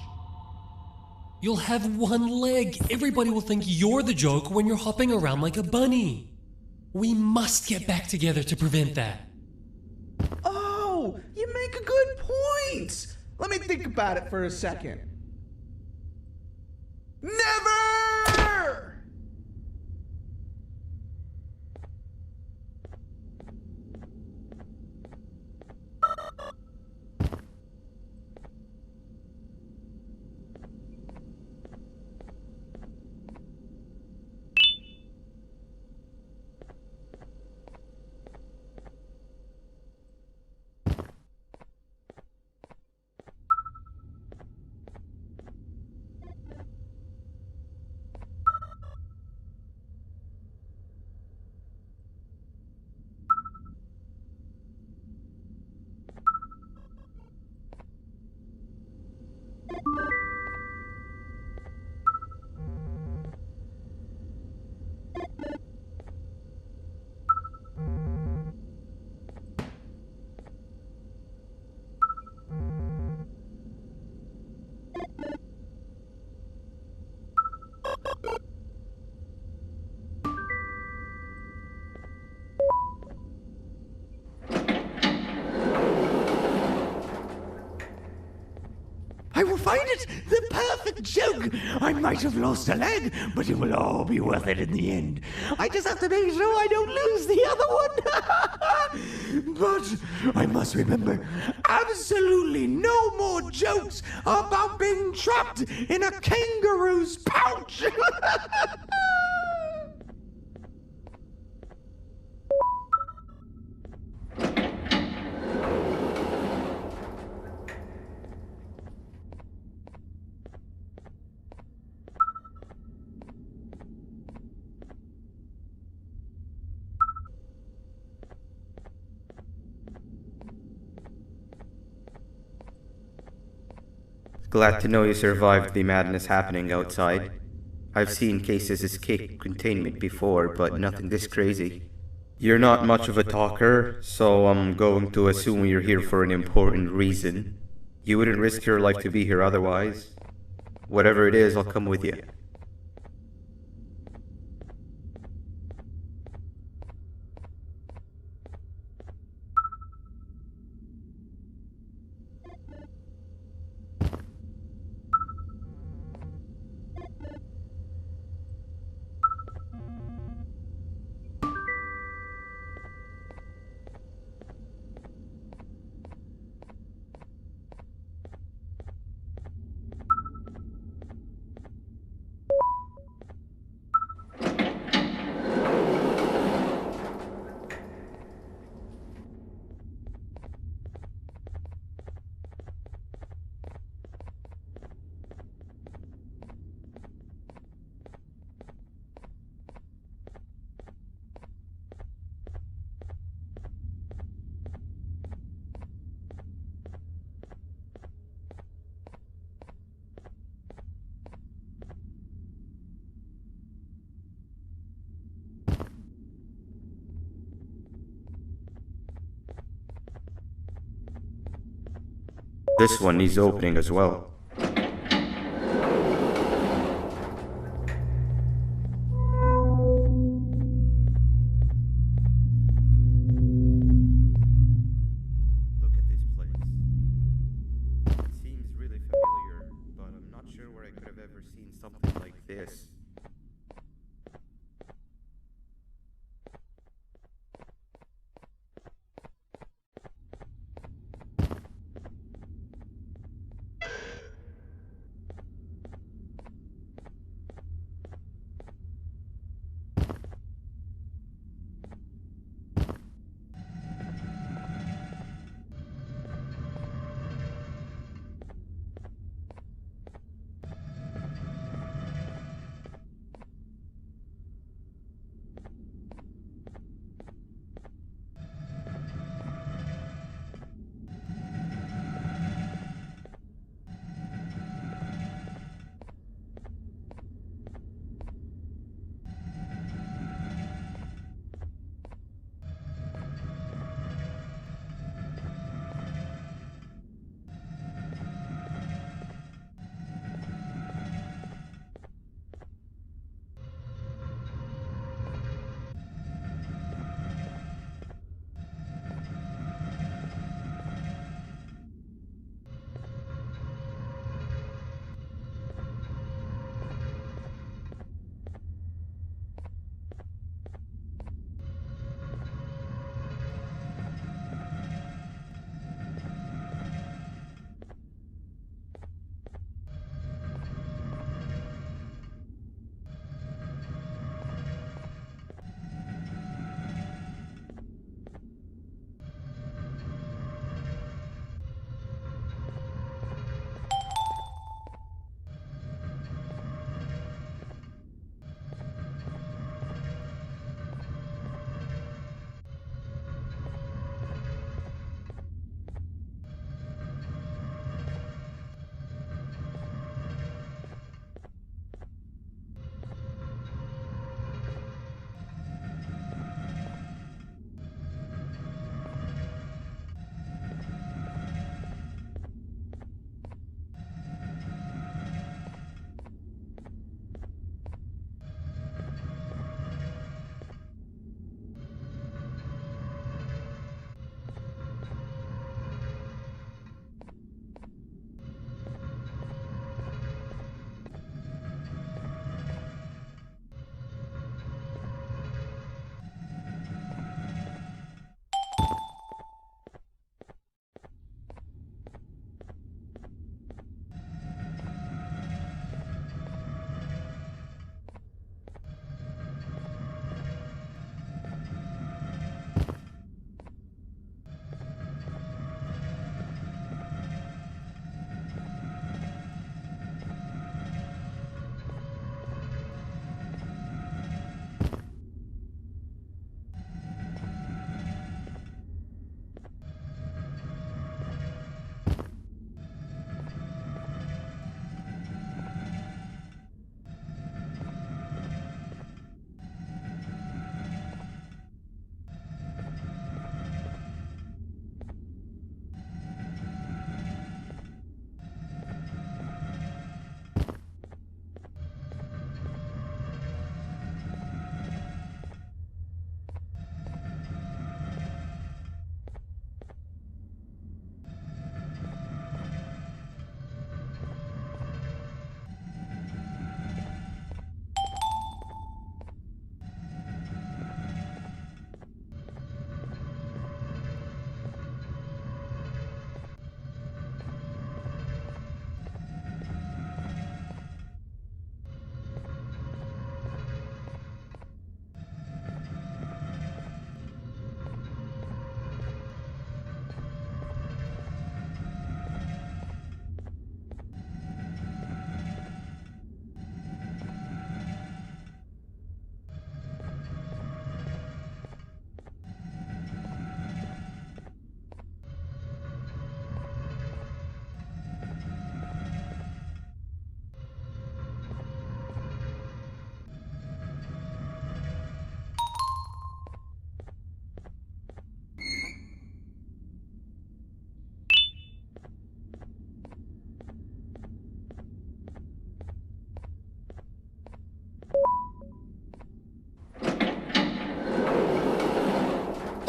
You'll have one leg. Everybody will think you're the joke when you're hopping around like a bunny. We must get back together to prevent that. Oh, you make a good point. Let me think about it for a second. Never! I will find it! The perfect joke! I might have lost a leg, but it will all be worth it in the end. I just have to make sure I don't lose the other one! But I must remember, absolutely no more jokes about being trapped in a kangaroo's pouch! Glad to know you survived the madness happening outside. I've seen cases escape containment before, but nothing this crazy. You're not much of a talker, so I'm going to assume you're here for an important reason. You wouldn't risk your life to be here otherwise. Whatever it is, I'll come with you. This one needs opening as well. Look at this place. It seems really familiar, but I'm not sure where I could have ever seen something like this.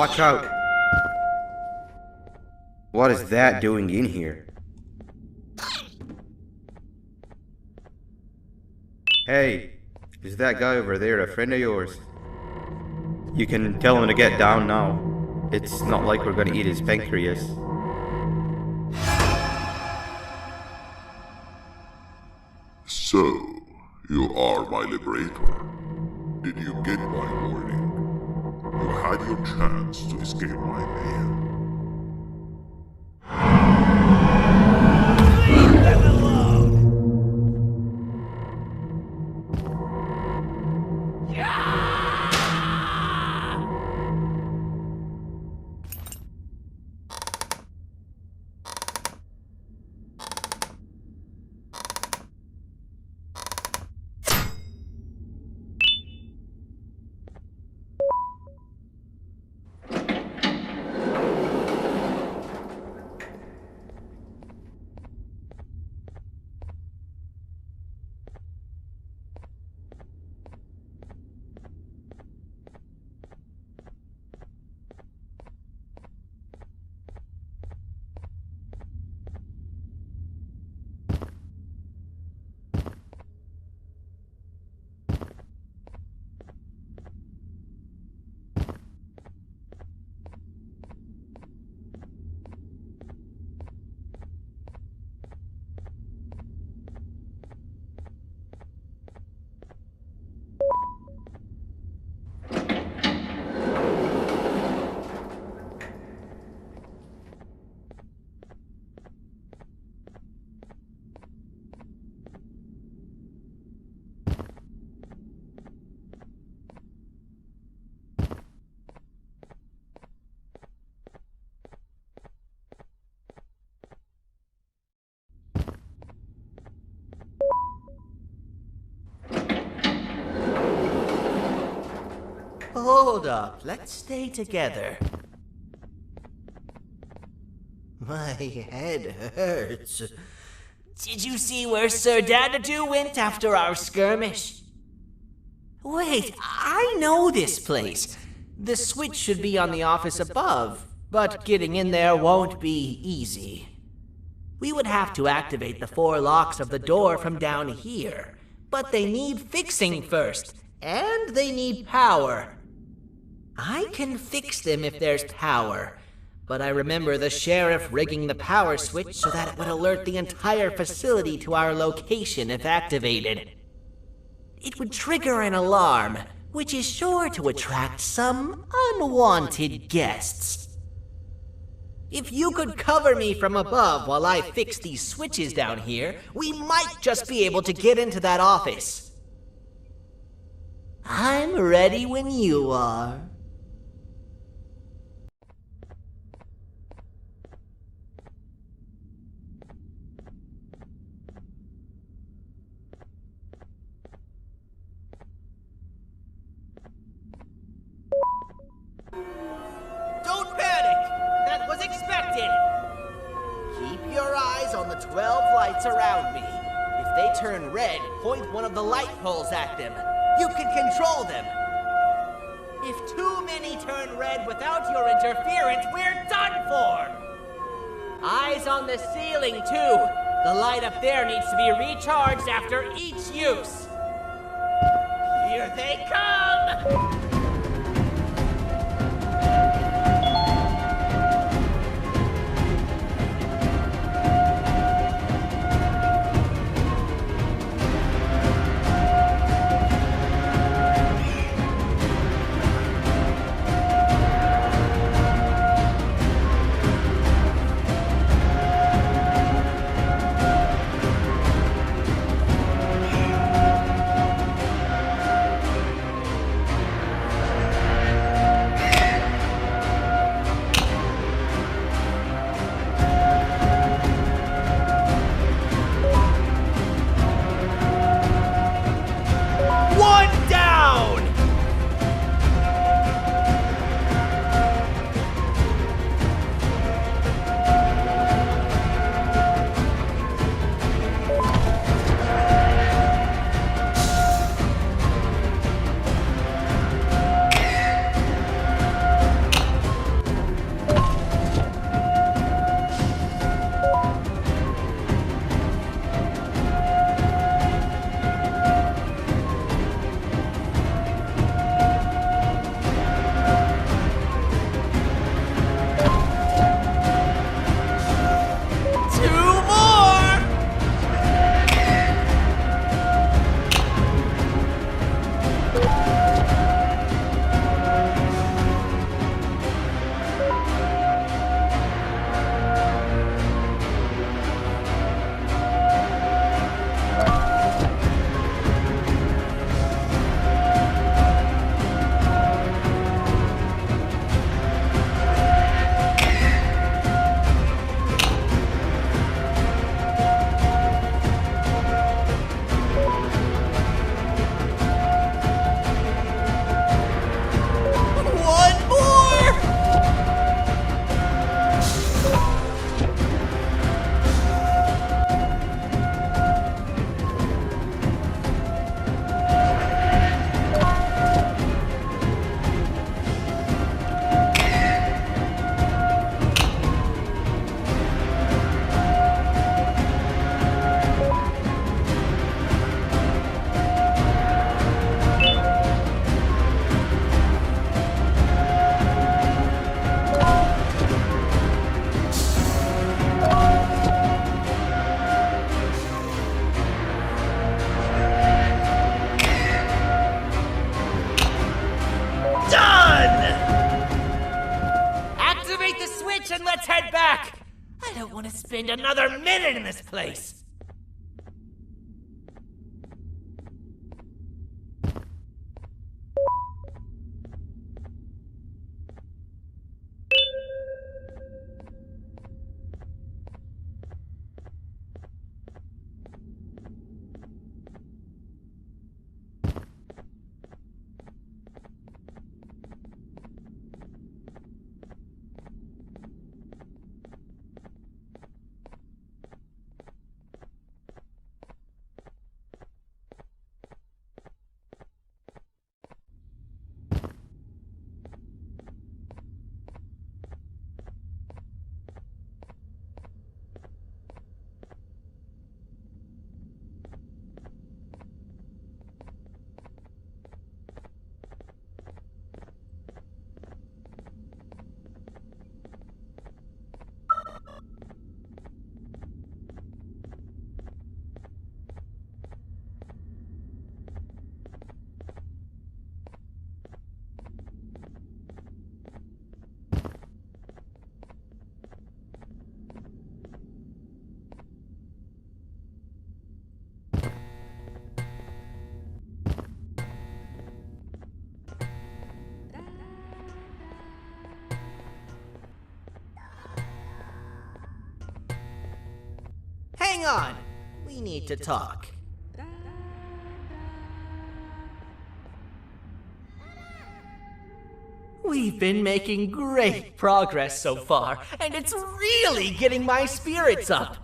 Watch out! What is that doing in here? Hey, is that guy over there a friend of yours? You can tell him to get down now. It's not like we're gonna eat his pancreas. So, you are my liberator. Did you get my warning? You had your chance to escape my mayhem. Leave them alone! Hold up, let's stay together. My head hurts. Did you see where Sir Dadadoo went after our skirmish? Wait, I know this place. The switch should be on the office above, but getting in there won't be easy. We would have to activate the 4 locks of the door from down here, but they need fixing first, and they need power. I can fix them if there's power, but I remember the sheriff rigging the power switch so that it would alert the entire facility to our location if activated. It would trigger an alarm, which is sure to attract some unwanted guests. If you could cover me from above while I fix these switches down here, we might just be able to get into that office. I'm ready when you are. Don't panic! That was expected! Keep your eyes on the 12 lights around me. If they turn red, point one of the light poles at them. You can control them. If too many turn red without your interference, we're done for! Eyes on the ceiling, too. The light up there needs to be recharged after each use. Here they come! another minute in this place. Hang on. We need to talk. We've been making great progress so far, and it's really getting my spirits up.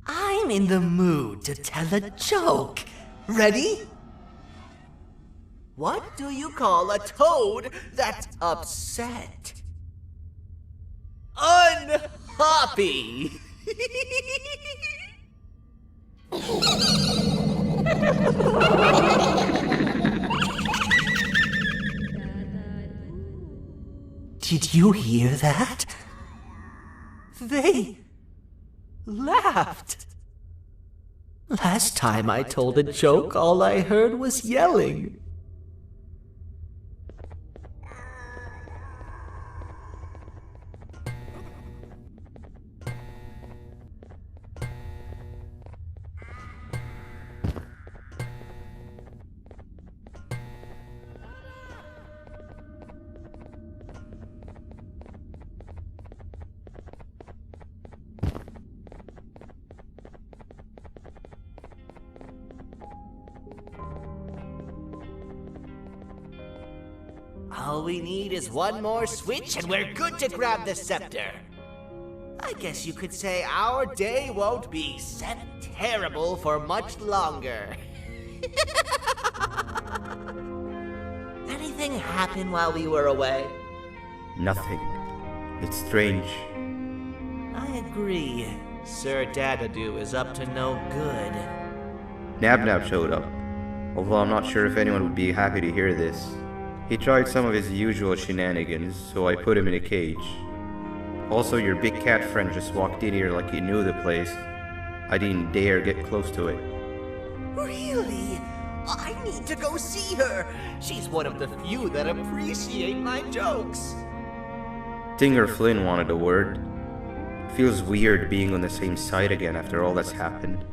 I'm in the mood to tell a joke. Ready? What do you call a toad that's upset? Unhappy. Did you hear that? They laughed. Last time I told a joke, all I heard was yelling. All we need is one more switch and we're good to grab the scepter. I guess you could say our day won't be terrible for much longer. Anything happen while we were away? Nothing. It's strange. I agree. Sir Dadadoo is up to no good. Nab showed up, although I'm not sure if anyone would be happy to hear this. He tried some of his usual shenanigans, so I put him in a cage. Also, your big cat friend just walked in here like he knew the place. I didn't dare get close to it. Really? I need to go see her. She's one of the few that appreciate my jokes. Stinger Flynn wanted a word. Feels weird being on the same side again after all that's happened.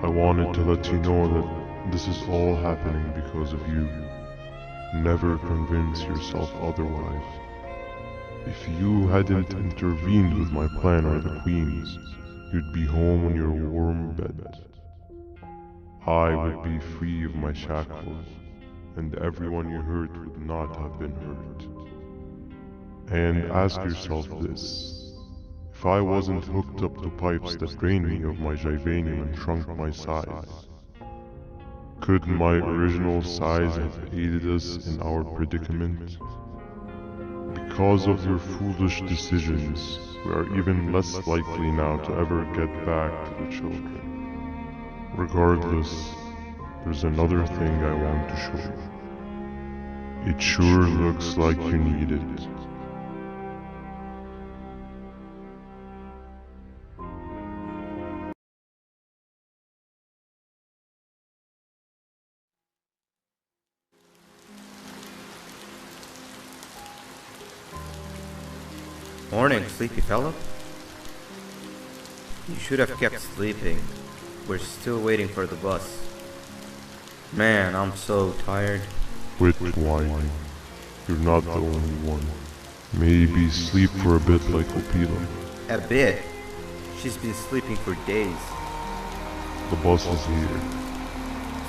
I wanted to let you know that this is all happening because of you. Never convince yourself otherwise. If you hadn't intervened with my plan or the Queen's, you'd be home in your warm bed. I would be free of my shackles, and everyone you hurt would not have been hurt. And ask yourself this. If I wasn't hooked up to pipes that drained me of my Givanium and shrunk my size, could my original size have aided us in our predicament? Because of your foolish decisions, we are even less likely now to ever get back to the children. Regardless, there's another thing I want to show you. It sure looks like you need it. Morning, sleepy fellow. You should have kept sleeping. We're still waiting for the bus. Man, I'm so tired. Quit whining. You're not the only one. Maybe sleep for a bit like Opila. A bit? She's been sleeping for days. The bus is here.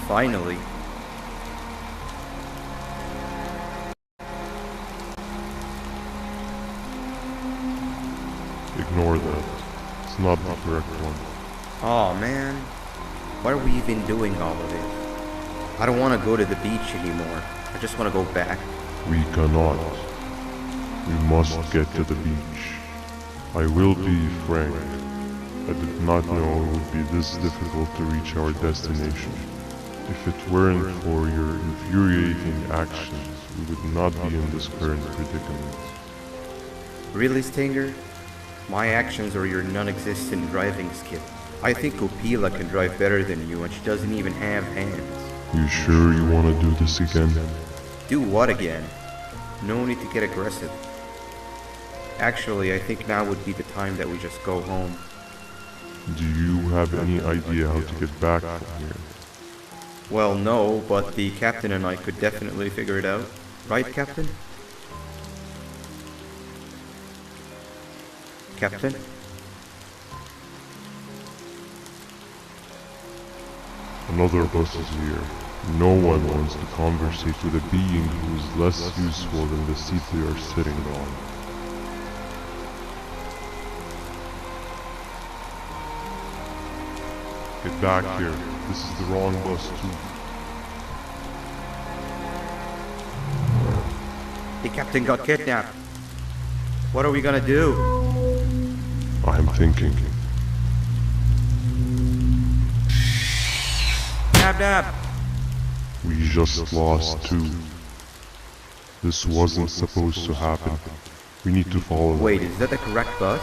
Finally. Ignore that. It's not the correct one. Aw, man. Why are we even doing all of this? I don't want to go to the beach anymore. I just want to go back. We cannot. We must get to the beach. I will be frank. I did not know it would be this difficult to reach our destination. If it weren't for your infuriating actions, we would not be in this current predicament. Really, Stinger? My actions are your non-existent driving skill. I think Opila can drive better than you, and she doesn't even have hands. You sure you want to do this again? Do what again? No need to get aggressive. Actually, I think now would be the time that we just go home. Do you have any idea how to get back from here? Well, no, but the captain and I could definitely figure it out. Right, Captain? Captain? Another bus is here. No one wants to conversate with a being who is less useful than the seat they are sitting on. Get back here. This is the wrong bus too. The captain got kidnapped. What are we gonna do? I'm thinking. Nab nab! We just lost two. This wasn't supposed to happen. We need to follow them. Wait, is that the correct bus?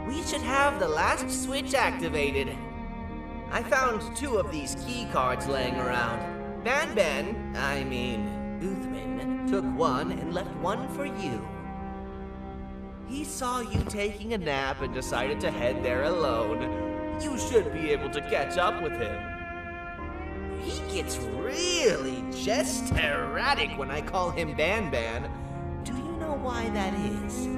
We should have the last switch activated. I found 2 of these key cards laying around. Banban, Uthman, took one and left one for you. He saw you taking a nap and decided to head there alone. You should be able to catch up with him. He gets really just erratic when I call him Banban. Do you know why that is?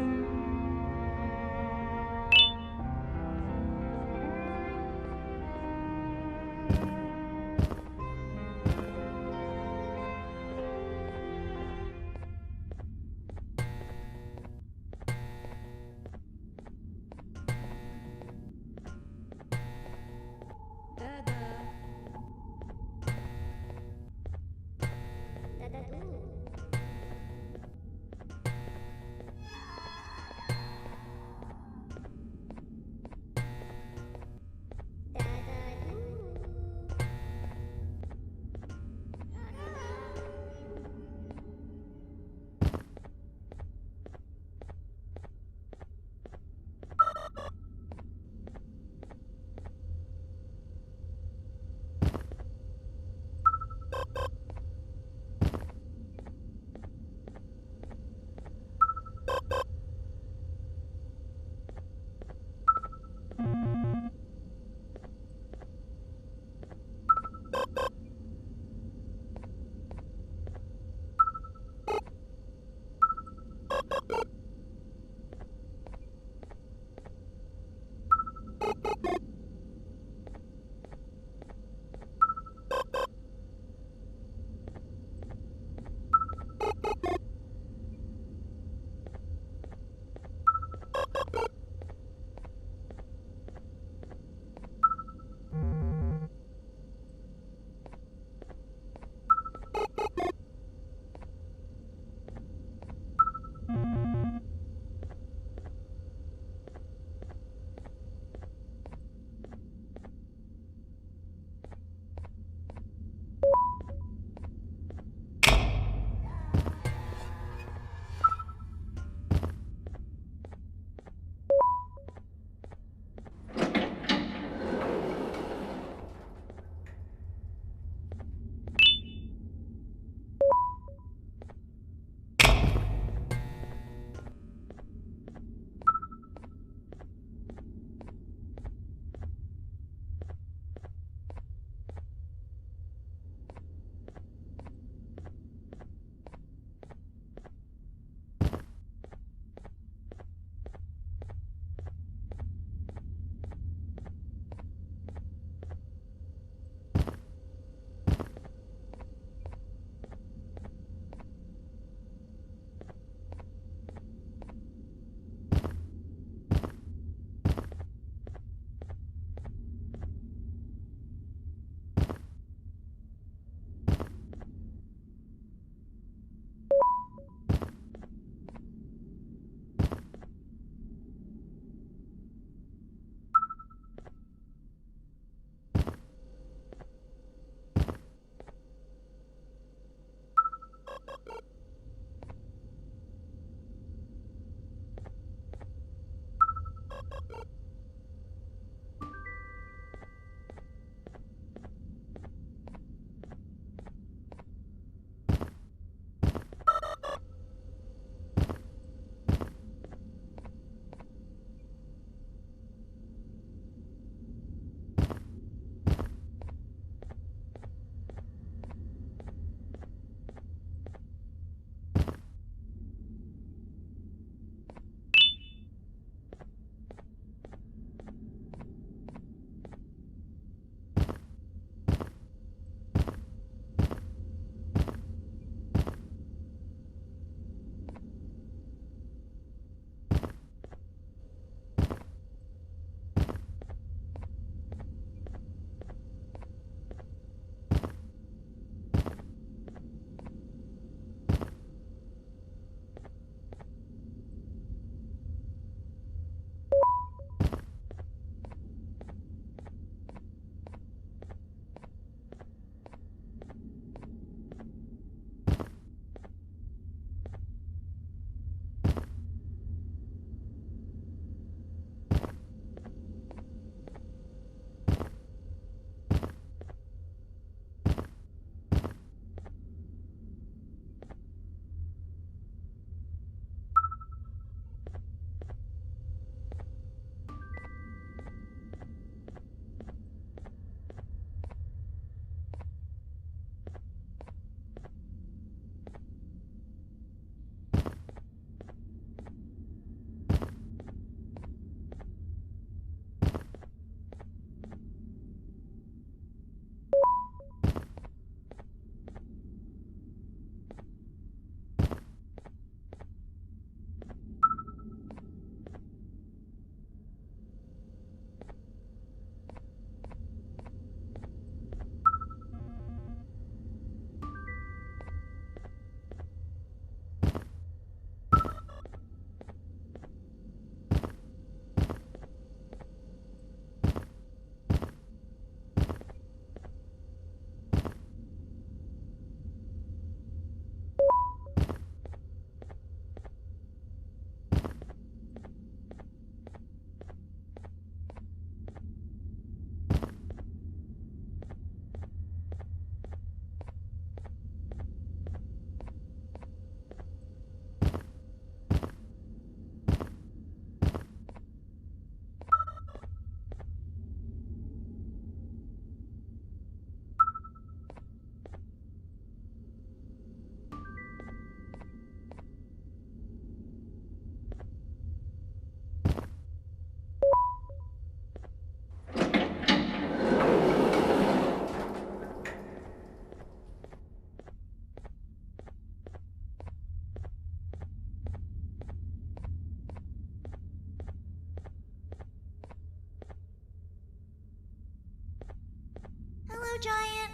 Giant?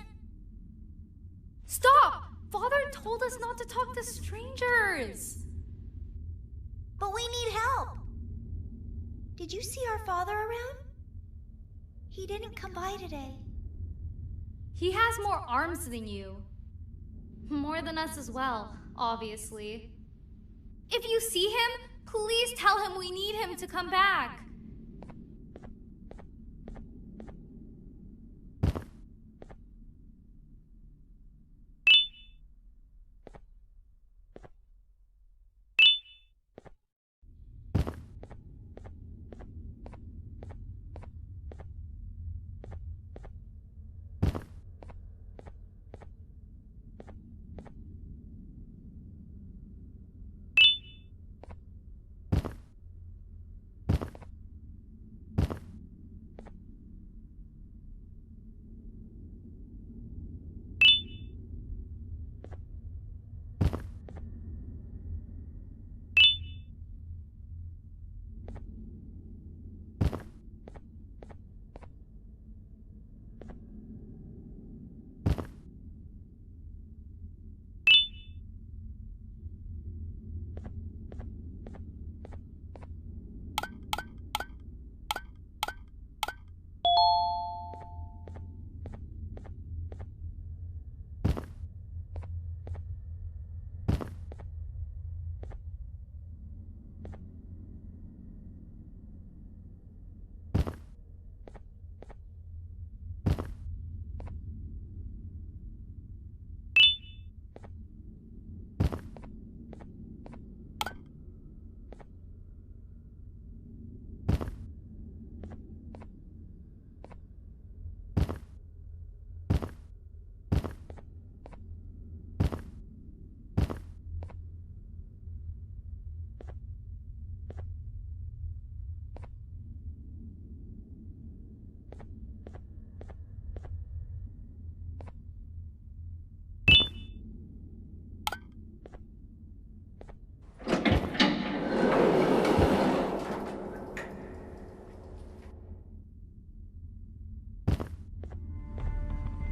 Stop! Father told us not to talk to strangers! But we need help. Did you see our father around? He didn't come by today. He has more arms than you. More than us as well, obviously. If you see him, please tell him we need him to come back.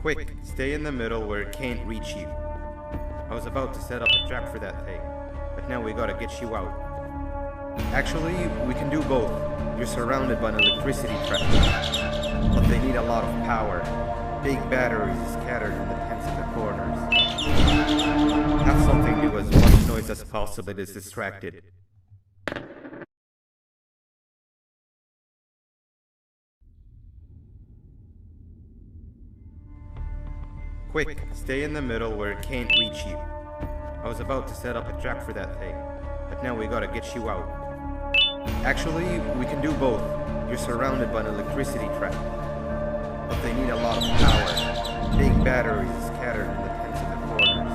Quick, stay in the middle where it can't reach you. I was about to set up a trap for that thing, but now we gotta get you out. Actually, we can do both. You're surrounded by an electricity trap, but they need a lot of power. Big batteries scattered in the tents of the corners. Have something do as much noise as possible that is distracted. Quick, stay in the middle where it can't reach you. I was about to set up a trap for that thing, but now we gotta get you out. Actually, we can do both. You're surrounded by an electricity trap, but they need a lot of power. Big batteries scattered in the tents of the corners.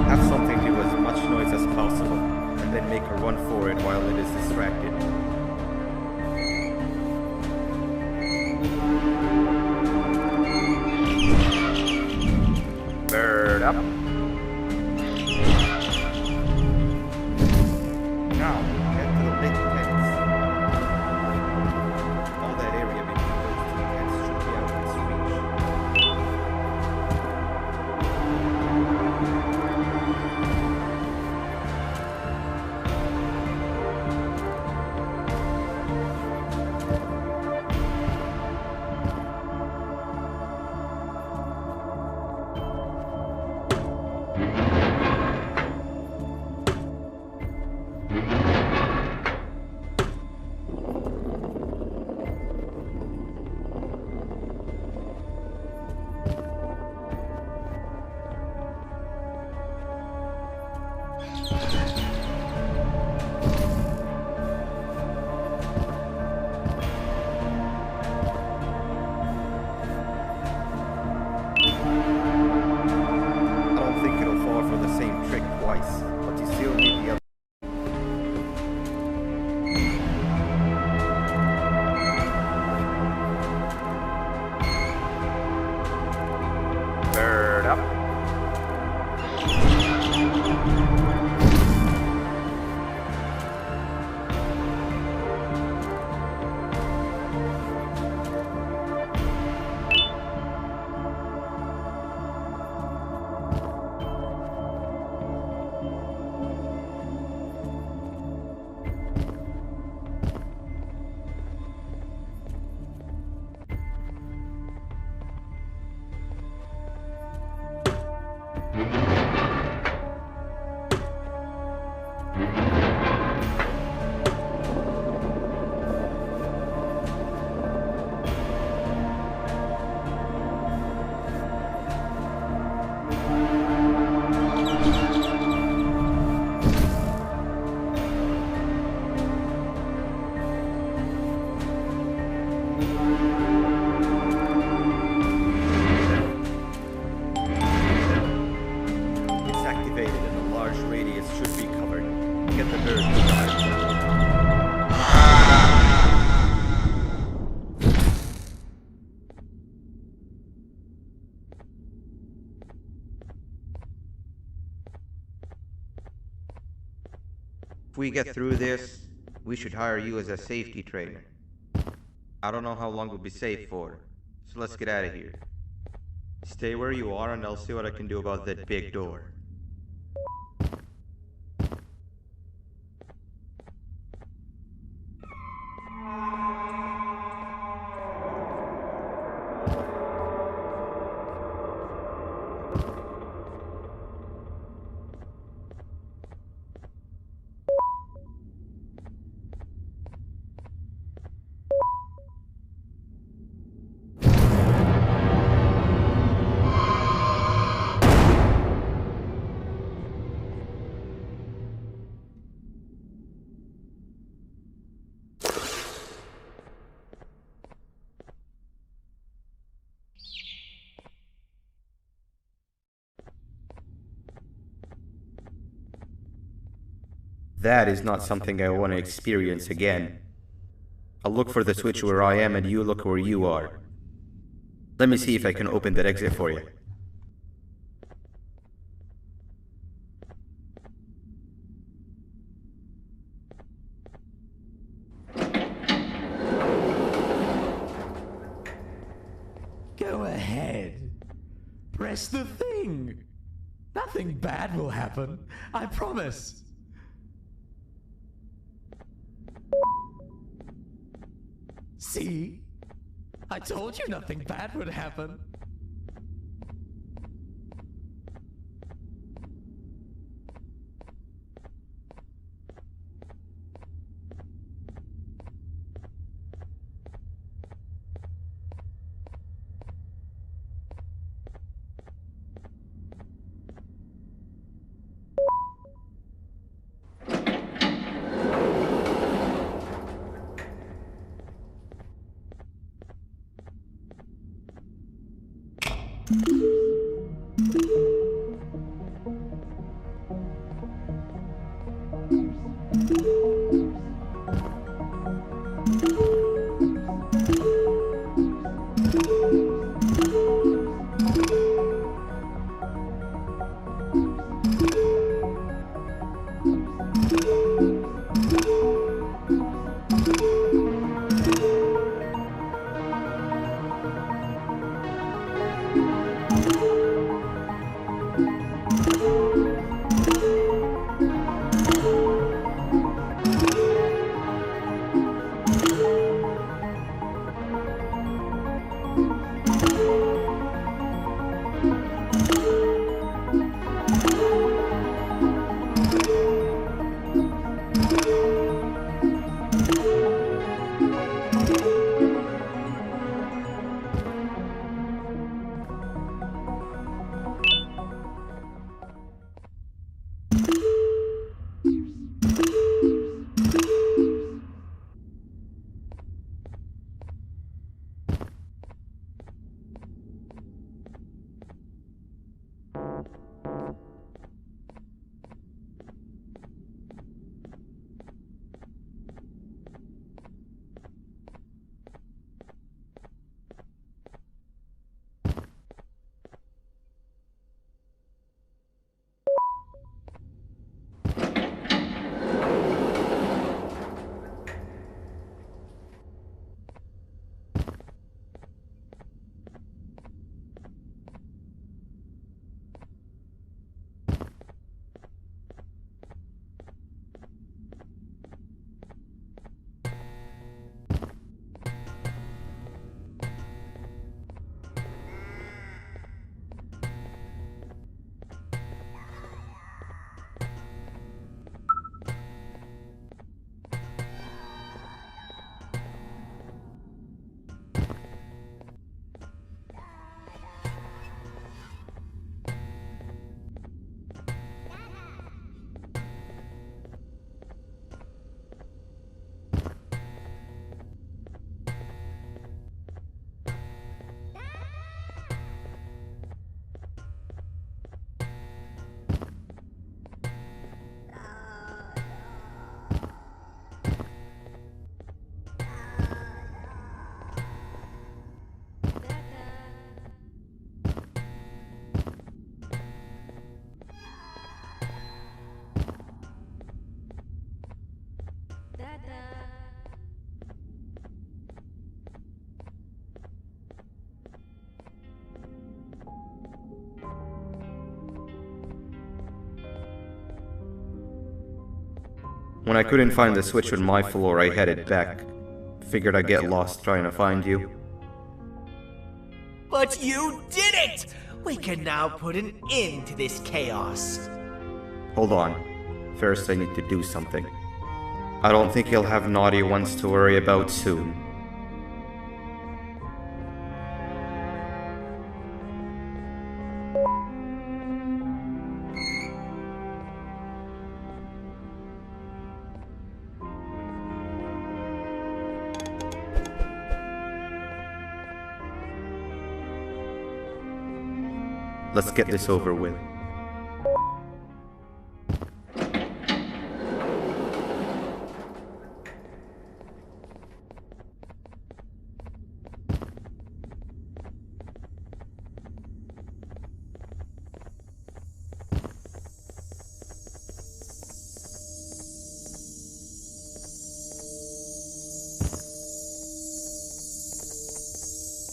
Have something do as much noise as possible, and then make a run for it while it is distracted. Bird up. Now, head to the big tents. All that area between those two tents should be out of its If we get through this, we should hire you as a safety trainer. I don't know how long we'll be safe for, so let's get out of here. Stay where you are and I'll see what I can do about that big door. That is not something I want to experience again. I'll look for the switch where I am and you look where you are. Let me see if I can open that exit for you. Go ahead. Press the thing. Nothing bad will happen. I promise. See? I told you nothing bad would happen. When I couldn't find the switch on my floor, I headed back. Figured I'd get lost trying to find you. But you did it! We can now put an end to this chaos. Hold on. First I need to do something. I don't think he'll have naughty ones to worry about soon. Let's get this over with.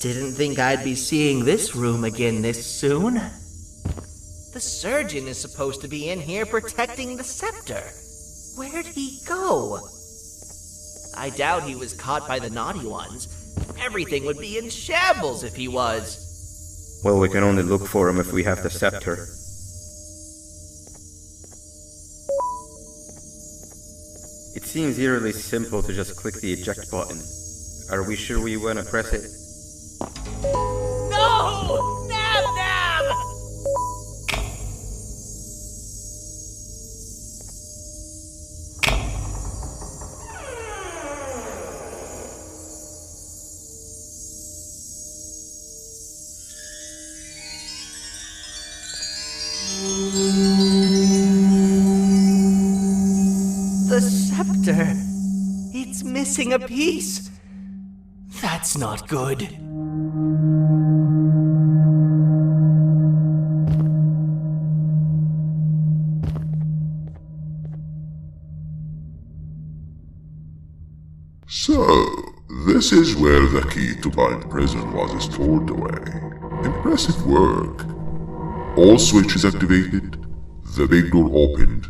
Didn't think I'd be seeing this room again this soon. The surgeon is supposed to be in here protecting the scepter. Where'd he go? I doubt he was caught by the naughty ones. Everything would be in shambles if he was. Well, we can only look for him if we have the scepter. It seems eerily simple to just click the eject button. Are we sure we want to press it? No! Nab Nab! The scepter. It's missing a piece. That's not good. So, this is where the key to Bind Prison was stored away. Impressive work. All switches activated, the big door opened,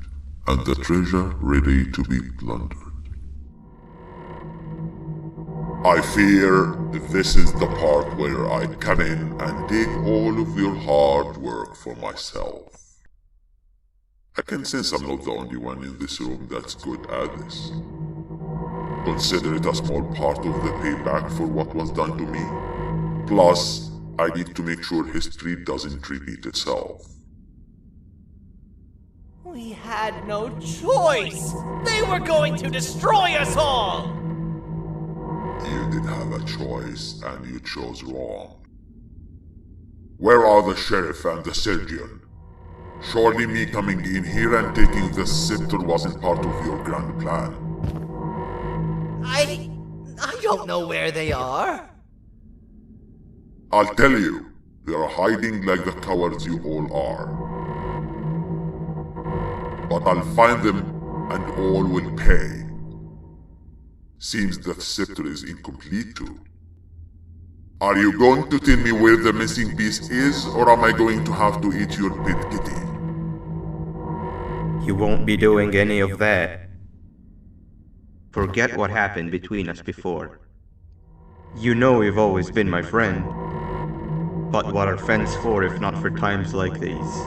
and the treasure ready to be plundered. I fear this is the part where I come in and take all of your hard work for myself. I can sense I'm not the only one in this room that's good at this. Consider it a small part of the payback for what was done to me. Plus, I need to make sure history doesn't repeat itself. We had no choice! They were going to destroy us all! You did have a choice, and you chose wrong. Where are the sheriff and the surgeon? Surely me coming in here and taking the scepter wasn't part of your grand plan. I don't know where they are. I'll tell you, they are hiding like the cowards you all are. But I'll find them, and all will pay. Seems the scepter is incomplete too. Are you going to tell me where the missing piece is, or am I going to have to eat your pet kitty? You won't be doing any of that. Forget what happened between us before. You know you've always been my friend. But what are friends for if not for times like these?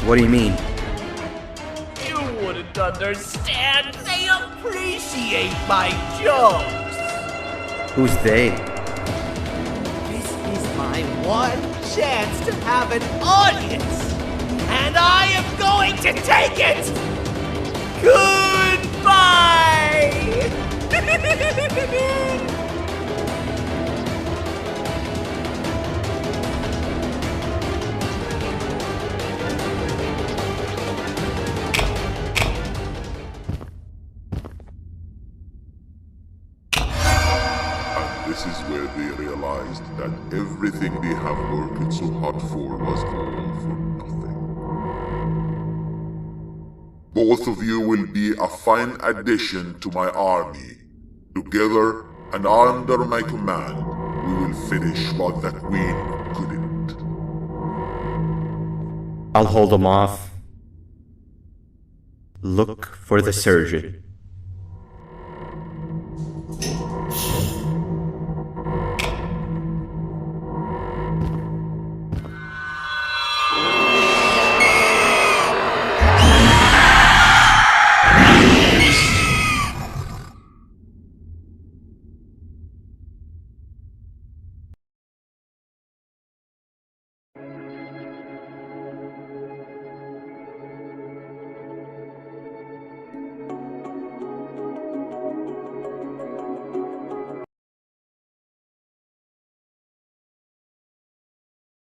What do you mean? You wouldn't understand. They appreciate my jokes. Who's they? This is my one chance to have an audience. And I am going to take it! Goodbye! And this is where they realized that everything they have worked so hard for was all for nothing. Both of you will be a fine addition to my army. Together and under my command, we will finish what the Queen couldn't. I'll hold them off. Look for the surgeon.